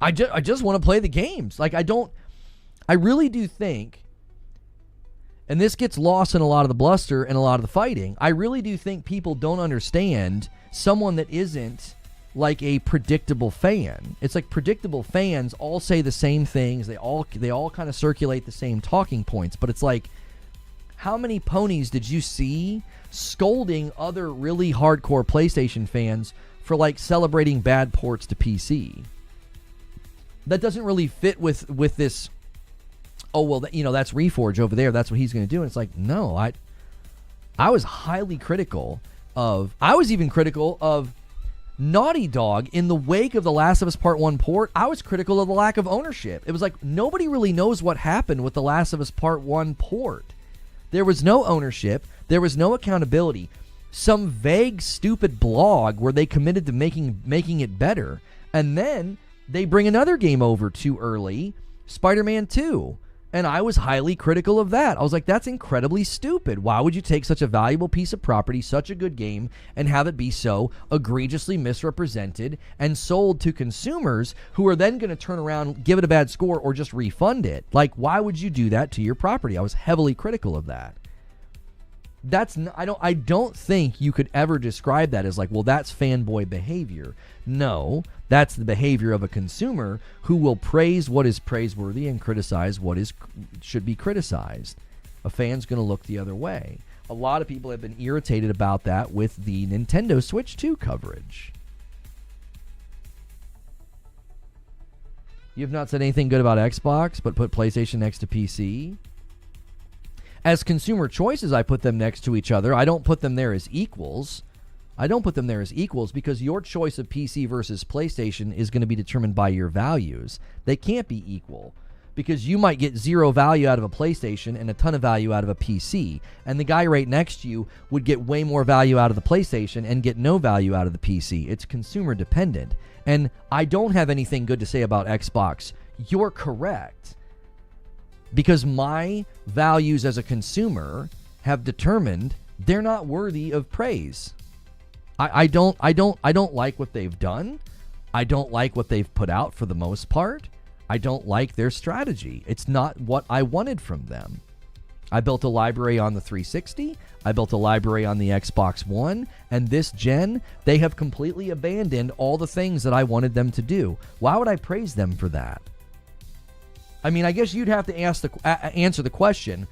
A: I just want to play the games. Like, I really do think, and this gets lost in a lot of the bluster and a lot of the fighting, I really do think people don't understand someone that isn't like a predictable fan. It's like predictable fans all say the same things. They all kind of circulate the same talking points. But it's like, how many ponies did you see scolding other really hardcore PlayStation fans for like celebrating bad ports to PC? That doesn't really fit with this, oh, well, that's Reforge over there. That's what he's going to do. And it's like, no, I was highly critical of, I was even critical of Naughty Dog in the wake of The Last of Us Part 1 port. I was critical of the lack of ownership. It was like, nobody really knows what happened with The Last of Us Part 1 port. There was no ownership. There was no accountability. Some vague, stupid blog where they committed to making it better. And then they bring another game over too early, Spider-Man 2. And I was highly critical of that. I was like, that's incredibly stupid. Why would you take such a valuable piece of property, such a good game, and have it be so egregiously misrepresented and sold to consumers who are then going to turn around, give it a bad score, or just refund it? Like, why would you do that to your property? I was heavily critical of that. I don't think you could ever describe that as like, well, that's fanboy behavior. No, that's the behavior of a consumer who will praise what is praiseworthy and criticize what should be criticized. A fan's going to look the other way. A lot of people have been irritated about that with the Nintendo Switch 2 coverage. You have not said anything good about Xbox, but put PlayStation next to PC. As consumer choices, I put them next to each other. I don't put them there as equals. Because your choice of PC versus PlayStation is going to be determined by your values. They can't be equal because you might get zero value out of a PlayStation and a ton of value out of a PC. And the guy right next to you would get way more value out of the PlayStation and get no value out of the PC. It's consumer dependent. And I don't have anything good to say about Xbox. You're correct. Because my values as a consumer have determined they're not worthy of praise. I don't like what they've done. I don't like what they've put out for the most part. I don't like their strategy. It's not what I wanted from them. I built a library on the 360. I built a library on the Xbox One. And this gen, they have completely abandoned all the things that I wanted them to do. Why would I praise them for that? I mean, I guess you'd have to answer the question,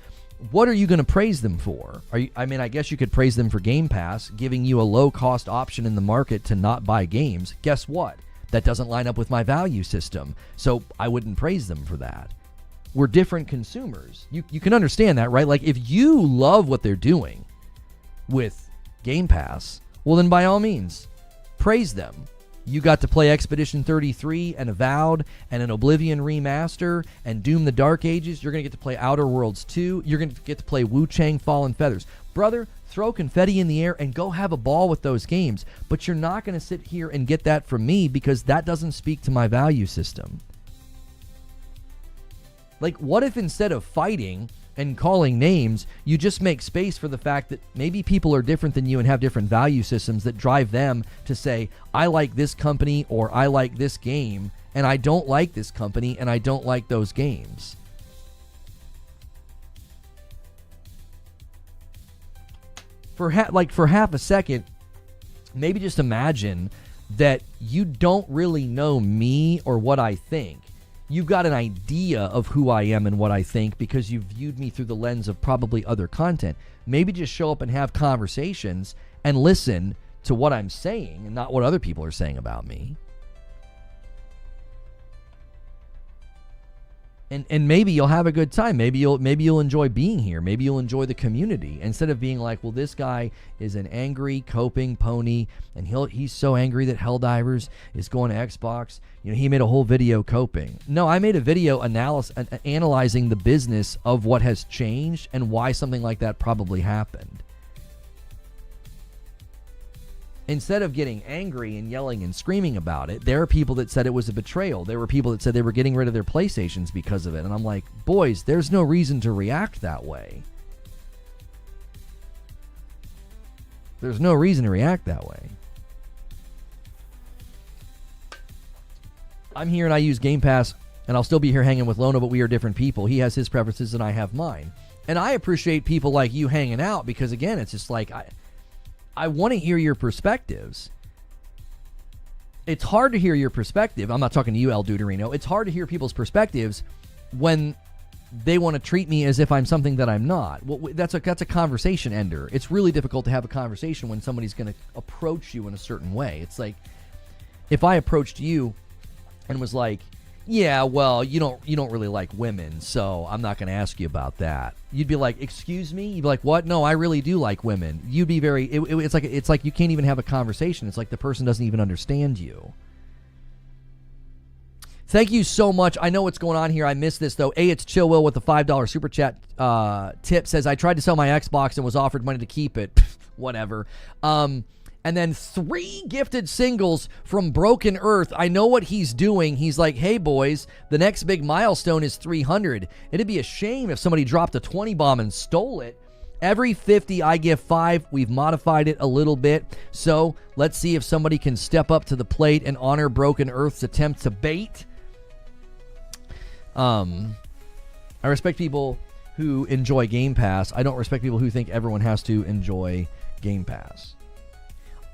A: what are you going to praise them for? I guess you could praise them for Game Pass, giving you a low-cost option in the market to not buy games. Guess what? That doesn't line up with my value system, so I wouldn't praise them for that. We're different consumers. You can understand that, right? Like, if you love what they're doing with Game Pass, well, then by all means, praise them. You got to play Expedition 33 and Avowed and an Oblivion remaster and Doom the Dark Ages. You're going to get to play Outer Worlds 2. You're going to get to play Wu-Chang Fallen Feathers. Brother, throw confetti in the air and go have a ball with those games. But you're not going to sit here and get that from me because that doesn't speak to my value system. Like, what if instead of fighting and calling names, you just make space for the fact that maybe people are different than you and have different value systems that drive them to say, I like this company or I like this game, and I don't like this company and I don't like those games. For half a second, maybe just imagine that you don't really know me or what I think. You've got an idea of who I am and what I think because you've viewed me through the lens of probably other content. Maybe just show up and have conversations and listen to what I'm saying and not what other people are saying about me. And maybe you'll have a good time. Maybe you'll enjoy being here. Maybe you'll enjoy the community instead of being like, well, this guy is an angry coping pony, and he's so angry that Helldivers is going to Xbox. You know, he made a whole video coping. No, I made a video analyzing the business of what has changed and why something like that probably happened. Instead of getting angry and yelling and screaming about it, there are people that said it was a betrayal. There were people that said they were getting rid of their PlayStations because of it. And I'm like, boys, there's no reason to react that way. There's no reason to react that way. I'm here and I use Game Pass, and I'll still be here hanging with Lono, but we are different people. He has his preferences and I have mine. And I appreciate people like you hanging out because, again, it's just like... I want to hear your perspectives. It's hard to hear your perspective. I'm not talking to you, El Duderino. It's hard to hear people's perspectives when they want to treat me as if I'm something that I'm not. Well, that's a conversation ender. It's really difficult to have a conversation when somebody's going to approach you in a certain way. It's like if I approached you and was like, yeah, well, you don't really like women, so I'm not going to ask you about that. You'd be like, excuse me? You'd be like, what? No, I really do like women. You'd be very, it's like you can't even have a conversation. It's like the person doesn't even understand you. Thank you so much. I know what's going on here. I missed this, though. It's Chill Will with the $5 super chat tip. Says, I tried to sell my Xbox and was offered money to keep it. Whatever. And then 3 gifted singles from Broken Earth. I know what he's doing. He's like, hey, boys, the next big milestone is 300. It'd be a shame if somebody dropped a 20 bomb and stole it. Every 50, I give 5. We've modified it a little bit. So let's see if somebody can step up to the plate and honor Broken Earth's attempt to bait. I respect people who enjoy Game Pass. I don't respect people who think everyone has to enjoy Game Pass.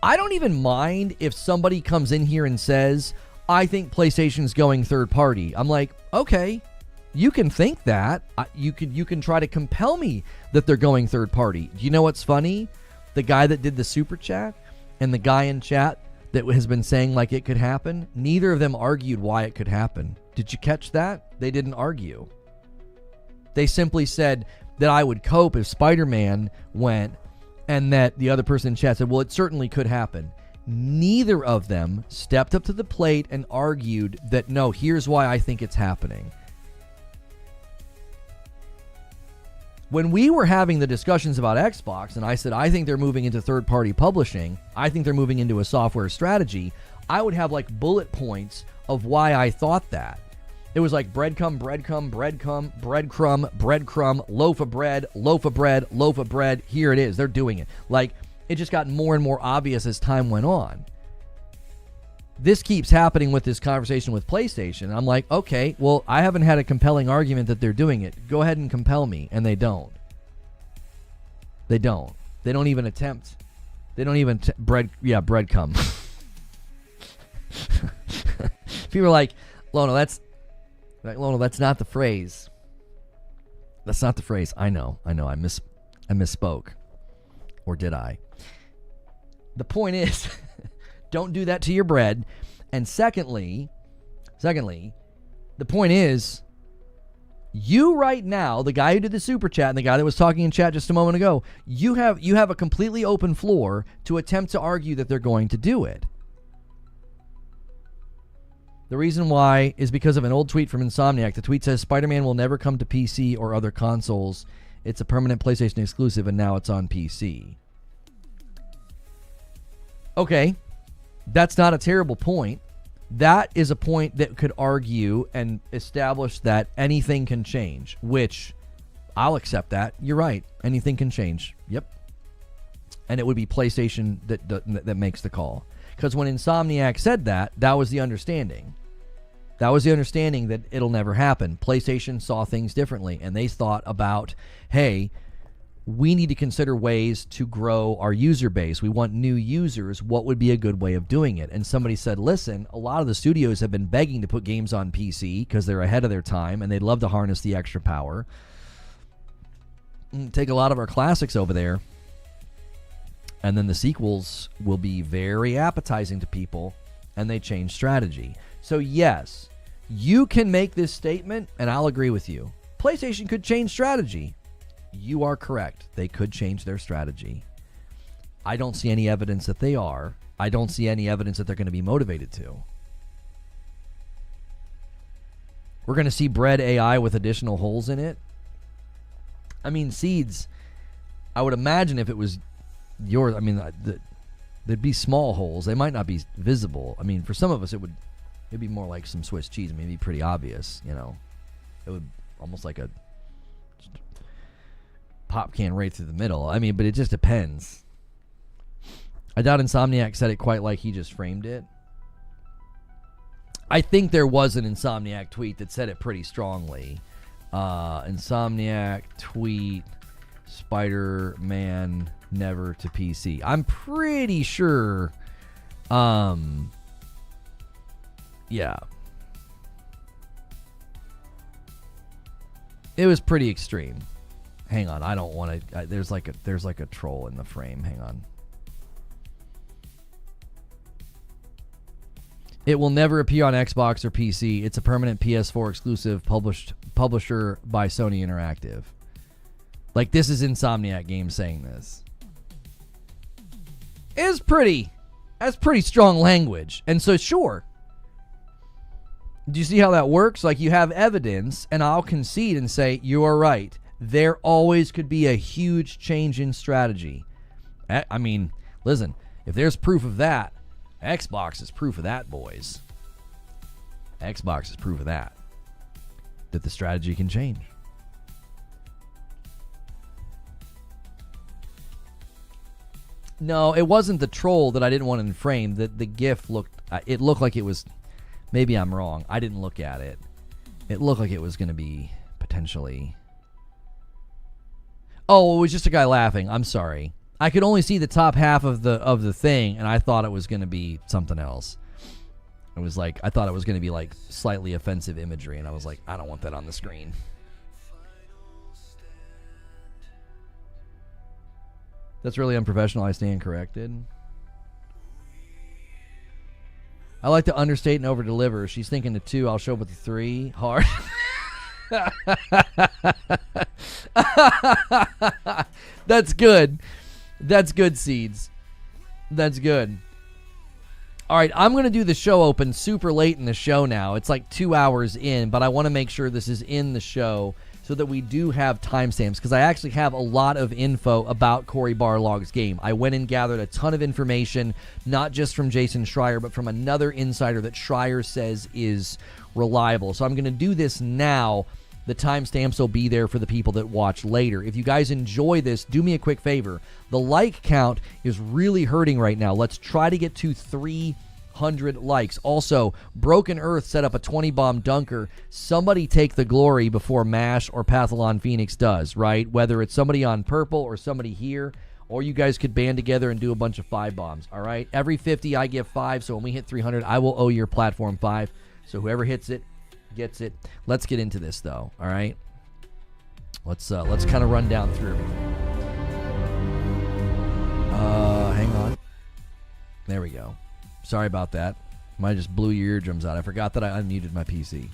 A: I don't even mind if somebody comes in here and says, I think PlayStation's going third party. I'm like, okay, you can think that. You can try to compel me that they're going third party. Do you know what's funny? The guy that did the super chat and the guy in chat that has been saying like it could happen, neither of them argued why it could happen. Did you catch that? They didn't argue. They simply said that I would cope if Spider-Man went, and that the other person in chat said, well, it certainly could happen. Neither of them stepped up to the plate and argued that, no, here's why I think it's happening. When we were having the discussions about Xbox, and I said, I think they're moving into third-party publishing, I think they're moving into a software strategy, I would have like bullet points of why I thought that. It was like breadcrumb, breadcrumb, breadcrumb, breadcrumb, breadcrumb, loaf of bread, loaf of bread, loaf of bread. Here it is. They're doing it. Like, it just got more and more obvious as time went on. This keeps happening with this conversation with PlayStation. I'm like, okay, well, I haven't had a compelling argument that they're doing it. Go ahead and compel me. And they don't. They don't. They don't even attempt. They don't even, breadcrumb. People are like, Lono, that's not the phrase. That's not the phrase. I know. I misspoke. Or did I? The point is, don't do that to your bread. And secondly, the point is, you right now, the guy who did the super chat and the guy that was talking in chat just a moment ago, you have a completely open floor to attempt to argue that they're going to do it. The reason why is because of an old tweet from Insomniac. The tweet says Spider-Man will never come to PC or other consoles. It's a permanent PlayStation exclusive, and now it's on PC. Okay, that's not a terrible point. That is a point that could argue and establish that anything can change, which I'll accept that. You're right. Anything can change. Yep. And it would be PlayStation that makes the call. Because when Insomniac said that, that was the understanding. That was the understanding that it'll never happen. PlayStation saw things differently, and they thought about, hey, we need to consider ways to grow our user base. We want new users. What would be a good way of doing it? And somebody said, listen, a lot of the studios have been begging to put games on PC because they're ahead of their time, and they'd love to harness the extra power. Take a lot of our classics over there, and then the sequels will be very appetizing to people, and they change strategy. So yes, you can make this statement, and I'll agree with you. PlayStation could change strategy. You are correct. They could change their strategy. I don't see any evidence that they are. I don't see any evidence that they're going to be motivated to. We're going to see bread AI with additional holes in it. I mean, Seeds, I would imagine if it was yours, I mean, there'd be small holes. They might not be visible. I mean, for some of us, it'd be more like some Swiss cheese. I mean, it'd be pretty obvious, you know. It would almost like a pop can right through the middle. I mean, but it just depends. I doubt Insomniac said it quite like he just framed it. I think there was an Insomniac tweet that said it pretty strongly. Insomniac tweet, Spider-Man never to PC. I'm pretty sure, yeah. It was pretty extreme. Hang on, I don't want to. There's like a troll in the frame. Hang on. It will never appear on Xbox or PC. It's a permanent PS4 exclusive publisher by Sony Interactive. Like, this is Insomniac Games saying this. That's pretty strong language. And so, sure. Do you see how that works? Like, you have evidence, and I'll concede and say, you are right. There always could be a huge change in strategy. I mean, listen, if there's proof of that, Xbox is proof of that, boys. Xbox is proof of that. That the strategy can change. No, it wasn't the troll that I didn't want to frame. The GIF looked like it was, maybe I'm wrong. I didn't look at it. It looked like it was going to be potentially... Oh, it was just a guy laughing. I'm sorry. I could only see the top half of the thing, and I thought it was going to be something else. It was like, I thought it was going to be like slightly offensive imagery, and I was like, I don't want that on the screen. That's really unprofessional. I stand corrected. I like to understate and over-deliver. She's thinking the 2. I'll show up with the 3. Hard. That's good. That's good, Seeds. That's good. All right, I'm going to do the show open super late in the show now. It's like 2 hours in, but I want to make sure this is in the show so that we do have timestamps, because I actually have a lot of info about Cory Barlog's game. I went and gathered a ton of information, not just from Jason Schreier, but from another insider that Schreier says is reliable. So I'm going to do this now. The timestamps will be there for the people that watch later. If you guys enjoy this, do me a quick favor. The like count is really hurting right now. Let's try to get to 300 likes. Also, Broken Earth set up a 20-bomb dunker. Somebody take the glory before MASH or Pathalon Phoenix does, right? Whether it's somebody on purple or somebody here, or you guys could band together and do a bunch of 5 bombs, all right? Every 50, I give 5, so when we hit 300, I will owe your platform 5. So whoever hits it, gets it. Let's get into this, though, all right? Let's kind of run down through everything. Hang on. There we go. Sorry about that. Might just blew your eardrums out. I forgot that I unmuted my PC.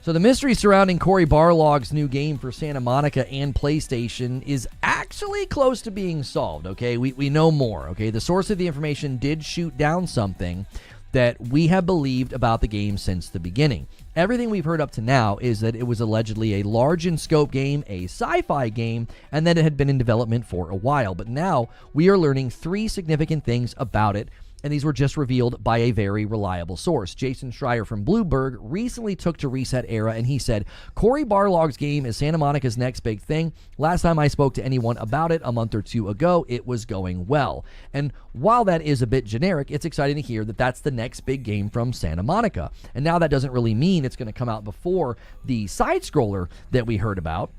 A: So the mystery surrounding Cory Barlog's new game for Santa Monica and PlayStation is actually close to being solved, okay? We know more, okay? The source of the information did shoot down something that we have believed about the game since the beginning. Everything we've heard up to now is that it was allegedly a large in scope game, a sci-fi game, and that it had been in development for a while. But now we are learning 3 significant things about it, and these were just revealed by a very reliable source. Jason Schreier from Bloomberg recently took to Reset Era, and he said, Cory Barlog's game is Santa Monica's next big thing. Last time I spoke to anyone about it a month or 2 ago, it was going well. And while that is a bit generic, it's exciting to hear that that's the next big game from Santa Monica. And now that doesn't really mean it's going to come out before the side-scroller that we heard about.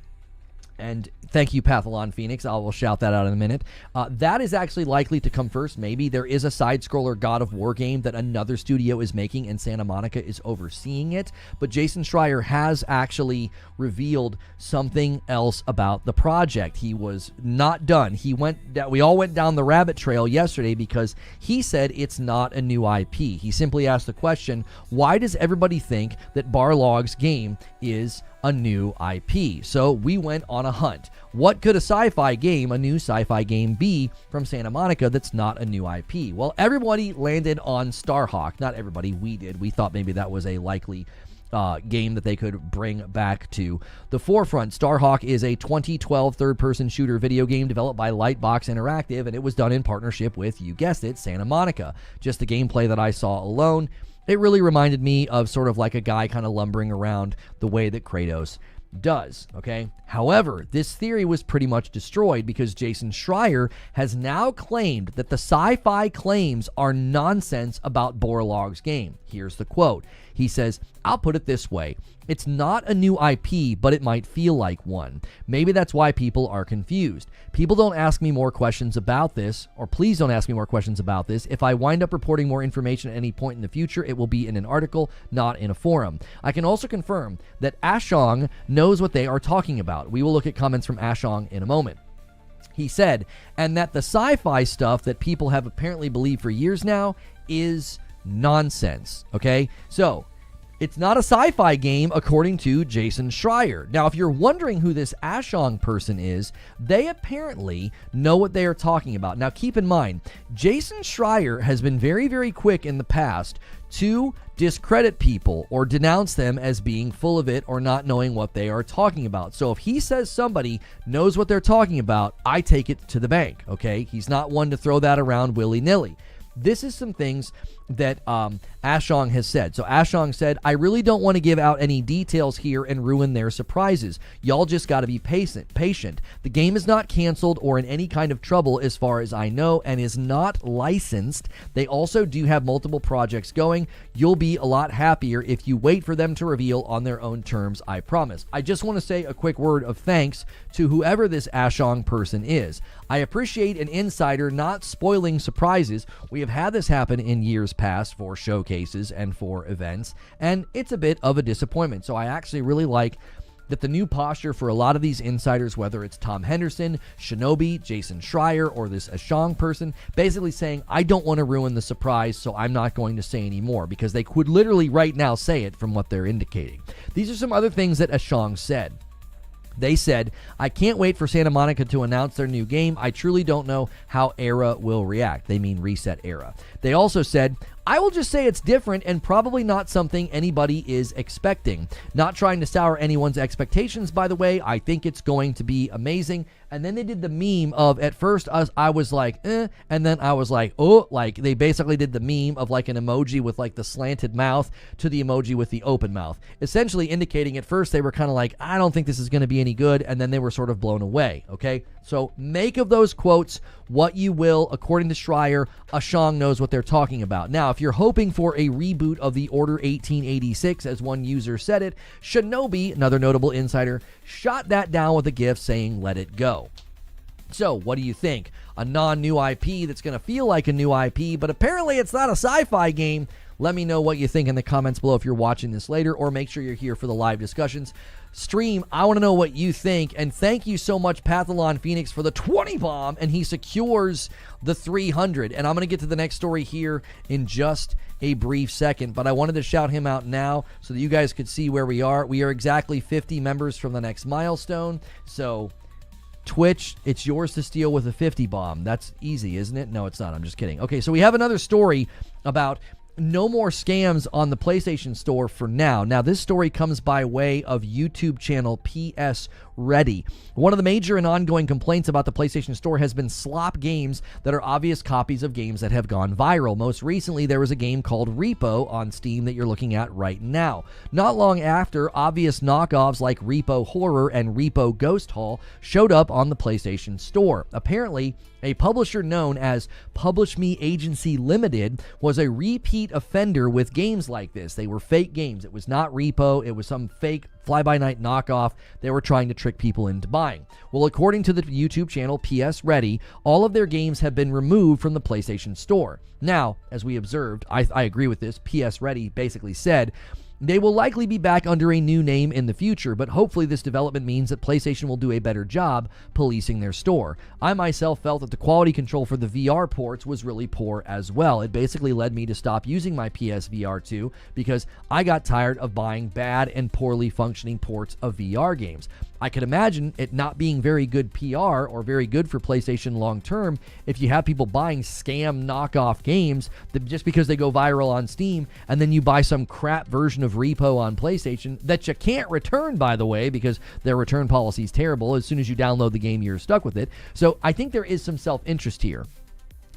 A: And thank you, Pathalon Phoenix. I will shout that out in a minute. That is actually likely to come first. Maybe there is a side-scroller God of War game that another studio is making and Santa Monica is overseeing it. But Jason Schreier has actually revealed something else about the project. He was not done. We all went down the rabbit trail yesterday because he said it's not a new IP. He simply asked the question, why does everybody think that Barlog's game is a new IP? So we went on a hunt. What could a new sci-fi game be from Santa Monica that's not a new IP? Well, everybody landed on Starhawk. Not everybody, we did. We thought maybe that was a likely game that they could bring back to the forefront. Starhawk is a 2012 third-person shooter video game developed by Lightbox Interactive, and it was done in partnership with, you guessed it, Santa Monica. Just the gameplay that I saw alone, it really reminded me of sort of like a guy kind of lumbering around the way that Kratos does, okay? However, this theory was pretty much destroyed because Jason Schreier has now claimed that the sci-fi claims are nonsense about Barlog's game. Here's the quote. He says, I'll put it this way. It's not a new IP, but it might feel like one. Maybe that's why people are confused. People don't ask me more questions about this, or please don't ask me more questions about this. If I wind up reporting more information at any point in the future, it will be in an article, not in a forum. I can also confirm that Ashong knows what they are talking about. We will look at comments from Ashong in a moment. He said, and that the sci-fi stuff that people have apparently believed for years now is nonsense, okay? So, it's not a sci-fi game, according to Jason Schreier. Now, if you're wondering who this Ashong person is, they apparently know what they are talking about. Now, keep in mind, Jason Schreier has been very, very quick in the past to discredit people or denounce them as being full of it or not knowing what they are talking about. So if he says somebody knows what they're talking about, I take it to the bank, okay? He's not one to throw that around willy-nilly. This is some things that Ashong has said. So Ashong said, I really don't want to give out any details here and ruin their surprises. Y'all just got to be patient. The game is not canceled or in any kind of trouble as far as I know and is not licensed. They also do have multiple projects going. You'll be a lot happier if you wait for them to reveal on their own terms, I promise. I just want to say a quick word of thanks to whoever this Ashong person is. I appreciate an insider not spoiling surprises. We have had this happen in years past for showcases and for events, and it's a bit of a disappointment. So I actually really like that the new posture for a lot of these insiders, whether it's Tom Henderson, Shinobi, Jason Schreier, or this Ashong person, basically saying, I don't want to ruin the surprise, so I'm not going to say any more, because they could literally right now say it from what they're indicating. These are some other things that Ashong said. They said, I can't wait for Santa Monica to announce their new game. I truly don't know how Era will react. They mean Reset Era. They also said, I will just say it's different and probably not something anybody is expecting. Not trying to sour anyone's expectations, by the way. I think it's going to be amazing. And then they did the meme of, at first I was like, and then I was like, oh, like they basically did the meme of like an emoji with like the slanted mouth to the emoji with the open mouth. Essentially indicating at first they were kind of like, I don't think this is going to be any good. And then they were sort of blown away, okay? So make of those quotes what you will. According to Schreier, Ashong knows what they're talking about. Now, if you're hoping for a reboot of the Order 1886, as one user said it, Shinobi, another notable insider, shot that down with a gif saying, let it go. So, what do you think? A non-new IP that's going to feel like a new IP, but apparently it's not a sci-fi game. Let me know what you think in the comments below if you're watching this later, or make sure you're here for the live discussions. Stream, I want to know what you think, and thank you so much, Pathalon Phoenix, for the 20 bomb, and he secures the 300. And I'm going to get to the next story here in just a brief second, but I wanted to shout him out now so that you guys could see where we are. We are exactly 50 members from the next milestone, so Twitch, it's yours to steal with a 50 bomb. That's easy, isn't it? No, it's not. I'm just kidding. Okay, so we have another story about no more scams on the PlayStation Store for now. Now, this story comes by way of YouTube channel PS Ready. One of the major and ongoing complaints about the PlayStation Store has been slop games that are obvious copies of games that have gone viral. Most recently, there was a game called Repo on Steam that you're looking at right now. Not long after, obvious knockoffs like Repo Horror and Repo Ghost Hall showed up on the PlayStation Store. Apparently, a publisher known as Publish Me Agency Limited was a repeat offender with games like this. They were fake games. It was not Repo. It was some fake fly-by-night knockoff they were trying to trick people into buying. Well, according to the YouTube channel PS Ready, all of their games have been removed from the PlayStation Store. Now, as we observed, I agree with this, PS Ready basically said, they will likely be back under a new name in the future, but hopefully this development means that PlayStation will do a better job policing their store. I myself felt that the quality control for the VR ports was really poor as well. It basically led me to stop using my PSVR 2 because I got tired of buying bad and poorly functioning ports of VR games. I could imagine it not being very good PR or very good for PlayStation long term if you have people buying scam knockoff games that just because they go viral on Steam, and then you buy some crap version of Repo on PlayStation that you can't return, by the way, because their return policy is terrible. As soon as you download the game, you're stuck with it. So I think there is some self-interest here.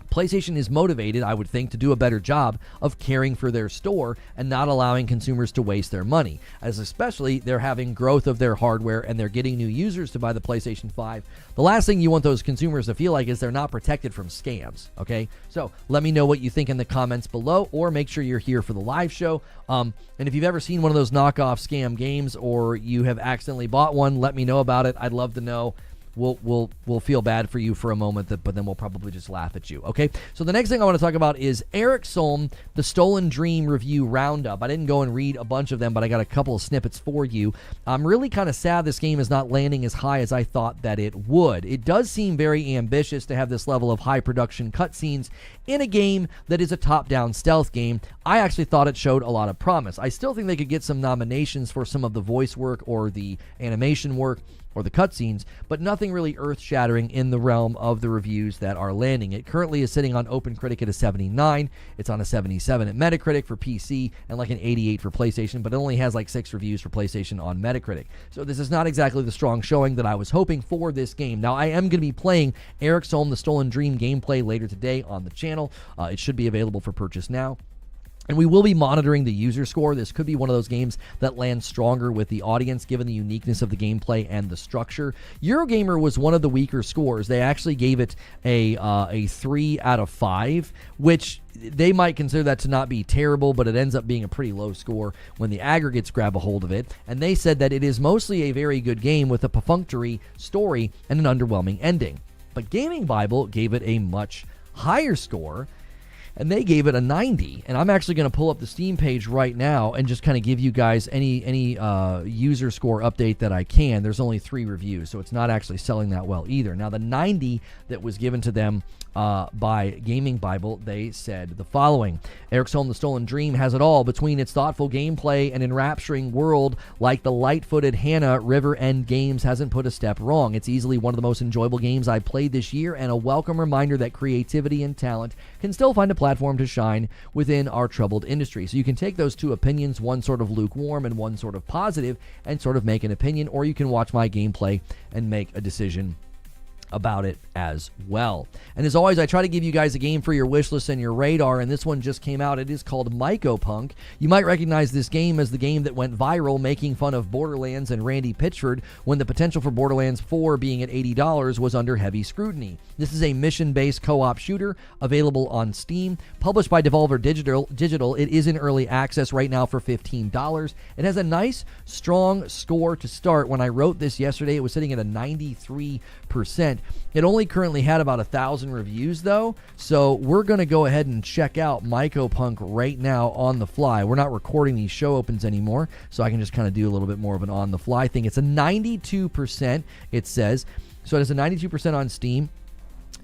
A: PlayStation is motivated, I would think, to do a better job of caring for their store and not allowing consumers to waste their money, as especially they're having growth of their hardware and they're getting new users to buy the PlayStation 5. The last thing you want those consumers to feel like is they're not protected from scams, okay? So let me know what you think in the comments below, or make sure you're here for the live show. And if you've ever seen one of those knockoff scam games or you have accidentally bought one, let me know about it. I'd love to know. We'll feel bad for you for a moment, but then we'll probably just laugh at you, okay? So the next thing I want to talk about is Eriksholm The Stolen Dream review roundup. I didn't go and read a bunch of them, but I got a couple of snippets for you. I'm really kind of sad this game is not landing as high as I thought that it would. It does seem very ambitious to have this level of high production cutscenes in a game that is a top-down stealth game. I actually thought it showed a lot of promise. I still think they could get some nominations for some of the voice work or the animation work or the cutscenes, but nothing really earth-shattering in the realm of the reviews that are landing. It currently is sitting on OpenCritic at a 79. It's on a 77 at Metacritic for PC and like an 88 for PlayStation, but it only has like 6 reviews for PlayStation on Metacritic. So this is not exactly the strong showing that I was hoping for this game. Now, I am going to be playing Eriksholm The Stolen Dream gameplay later today on the channel. It should be available for purchase now. And we will be monitoring the user score. This could be one of those games that lands stronger with the audience, given the uniqueness of the gameplay and the structure. Eurogamer was one of the weaker scores. They actually gave it a 3 out of 5, which they might consider that to not be terrible, but it ends up being a pretty low score when the aggregates grab a hold of it. And they said that it is mostly a very good game with a perfunctory story and an underwhelming ending. But Gaming Bible gave it a much higher score, and they gave it a 90. And I'm actually going to pull up the Steam page right now and just kind of give you guys any user score update that I can. There's only 3 reviews, so it's not actually selling that well either. Now, the 90 that was given to them by Gaming Bible, they said the following: Eriksholm The Stolen Dream has it all between its thoughtful gameplay and enrapturing world. Like the light-footed Hannah, River End Games hasn't put a step wrong. It's easily one of the most enjoyable games I've played this year, and a welcome reminder that creativity and talent can still find a platform to shine within our troubled industry. So you can take those 2 opinions, one sort of lukewarm and one sort of positive, and sort of make an opinion, or you can watch my gameplay and make a decision about it as well. And as always, I try to give you guys a game for your wish list and your radar, and this one just came out. It is called Mycopunk. You might recognize this game as the game that went viral, making fun of Borderlands and Randy Pitchford when the potential for Borderlands 4 being at $80 was under heavy scrutiny. This is a mission-based co-op shooter available on Steam, published by Devolver Digital. It is in early access right now for $15. It has a nice, strong score to start. When I wrote this yesterday, it was sitting at a 93%. It only currently had about 1,000 reviews, though, so we're going to go ahead and check out Mycopunk right now on the fly. We're not recording these show opens anymore, so I can just kind of do a little bit more of an on-the-fly thing. It's a 92%, it says. So it has a 92% on Steam.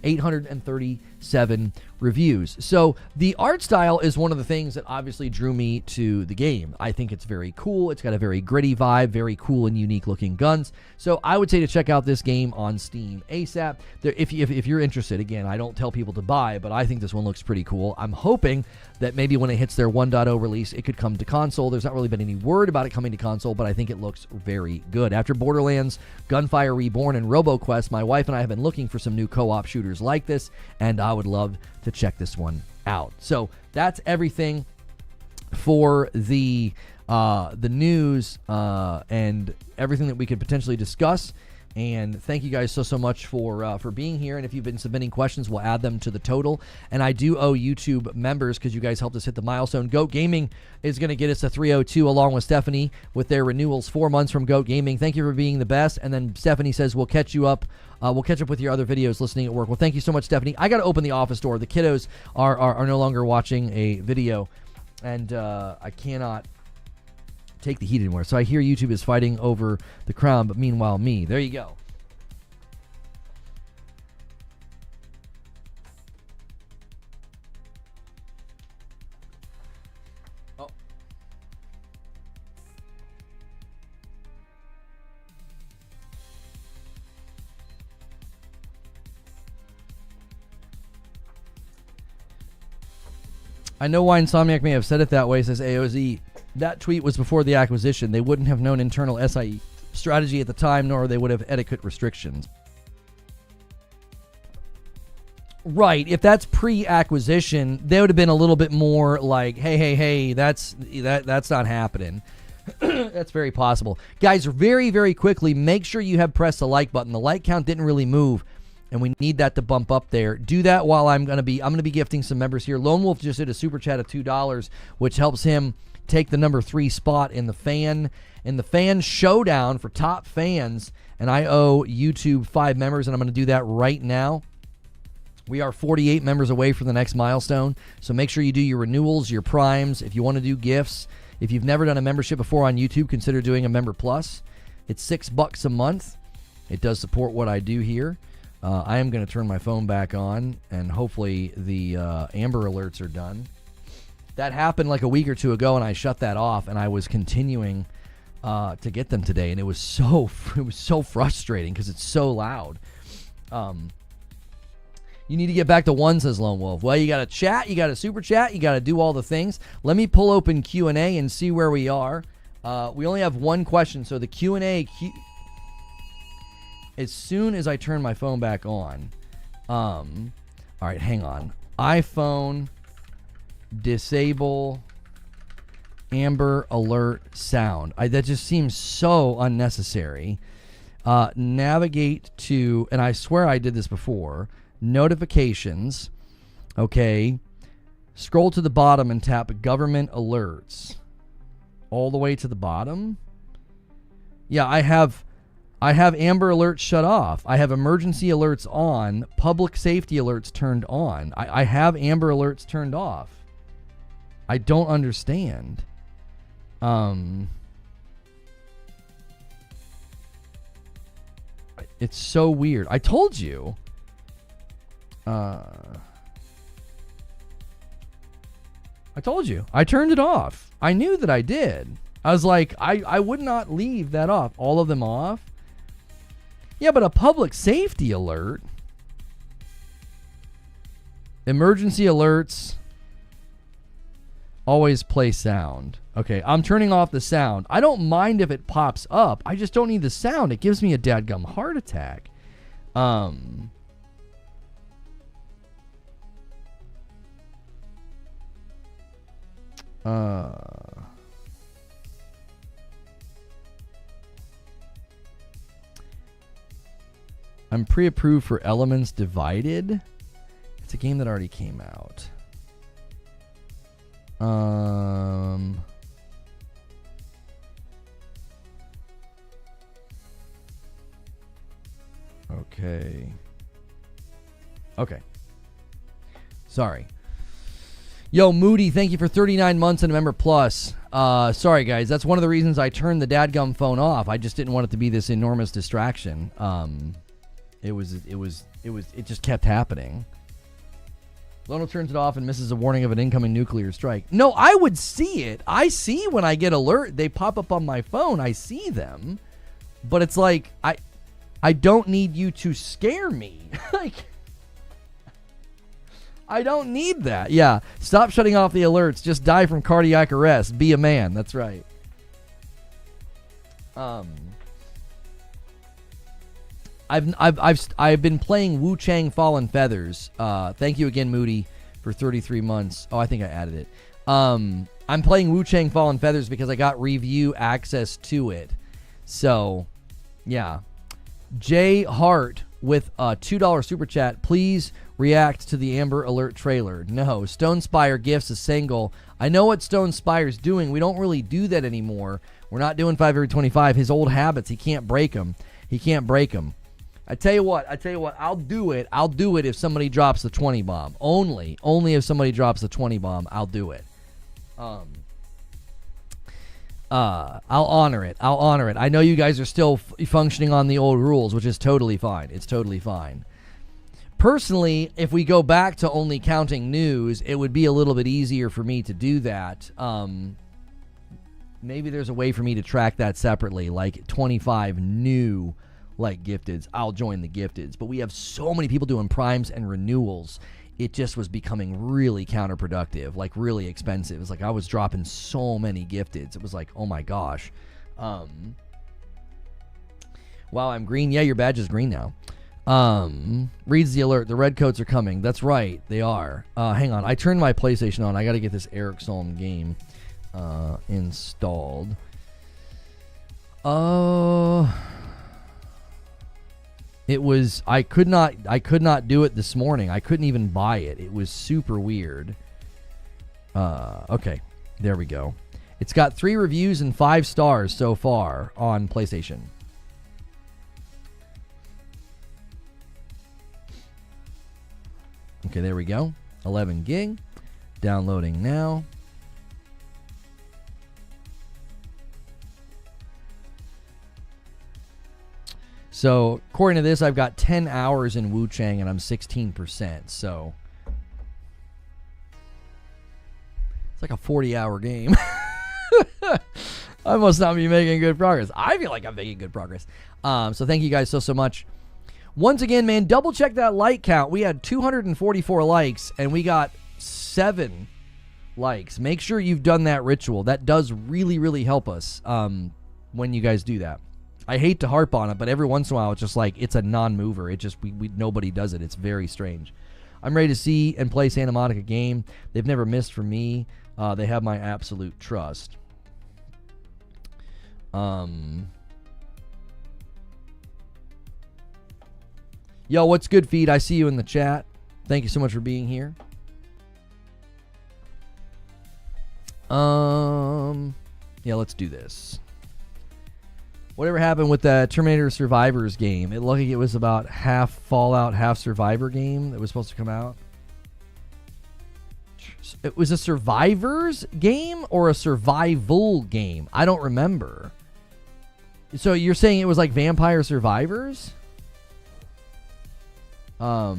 A: 837 reviews. So the art style is one of the things that obviously drew me to the game. I think it's very cool. It's got a very gritty vibe, very cool and unique looking guns. So I would say to check out this game on Steam ASAP. If you're interested, again, I don't tell people to buy, but I think this one looks pretty cool. I'm hoping that maybe when it hits their 1.0 release, it could come to console. There's not really been any word about it coming to console, but I think it looks very good. After Borderlands, Gunfire Reborn, and RoboQuest, my wife and I have been looking for some new co-op shooters like this, and I would love to check this one out. So that's everything for the news and everything that we could potentially discuss. And thank you guys so much for being here. And if you've been submitting questions, we'll add them to the total. And I do owe YouTube members, because you guys helped us hit the milestone. Goat Gaming is going to get us to 302 along with Stephanie with their renewals, 4 months from Goat Gaming. Thank you for being the best. And then Stephanie says we'll catch you up. We'll catch up with your other videos listening at work. Well, thank you so much, Stephanie. I got to open the office door. The kiddos are no longer watching a video, and I cannot take the heat anymore. So I hear YouTube is fighting over the crown, but meanwhile me. There you go. Oh. I know why Insomniac may have said it that way, says AOZ. That tweet was before the acquisition. They wouldn't have known internal SIE strategy at the time, nor they would have etiquette restrictions. Right. If that's pre-acquisition, they would have been a little bit more like, hey, that's not happening. That's very possible. Guys, very, very quickly, make sure you have pressed the like button. The like count didn't really move, and we need that to bump up there. Do that while I'm gonna be gifting some members here. Lone Wolf just did a super chat of $2, which helps him take the number 3 spot in the fan showdown for top fans. And I owe YouTube 5 members, and I'm going to do that right now. We are 48 members away from the next milestone, so make sure you do your renewals, your primes. If you want to do gifts, if you've never done a membership before on YouTube, consider doing a Member Plus. It's $6 a month. It does support what I do here. I am going to turn my phone back on, and hopefully the Amber Alerts are done. That happened like a week or two ago, and I shut that off, and I was continuing to get them today, and it was so frustrating because it's so loud. You need to get back to 1, says Lone Wolf. Well, you got to chat, you got to super chat, you got to do all the things. Let me pull open Q&A and see where we are. We only have one question, so the Q&A, as soon as I turn my phone back on. All right, hang on. iPhone, disable Amber Alert sound. That just seems so unnecessary. Navigate to, and I swear I did this before, notifications. Okay. Scroll to the bottom and tap government alerts. All the way to the bottom. Yeah, I have Amber Alerts shut off. I have emergency alerts on. Public safety alerts turned on. I have Amber Alerts turned off. I don't understand. It's so weird. I told you. I told you. I turned it off. I knew that I did. I was like, I would not leave that off. All of them off? Yeah, but a public safety alert. Emergency alerts. Always play sound. Okay, I'm turning off the sound. I don't mind if it pops up. I just don't need the sound. It gives me a dadgum heart attack. I'm pre-approved for Elements Divided. It's a game that already came out. Okay. Sorry. Yo, Moody, thank you for 39 months and a Member Plus. Sorry, guys. That's one of the reasons I turned the dadgum phone off. I just didn't want it to be this enormous distraction. It just kept happening. Lono turns it off and misses a warning of an incoming nuclear strike. No, I would see it. I see when I get alert. They pop up on my phone. I see them. But it's like, I don't need you to scare me. Like, I don't need that. Yeah, stop shutting off the alerts. Just die from cardiac arrest. Be a man. That's right. I've been playing Wu Chang Fallen Feathers. Thank you again, Moody, for 33 months. Oh, I think I added it. I'm playing Wu Chang Fallen Feathers because I got review access to it. So, yeah. Jay Hart with a $2 super chat. Please react to the Amber Alert trailer. No. Stone Spire gifts a single. I know what Stone Spire's doing. We don't really do that anymore. We're not doing 5 every 25. His old habits, he can't break them. I tell you what, I'll do it if somebody drops the 20 bomb. Only if somebody drops the 20 bomb, I'll do it. I'll honor it. I know you guys are still functioning on the old rules, which is totally fine. It's totally fine. Personally, if we go back to only counting news, it would be a little bit easier for me to do that. Maybe there's a way for me to track that separately, like 25 new like gifteds. I'll join the gifteds, but we have so many people doing primes and renewals. It just was becoming really counterproductive, like really expensive. It's like I was dropping so many gifteds. It was like, oh my gosh. Wow, I'm green. Yeah, your badge is green now. Reads the alert. The red coats are coming. That's right, they are. Hang on, I turned my PlayStation on. I got to get this Eriksholm game installed. It was, I could not do it this morning. I couldn't even buy it. It was super weird. Okay, there we go. It's got 3 reviews and 5 stars so far on PlayStation. Okay, there we go. 11 gig. Downloading now. So, according to this, I've got 10 hours in Wu Chang and I'm 16%. So, it's like a 40-hour game. I must not be making good progress. I feel like I'm making good progress. So, thank you guys so much. Once again, man, double check that like count. We had 244 likes and we got 7 likes. Make sure you've done that ritual. That does really, really help us when you guys do that. I hate to harp on it, but every once in a while, it's just like, it's a non-mover. It just, nobody does it. It's very strange. I'm ready to see and play Santa Monica game. They've never missed for me. They have my absolute trust. Yo, what's good, Feed? I see you in the chat. Thank you so much for being here. Yeah, let's do this. Whatever happened with the Terminator Survivors game? It looked like it was about half Fallout, half Survivor game that was supposed to come out. It was a Survivors game or a survival game? I don't remember. So you're saying it was like Vampire Survivors? Okay,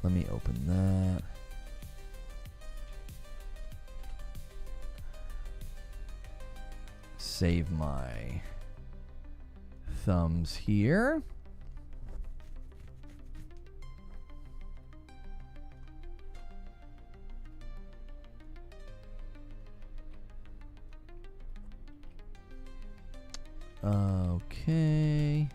A: let me open that. Save my thumbs here. Okay.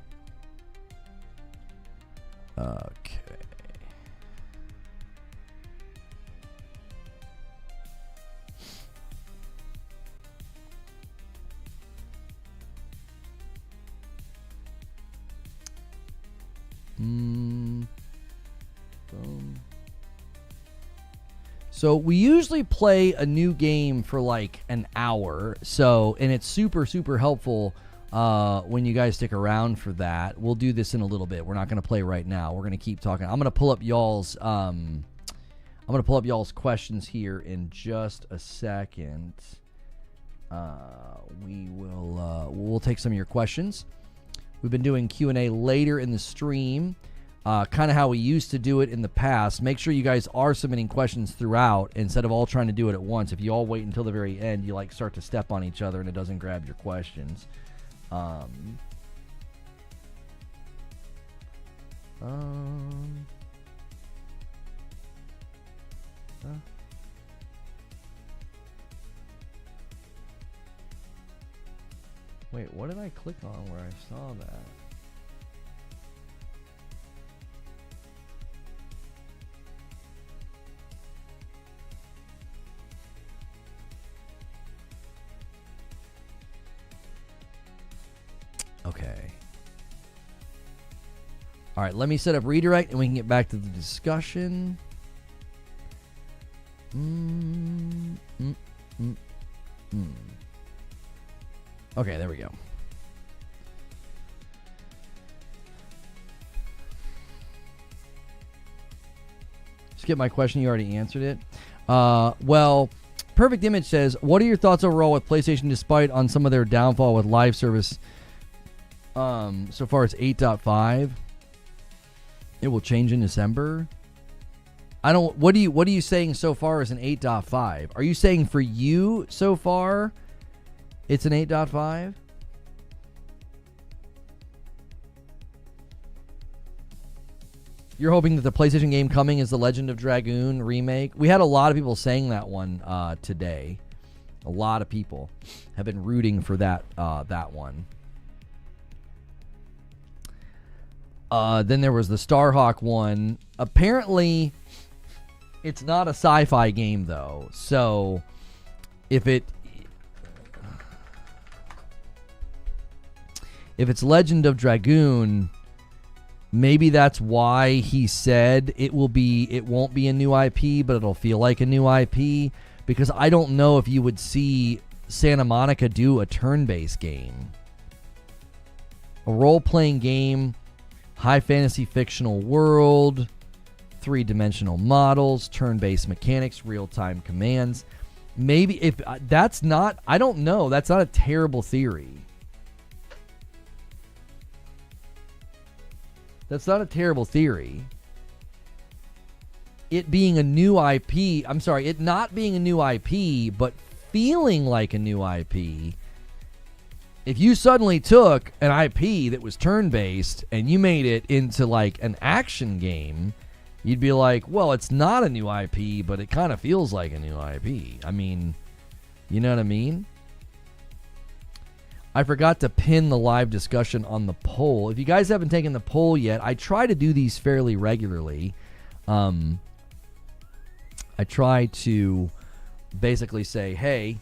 A: Boom. So we usually play a new game for like an hour. So, and it's super, super helpful when you guys stick around for that. We'll do this in a little bit. We're not going to play right now. We're going to keep talking. I'm going to pull up y'all's questions here in just a second. We'll take some of your questions. We've been doing Q&A later in the stream, kind of how we used to do it in the past. Make sure you guys are submitting questions throughout instead of all trying to do it at once. If you all wait until the very end, you start to step on each other and it doesn't grab your questions. Wait, what did I click on where I saw that? Okay. All right, let me set up redirect and we can get back to the discussion. Okay, there we go. Skip my question. You already answered it. Well, Perfect Image says, what are your thoughts overall with PlayStation despite on some of their downfall with live service? So far it's 8.5. It will change in December. What are you saying so far is an 8.5? Are you saying for you so far it's an 8.5? You're hoping that the PlayStation game coming is the Legend of Dragoon remake? We had a lot of people saying that one today. A lot of people have been rooting for that one. Then there was the Starhawk one. Apparently, it's not a sci-fi game, though. So, if it's Legend of Dragoon, maybe that's why he said it won't be a new IP, but it'll feel like a new IP. Because I don't know if you would see Santa Monica do a turn-based game. A role-playing game, high fantasy fictional world, three-dimensional models, turn-based mechanics, real-time commands. Maybe if that's not, I don't know. That's not a terrible theory. That's not a terrible theory. It being a new IP, I'm sorry, it not being a new IP, but feeling like a new IP. If you suddenly took an IP that was turn-based and you made it into like an action game, you'd be like, well, it's not a new IP, but it kind of feels like a new IP. I mean, you know what I mean? I forgot to pin the live discussion on the poll. If you guys haven't taken the poll yet, I try to do these fairly regularly. I try to basically say, hey,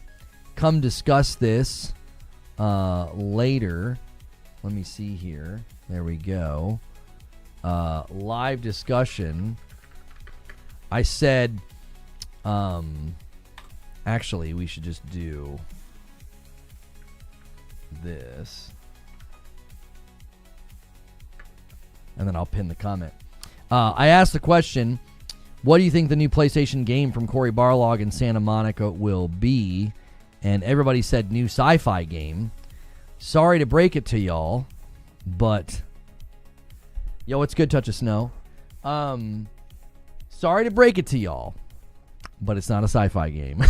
A: come discuss this later. Let me see here. There we go. Live discussion. I said, actually, we should just do this. And then I'll pin the comment. I asked the question, what do you think the new PlayStation game from Cory Barlog and Santa Monica will be? And everybody said new sci-fi game. Sorry to break it to y'all, but yo, it's good touch of snow. Sorry to break it to y'all, but it's not a sci-fi game.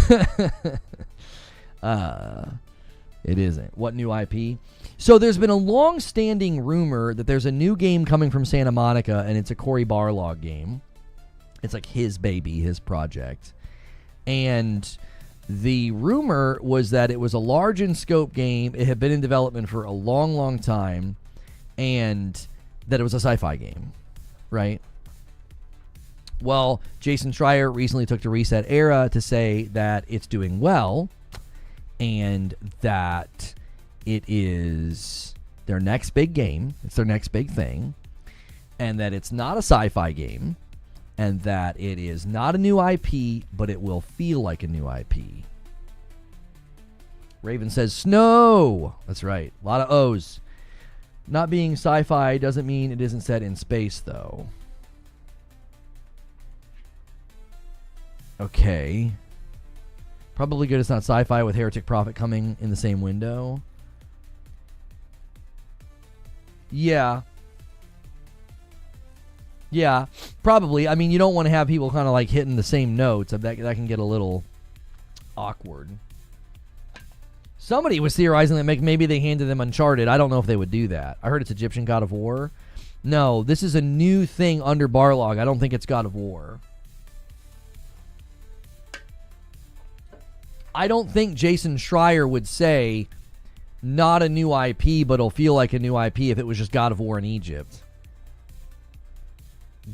A: It isn't. What new IP? So there's been a long-standing rumor that there's a new game coming from Santa Monica, and it's a Cory Barlog game. It's like his baby, his project. And the rumor was that it was a large-in-scope game. It had been in development for a long, long time, and that it was a sci-fi game, right? Well, Jason Schreier recently took to Reset Era to say that it's doing well, and that it is their next big game. It's their next big thing. And that it's not a sci-fi game. And that it is not a new IP, but it will feel like a new IP. Raven says, snow! That's right. A lot of O's. Not being sci-fi doesn't mean it isn't set in space, though. Okay. Probably good it's not sci-fi with Heretic Prophet coming in the same window. Yeah. Yeah, probably. I mean, you don't want to have people kind of like hitting the same notes. That can get a little awkward. Somebody was theorizing that maybe they handed them Uncharted. I don't know if they would do that. I heard it's Egyptian God of War. No, this is a new thing under Barlog. I don't think it's God of War. I don't think Jason Schreier would say not a new IP, but it'll feel like a new IP if it was just God of War in Egypt.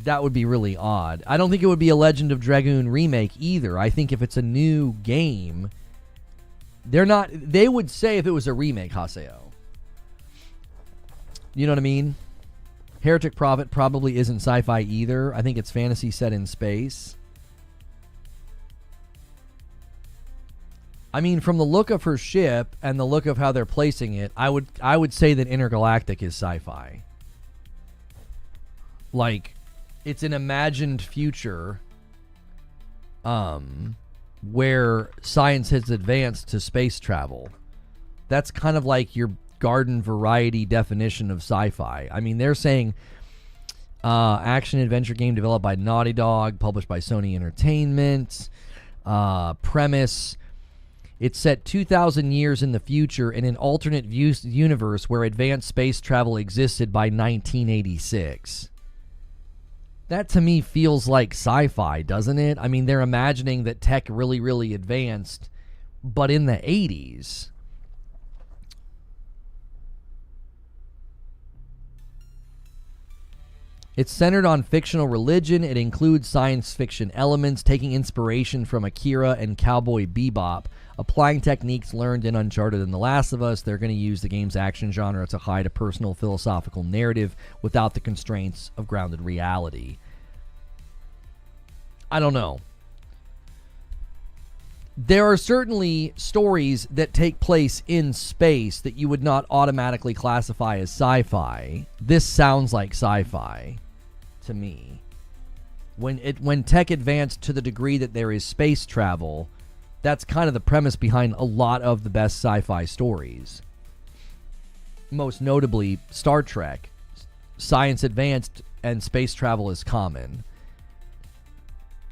A: That would be really odd. I don't think it would be a Legend of Dragoon remake either. I think if it's a new game, they would say if it was a remake, Haseo. You know what I mean? Heretic Prophet probably isn't sci-fi either. I think it's fantasy set in space. I mean, from the look of her ship and the look of how they're placing it, I would say that Intergalactic is sci-fi. Like, it's an imagined future where science has advanced to space travel. That's kind of like your garden variety definition of sci-fi. I mean, they're saying action adventure game developed by Naughty Dog, published by Sony Entertainment. Premise: it's set 2,000 years in the future in an alternate universe where advanced space travel existed by 1986. That to me feels like sci-fi, doesn't it? I mean, they're imagining that tech really, really advanced, but in the 80s. It's centered on fictional religion. It includes science fiction elements, taking inspiration from Akira and Cowboy Bebop, applying techniques learned in Uncharted and The Last of Us. They're going to use the game's action genre to hide a personal philosophical narrative without the constraints of grounded reality. I don't know. There are certainly stories that take place in space that you would not automatically classify as sci-fi. This sounds like sci-fi to me. When tech advanced to the degree that there is space travel, that's kind of the premise behind a lot of the best sci-fi stories. Most notably, Star Trek. Science advanced and space travel is common.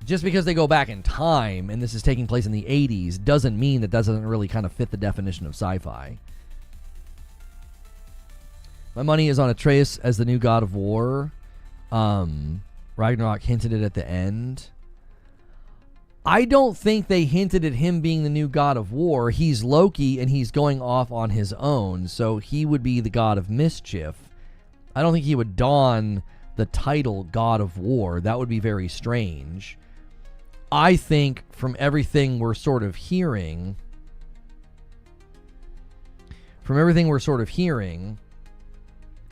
A: Just because they go back in time and this is taking place in the 80s doesn't mean that doesn't really kind of fit the definition of sci-fi. My money is on Atreus as the new God of War. Ragnarok hinted it at the end. I don't think they hinted at him being the new God of War. He's Loki and he's going off on his own, so he would be the God of Mischief. I don't think he would don the title God of War. That would be very strange. I think from everything we're sort of hearing,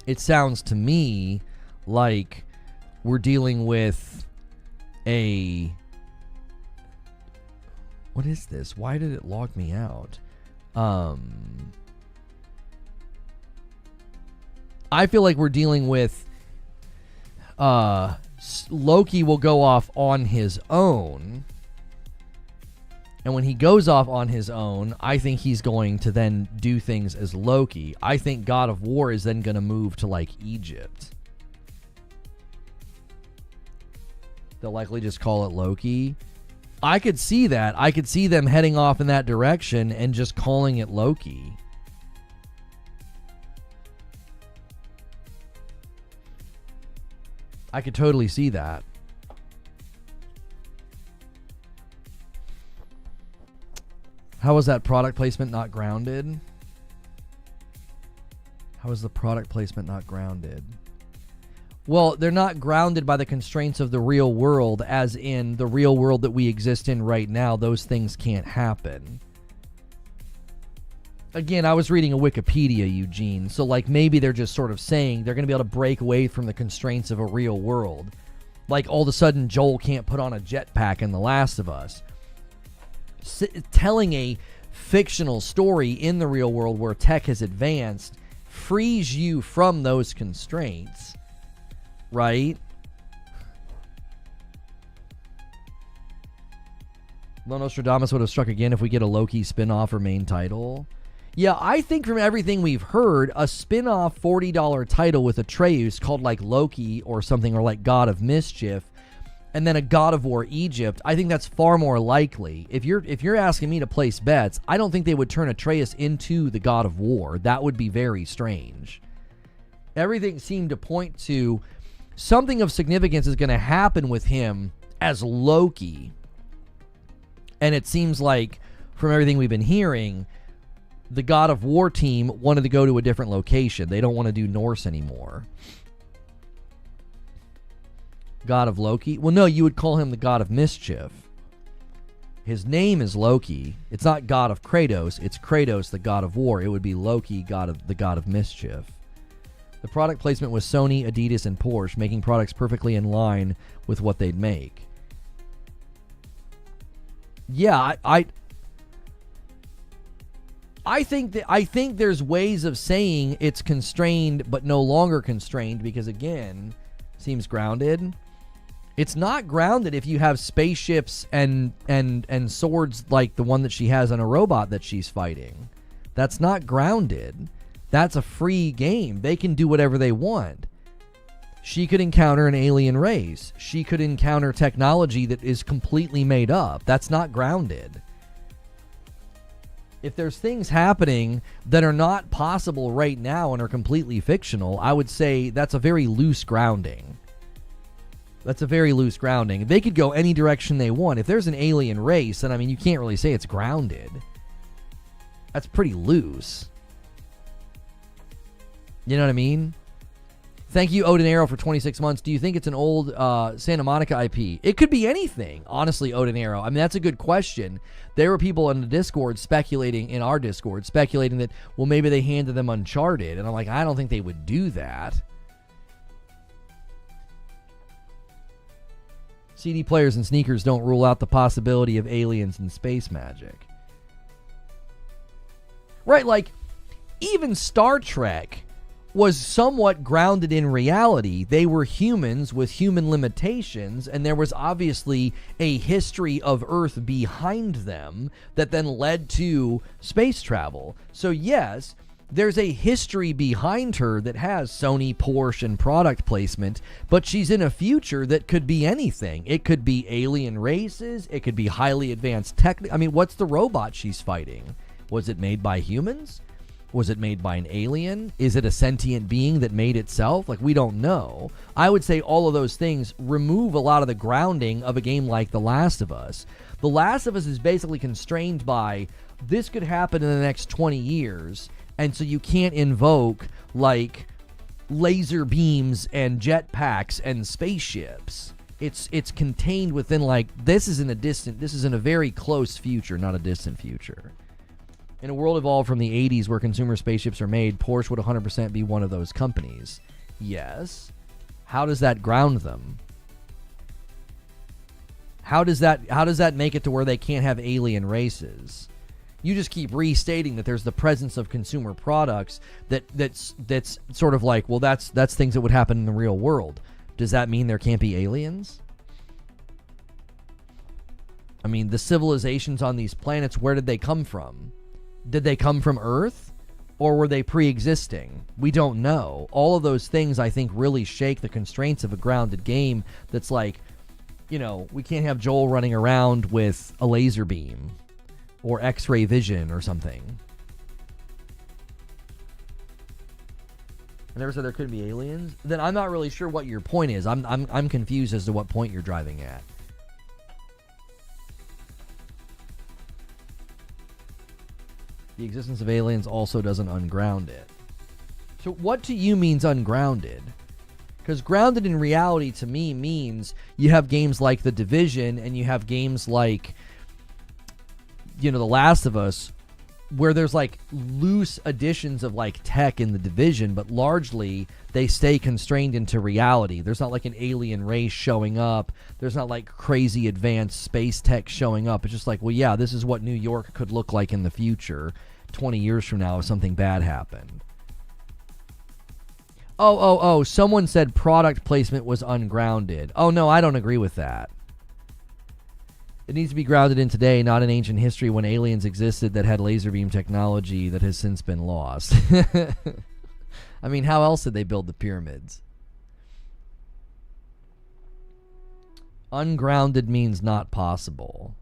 A: it sounds to me like we're dealing with a... What is this? Why did it log me out? I feel like we're dealing with Loki will go off on his own. And when he goes off on his own, I think he's going to then do things as Loki. I think God of War is then going to move to like Egypt. They'll likely just call it Loki. I could see that. I could see them heading off in that direction and just calling it Loki. I could totally see that. How was that product placement not grounded? How is the product placement not grounded? Well, they're not grounded by the constraints of the real world, as in the real world that we exist in right now. Those things can't happen. Again, I was reading a Wikipedia, Eugene, so like maybe they're just sort of saying they're going to be able to break away from the constraints of a real world. Like all of a sudden Joel can't put on a jetpack in The Last of Us. Telling a fictional story in the real world where tech has advanced frees you from those constraints. Right? Nostradamus would have struck again if we get a Loki spin-off or main title. Yeah, I think from everything we've heard, a spin-off $40 title with Atreus called like Loki or something, or like God of Mischief, and then a God of War Egypt, I think that's far more likely. If you're asking me to place bets, I don't think they would turn Atreus into the God of War. That would be very strange. Everything seemed to point to something of significance is going to happen with him as Loki. And it seems like, from everything we've been hearing, the God of War team wanted to go to a different location. They don't want to do Norse anymore. God of Loki? Well, no, you would call him the God of Mischief. His name is Loki. It's not God of Kratos. It's Kratos, the God of War. It would be Loki, the God of Mischief. The product placement was Sony, Adidas, and Porsche, making products perfectly in line with what they'd make. Yeah, I think there's ways of saying it's constrained but no longer constrained, because again, seems grounded. It's not grounded if you have spaceships and swords like the one that she has on a robot that she's fighting. That's not grounded. That's a free game. They can do whatever they want. She could encounter an alien race. She could encounter technology that is completely made up. That's not grounded. If there's things happening that are not possible right now and are completely fictional, I would say that's a very loose grounding. That's a very loose grounding. They could go any direction they want. If there's an alien race, then, I mean, you can't really say it's grounded. That's pretty loose. You know what I mean? Thank you, Odin Arrow, for 26 months. Do you think it's an old Santa Monica IP? It could be anything, honestly, Odin Arrow. I mean, that's a good question. There were people in the Discord in our Discord, speculating that, well, maybe they handed them Uncharted. And I'm like, I don't think they would do that. CD players and sneakers don't rule out the possibility of aliens and space magic. Right, like, even Star Trek was somewhat grounded in reality. They were humans with human limitations, and there was obviously a history of Earth behind them that then led to space travel. So yes, there's a history behind her that has Sony, Porsche, and product placement, but she's in a future that could be anything. It could be alien races. It could be highly advanced tech. I mean, what's the robot she's fighting? Was it made by humans? Was it made by an alien? Is it a sentient being that made itself? Like, we don't know. I would say all of those things remove a lot of the grounding of a game like The Last of Us. The Last of Us is basically constrained by, this could happen in the next 20 years, and so you can't invoke, like, laser beams and jetpacks and spaceships. It's contained within, like, this is in a very close future, not a distant future. In a world evolved from the 80s where consumer spaceships are made, Porsche would 100% be one of those companies. Yes. How does that ground them? How does that make it to where they can't have alien races? You just keep restating that there's the presence of consumer products that's sort of like, well, that's things that would happen in the real world. Does that mean there can't be aliens? I mean, the civilizations on these planets, where did they come from? Did they come from Earth? Or were they pre-existing? We don't know. All of those things, I think, really shake the constraints of a grounded game that's like, you know, we can't have Joel running around with a laser beam or X-ray vision or something. I never said there couldn't be aliens. Then I'm not really sure what your point is. I'm confused as to what point you're driving at. The existence of aliens also doesn't unground it. So what to you means ungrounded? Because grounded in reality to me means you have games like The Division and you have games like, you know, The Last of Us, where there's like loose additions of like tech in The Division, but largely they stay constrained into reality. There's not like an alien race showing up. There's not like crazy advanced space tech showing up. It's just like, well, yeah, this is what New York could look like in the future 20 years from now if something bad happened. Oh, someone said product placement was ungrounded. Oh, no, I don't agree with that. It needs to be grounded in today, not in ancient history when aliens existed that had laser beam technology that has since been lost. I mean, how else did they build the pyramids? Ungrounded means not possible.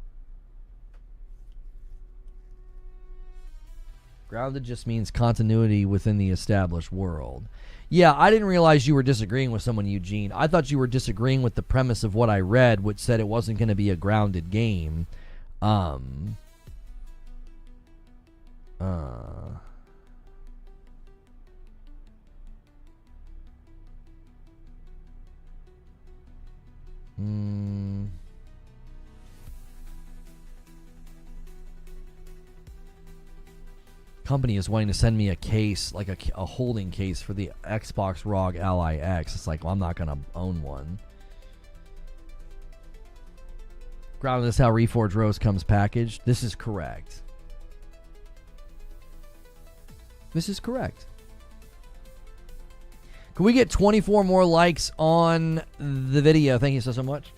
A: Grounded just means continuity within the established world. Yeah, I didn't realize you were disagreeing with someone, Eugene. I thought you were disagreeing with the premise of what I read, which said it wasn't going to be a grounded game. Company is wanting to send me a case, like a holding case for the Xbox ROG Ally X. It's like, well, I'm not going to own one. Grounded is how Reforge Rose comes packaged. This is correct. This is correct. Can we get 24 more likes on the video? Thank you so much.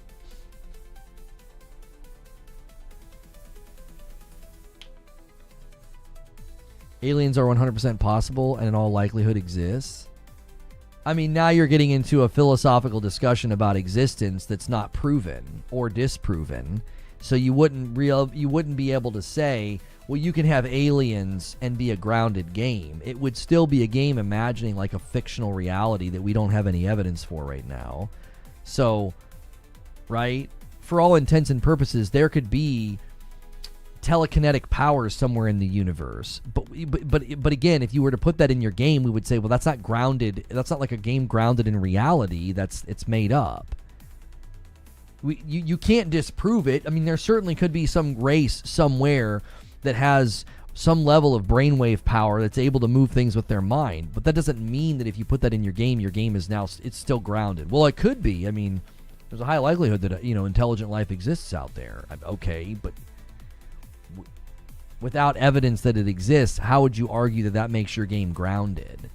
A: Aliens are 100% possible and in all likelihood exists. I mean, now you're getting into a philosophical discussion about existence that's not proven or disproven. So you wouldn't be able to say, well, you can have aliens and be a grounded game. It would still be a game imagining like a fictional reality that we don't have any evidence for right now. So, right? For all intents and purposes, there could be telekinetic powers somewhere in the universe. But again, if you were to put that in your game, we would say, well, that's not grounded. That's not like a game grounded in reality. It's made up. You can't disprove it. I mean, there certainly could be some race somewhere that has some level of brainwave power that's able to move things with their mind. But that doesn't mean that if you put that in your game is now, it's still grounded. Well, it could be. I mean, there's a high likelihood that, intelligent life exists out there. Okay, but without evidence that it exists, how would you argue that that makes your game grounded?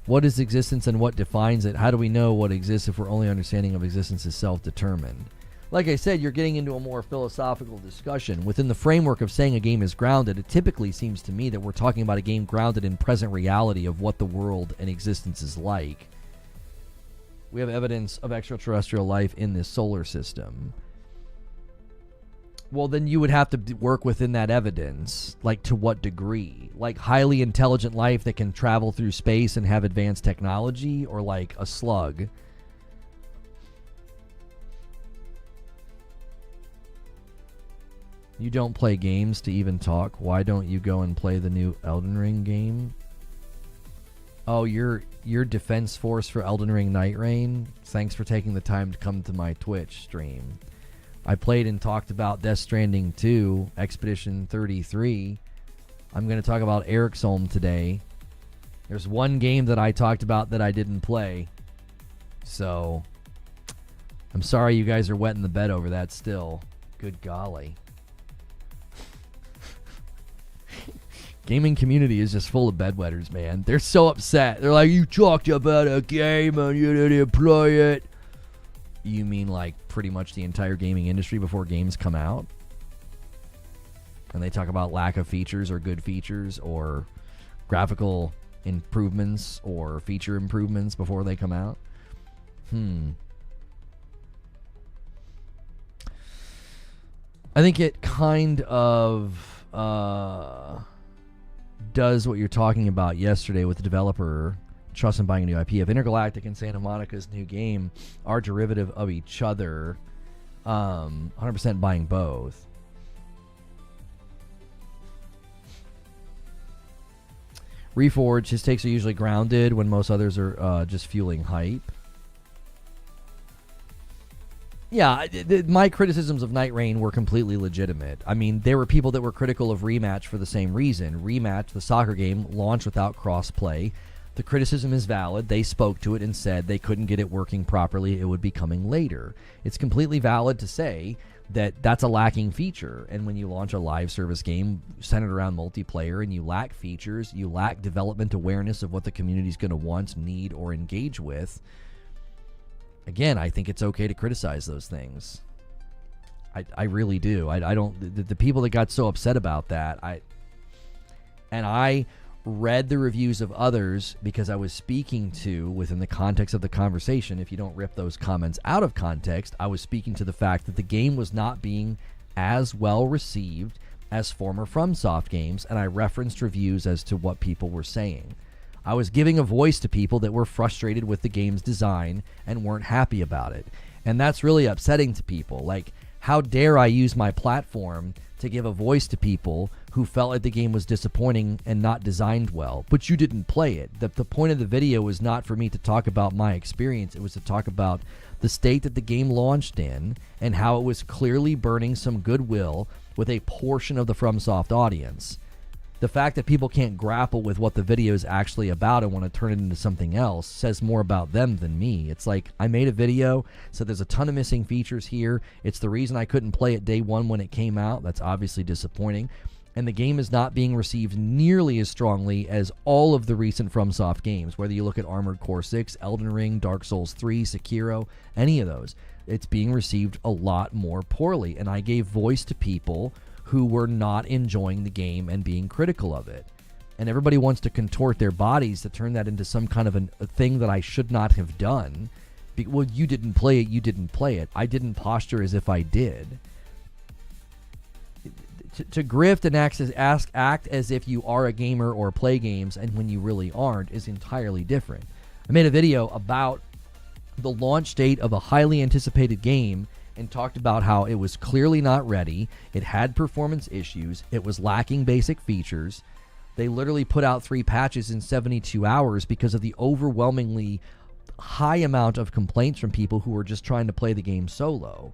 A: What is existence and what defines it? How do we know what exists if we're only understanding of existence is self-determined? Like I said, you're getting into a more philosophical discussion. Within the framework of saying a game is grounded, it typically seems to me that we're talking about a game grounded in present reality of what the world and existence is like. We have evidence of extraterrestrial life in this solar system. Well, then you would have to work within that evidence. Like, to what degree? Like, highly intelligent life that can travel through space and have advanced technology? Or like a slug? You don't play games to even talk. Why don't you go and play the new Elden Ring game? Oh, you're Defense Force for Elden Ring Night Rain? Thanks for taking the time to come to my Twitch stream. I played and talked about Death Stranding 2, Expedition 33. I'm going to talk about Eriksholm today. There's one game that I talked about that I didn't play. So, I'm sorry you guys are wetting the bed over that still. Good golly. Gaming community is just full of bedwetters, man. They're so upset. They're like, you talked about a game and you didn't play it. You mean like pretty much the entire gaming industry before games come out? And they talk about lack of features or good features or graphical improvements or feature improvements before they come out? I think it kind of does what you're talking about yesterday with the developer trust in buying a new IP. If Intergalactic and Santa Monica's new game are derivative of each other, 100% buying both. Reforge, his takes are usually grounded when most others are just fueling hype. Yeah, my criticisms of Night Rain were completely legitimate. I mean, there were people that were critical of Rematch for the same reason. Rematch, the soccer game, launched without cross-play. The criticism is valid. They spoke to it and said they couldn't get it working properly. It would be coming later. It's completely valid to say that that's a lacking feature. And when you launch a live service game centered around multiplayer and you lack features, you lack development awareness of what the community is going to want, need, or engage with, Again, I think it's okay to criticize those things. I really do. I don't. The people that got so upset about that, I read the reviews of others because I was speaking to, within the context of the conversation, if you don't rip those comments out of context, I was speaking to the fact that the game was not being as well received as former FromSoft games, and I referenced reviews as to what people were saying. I was giving a voice to people that were frustrated with the game's design and weren't happy about it. And that's really upsetting to people. Like, how dare I use my platform to give a voice to people who felt like the game was disappointing and not designed well, but you didn't play it. The point of the video was not for me to talk about my experience. It was to talk about the state that the game launched in and how it was clearly burning some goodwill with a portion of the FromSoft audience. The fact that people can't grapple with what the video is actually about and want to turn it into something else says more about them than me. It's like, I made a video, so there's a ton of missing features here. It's the reason I couldn't play it day one when it came out. That's obviously disappointing. And the game is not being received nearly as strongly as all of the recent FromSoft games, whether you look at Armored Core 6, Elden Ring, Dark Souls 3, Sekiro, any of those. It's being received a lot more poorly, and I gave voice to people who were not enjoying the game and being critical of it. And everybody wants to contort their bodies to turn that into some kind of a thing that I should not have done. Well, you didn't play it, you didn't play it. I didn't posture as if I did. To grift and act as if you are a gamer or play games and when you really aren't is entirely different. I made a video about the launch date of a highly anticipated game and talked about how it was clearly not ready, it had performance issues, it was lacking basic features. They literally put out 3 patches in 72 hours because of the overwhelmingly high amount of complaints from people who were just trying to play the game solo.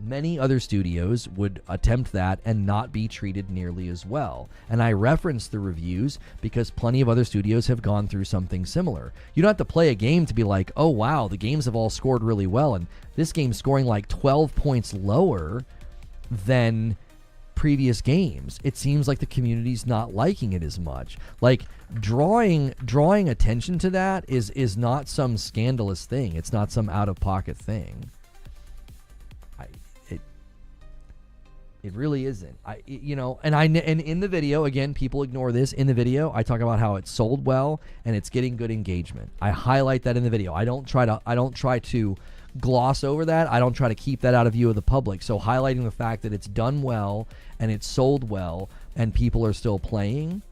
A: Many other studios would attempt that and not be treated nearly as well. And I reference the reviews because plenty of other studios have gone through something similar. You don't have to play a game to be like, oh wow, the games have all scored really well, and this game's scoring like 12 points lower than previous games. It seems like the community's not liking it as much. Like, drawing attention to that is not some scandalous thing. It's not some out-of-pocket thing. It really isn't. And in the video, again, people ignore this. In the video, I talk about how it's sold well and it's getting good engagement. I highlight that in the video. I don't try to gloss over that. I don't try to keep that out of view of the public. So highlighting the fact that it's done well and it's sold well and people are still playing,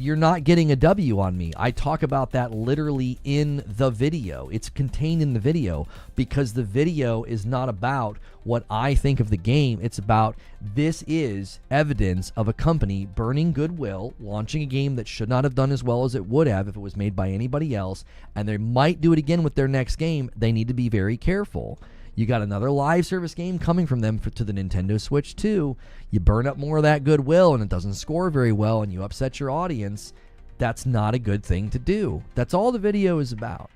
A: you're not getting a W on me. I talk about that literally in the video. It's contained in the video because the video is not about what I think of the game. It's about, this is evidence of a company burning goodwill, launching a game that should not have done as well as it would have if it was made by anybody else, and they might do it again with their next game. They need to be very careful. You got another live service game coming from them to the Nintendo Switch 2. You burn up more of that goodwill and it doesn't score very well and you upset your audience. That's not a good thing to do. That's all the video is about.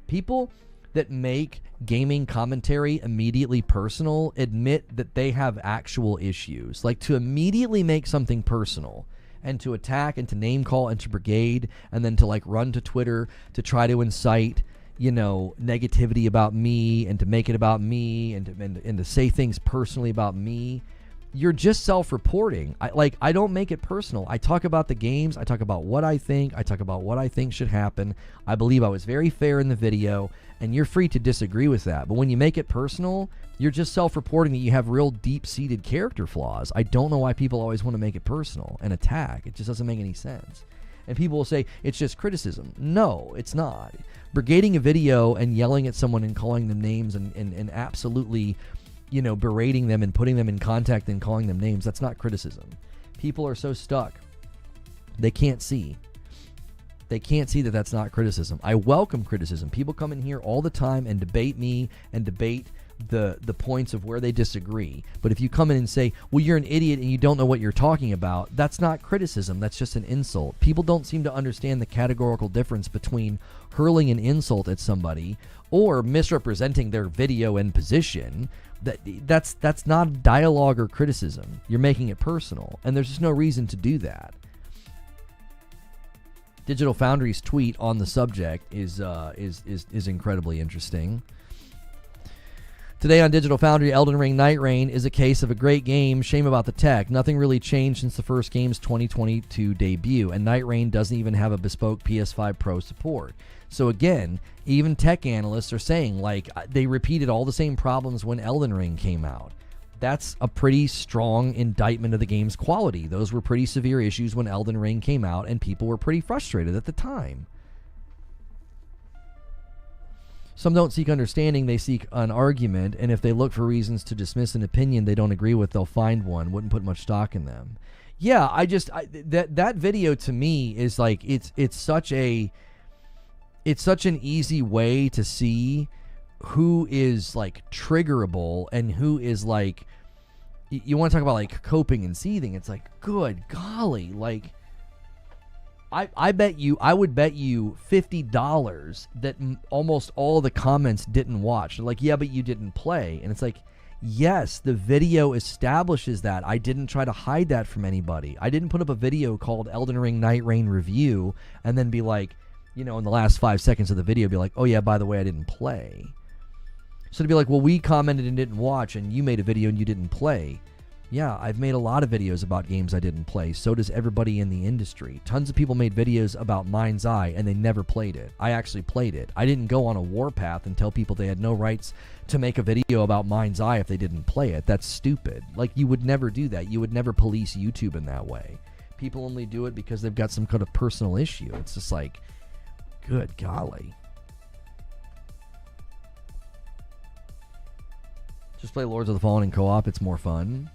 A: People that make gaming commentary immediately personal admit that they have actual issues. Like, to immediately make something personal and to attack and to name call and to brigade and then to run to Twitter to try to incite negativity about me and to make it about me and to say things personally about me. You're just self-reporting. I don't make it personal. I talk about the games. I talk about what I think. I talk about what I think should happen. I believe I was very fair in the video, and you're free to disagree with that. But when you make it personal, you're just self-reporting that you have real deep-seated character flaws. I don't know why people always want to make it personal and attack. It just doesn't make any sense. And people will say, it's just criticism. No, it's not. Brigading a video and yelling at someone and calling them names and absolutely, berating them and putting them in contact and calling them names, that's not criticism. People are so stuck. They can't see. They can't see that that's not criticism. I welcome criticism. People come in here all the time and debate me and debate the points of where they disagree. But if you come in and say, well, you're an idiot and you don't know what you're talking about, that's not criticism. That's just an insult. People don't seem to understand the categorical difference between hurling an insult at somebody or misrepresenting their video and position. That's not dialogue or criticism. You're making it personal, and there's just no reason to do that. Digital Foundry's tweet on the subject is incredibly interesting. Today on Digital Foundry, Elden Ring Night Rain is a case of a great game. Shame about the tech. Nothing really changed since the first game's 2022 debut, and Night Rain doesn't even have a bespoke PS5 Pro support. So again, even tech analysts are saying, like, they repeated all the same problems when Elden Ring came out. That's a pretty strong indictment of the game's quality. Those were pretty severe issues when Elden Ring came out, and people were pretty frustrated at the time. Some don't seek understanding, they seek an argument, and if they look for reasons to dismiss an opinion they don't agree with, they'll find one. Wouldn't put much stock in them. Yeah, that video to me is like, it's such an easy way to see who is like triggerable and who is like, you want to talk about like coping and seething. It's like, good golly, like, I would bet you $50 that almost all the comments didn't watch. They're like, yeah, but you didn't play. And it's like, yes, the video establishes that. I didn't try to hide that from anybody. I didn't put up a video called Elden Ring Night Rain Review and then be like, you know, in the last 5 seconds of the video, be like, oh yeah, by the way, I didn't play. So to be like, well, we commented and didn't watch, and you made a video and you didn't play. Yeah, I've made a lot of videos about games I didn't play. So does everybody in the industry. Tons of people made videos about Mind's Eye, and they never played it. I actually played it. I didn't go on a warpath and tell people they had no rights to make a video about Mind's Eye if they didn't play it. That's stupid. Like, you would never do that. You would never police YouTube in that way. People only do it because they've got some kind of personal issue. It's just like, good golly. Just play Lords of the Fallen in co-op. It's more fun.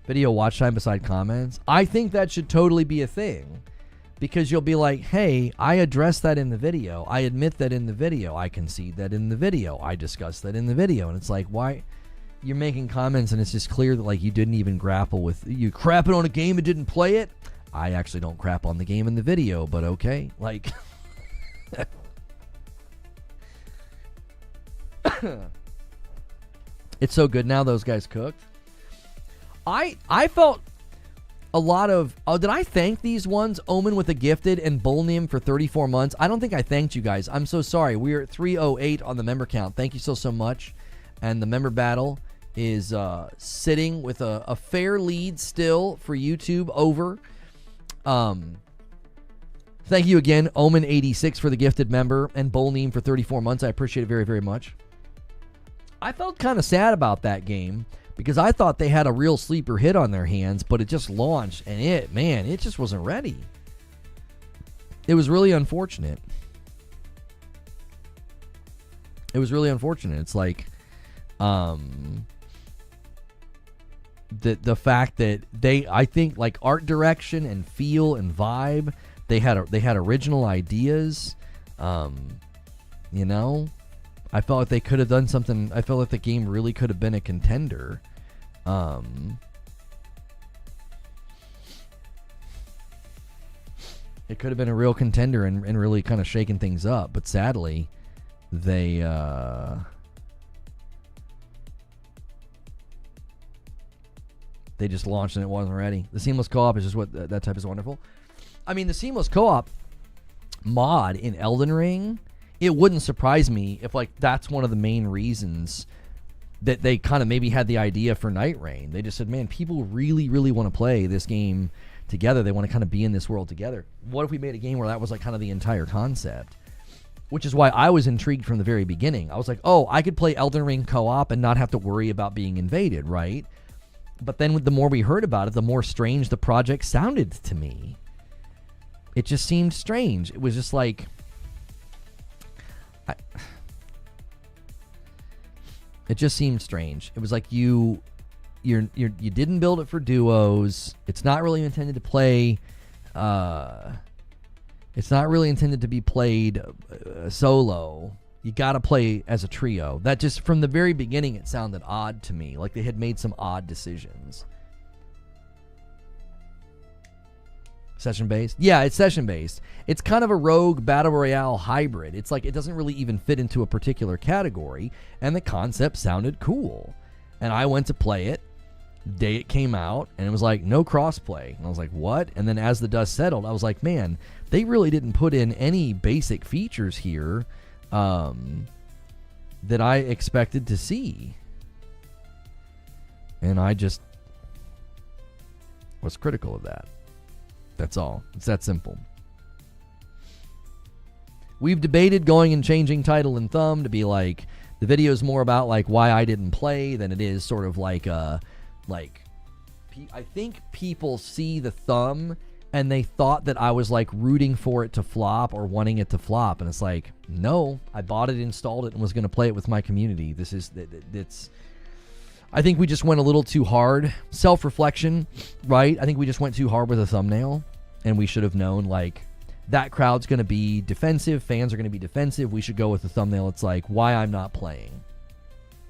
A: Video watch time beside comments. I think that should totally be a thing, because you'll be like, hey, I addressed that in the video. I admit that in the video. I concede that in the video. I discussed that in the video. And it's like, why? You're making comments and it's just clear that like you didn't even grapple with, you crapping on a game and didn't play it. I actually don't crap on the game in the video, but okay. Like, it's so good now those guys cooked. I felt a lot of, did I thank these ones? Omen with a Gifted and Bolnium for 34 months. I don't think I thanked you guys. I'm so sorry. We're at 308 on the member count. Thank you so much. And the member battle is sitting with a fair lead still for YouTube over. Thank you again, Omen86 for the gifted member and Bolneem for 34 months. I appreciate it very, very much. I felt kind of sad about that game because I thought they had a real sleeper hit on their hands, but it just launched and it just wasn't ready. It was really unfortunate. It's like, the fact that I think like art direction and feel and vibe, they had original ideas. You know, I felt like they could have done something. I felt like the game really could have been a contender. It could have been a real contender and really kind of shaken things up. But sadly, they just launched and it wasn't ready. The seamless co-op is just what that type is wonderful. I mean, the seamless co-op mod in Elden Ring, it wouldn't surprise me if like that's one of the main reasons that they kind of maybe had the idea for Night Rain. They just said, man, people really, really want to play this game together. They want to kind of be in this world together. What if we made a game where that was like kind of the entire concept? Which is why I was intrigued from the very beginning. I was like, oh, I could play Elden Ring co-op and not have to worry about being invaded, right? But then the more we heard about it, the more strange the project sounded to me. It just seemed strange. It was just like, it just seemed strange. It was like you didn't build it for duos. It's not really intended to play. It's not really intended to be played solo. You got to play as a trio. That just from the very beginning, it sounded odd to me. Like they had made some odd decisions. Session-based? Yeah, it's session-based. It's kind of a rogue battle royale hybrid. It's like it doesn't really even fit into a particular category, and the concept sounded cool. And I went to play it, day it came out, and it was like, no crossplay. And I was like, what? And then as the dust settled, I was like, man, they really didn't put in any basic features here that I expected to see. And I just was critical of that. That's all. It's that simple. We've debated going and changing title and thumb to be like, the video is more about like why I didn't play than it is sort of like I think people see the thumb and they thought that I was like rooting for it to flop or wanting it to flop, and it's like, no, I bought it, installed it, and was going to play it with my community. I think we just went a little too hard. Self-reflection, right? I think we just went too hard with a thumbnail, and we should have known, like, that crowd's going to be defensive. Fans are going to be defensive. We should go with the thumbnail. It's like, why I'm not playing.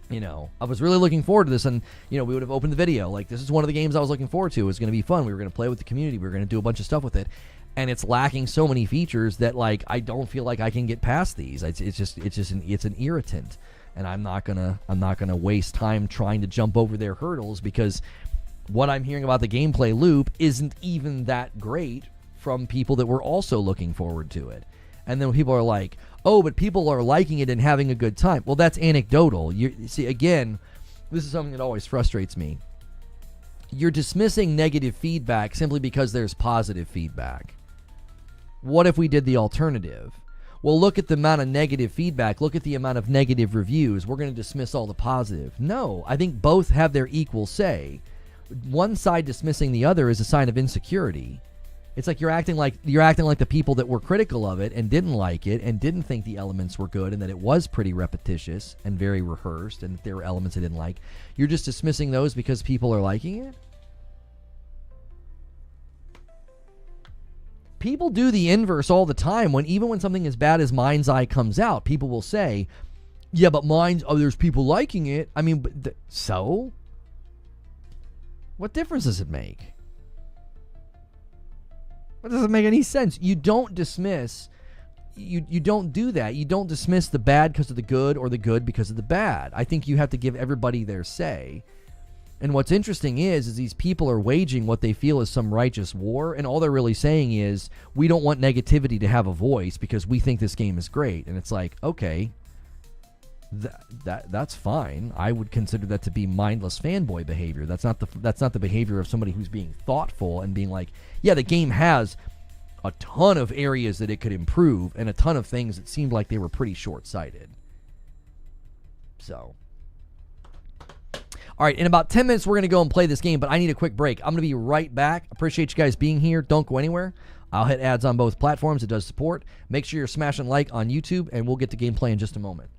A: You know, I was really looking forward to this, and, you know, we would have opened the video. Like, this is one of the games I was looking forward to. It was going to be fun. We were going to play with the community. We were going to do a bunch of stuff with it. And it's lacking so many features that, like, I don't feel like I can get past these. It's an irritant. And I'm not gonna waste time trying to jump over their hurdles, because what I'm hearing about the gameplay loop isn't even that great from people that were also looking forward to it. And then when people are like, oh, but people are liking it and having a good time. Well, that's anecdotal. You see, again, this is something that always frustrates me. You're dismissing negative feedback simply because there's positive feedback. What if we did the alternative? Well, look at the amount of negative feedback. Look at the amount of negative reviews. We're going to dismiss all the positive. No, I think both have their equal say. One side dismissing the other is a sign of insecurity. It's like you're acting like the people that were critical of it and didn't like it and didn't think the elements were good and that it was pretty repetitious and very rehearsed and that there were elements they didn't like. You're just dismissing those because people are liking it? People do the inverse all the time. Even when something as bad as Mind's Eye comes out, people will say, yeah, but there's people liking it. I mean, so? What difference does it make? What doesn't make any sense? You don't dismiss, you don't do that. You don't dismiss the bad because of the good or the good because of the bad. I think you have to give everybody their say. And what's interesting is these people are waging what they feel is some righteous war, and all they're really saying is, we don't want negativity to have a voice because we think this game is great. And it's like, okay, that's fine. I would consider that to be mindless fanboy behavior. That's not the behavior of somebody who's being thoughtful and being like, yeah, the game has a ton of areas that it could improve and a ton of things that seemed like they were pretty short-sighted. So, all right, in about 10 minutes, we're going to go and play this game, but I need a quick break. I'm going to be right back. Appreciate you guys being here. Don't go anywhere. I'll hit ads on both platforms. It does support. Make sure you're smashing like on YouTube, and we'll get to gameplay in just a moment.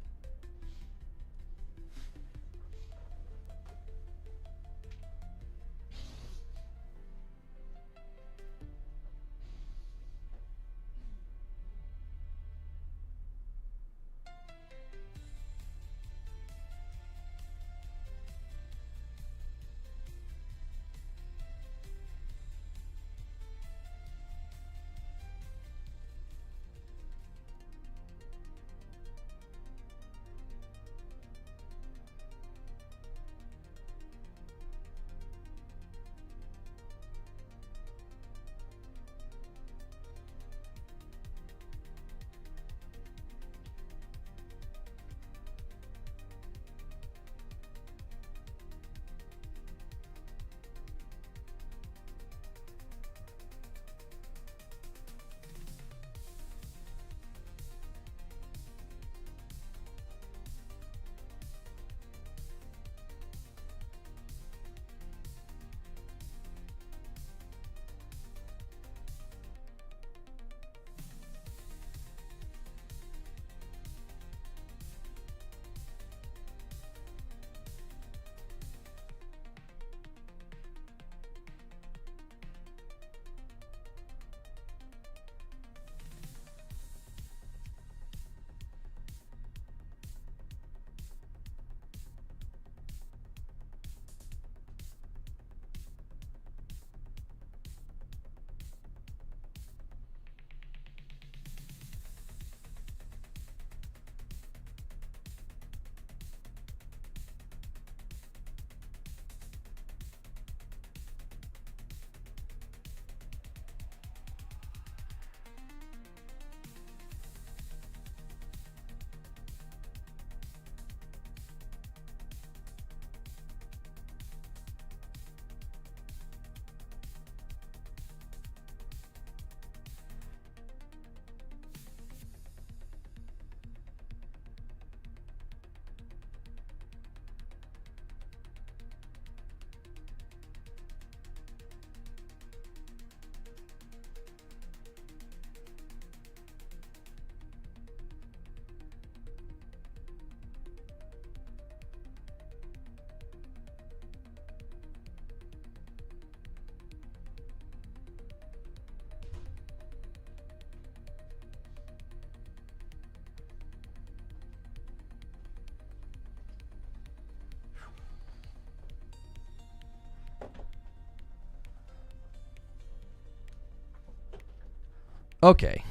A: Okay.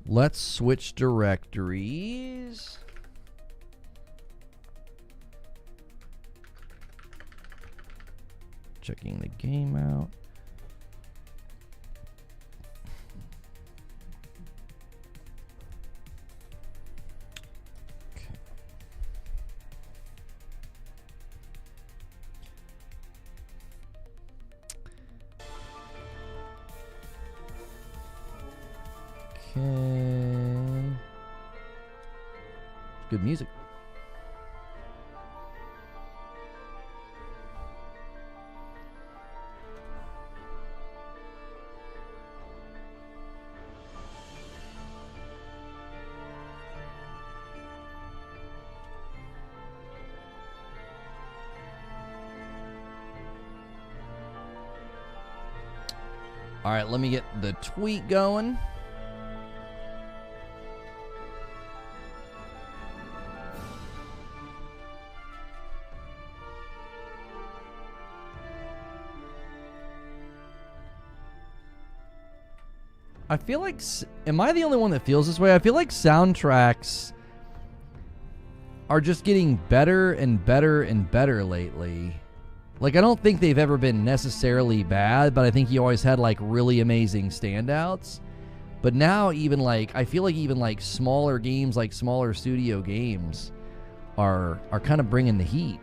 A: Let's switch directories. Checking the game out. Okay. Good music. All right, let me get the tweet going. I feel like, am I the only one that feels this way? I feel like soundtracks are just getting better and better and better lately. Like, I don't think they've ever been necessarily bad, but I think you always had, like, really amazing standouts. But now, even, like, I feel like even, like, smaller games, like smaller studio games are kind of bringing the heat.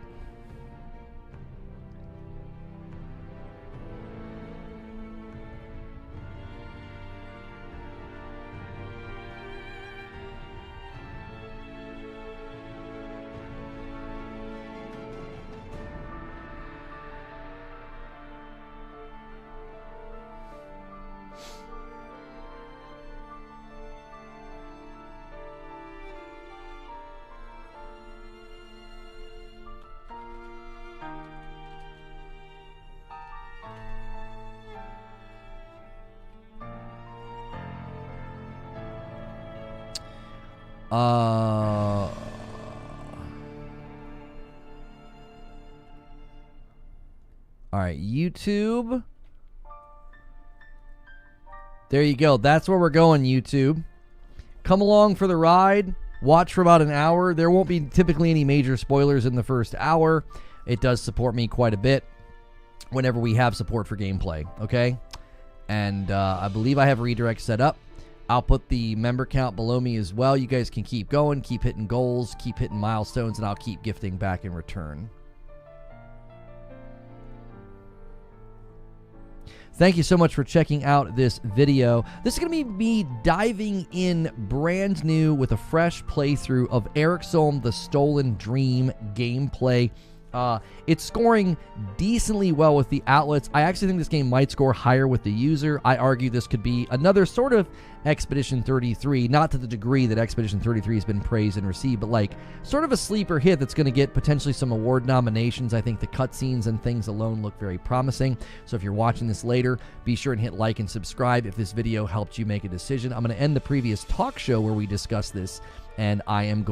A: All right, YouTube. There you go. That's where we're going, YouTube. Come along for the ride. Watch for about an hour. There won't be typically any major spoilers in the first hour. It does support me quite a bit whenever we have support for gameplay, okay? And I believe I have redirect set up. I'll put the member count below me as well. You guys can keep going, keep hitting goals, keep hitting milestones, and I'll keep gifting back in return. Thank you so much for checking out this video. This is going to be me diving in brand new with a fresh playthrough of Eriksholm The Stolen Dream gameplay. It's scoring decently well with the outlets. I actually think this game might score higher with the user. I argue this could be another sort of Expedition 33, not to the degree that Expedition 33 has been praised and received, but like sort of a sleeper hit that's going to get potentially some award nominations. I think the cutscenes and things alone look very promising. So if you're watching this later, be sure and hit like and subscribe if this video helped you make a decision. I'm going to end the previous talk show where we discussed this, and I am going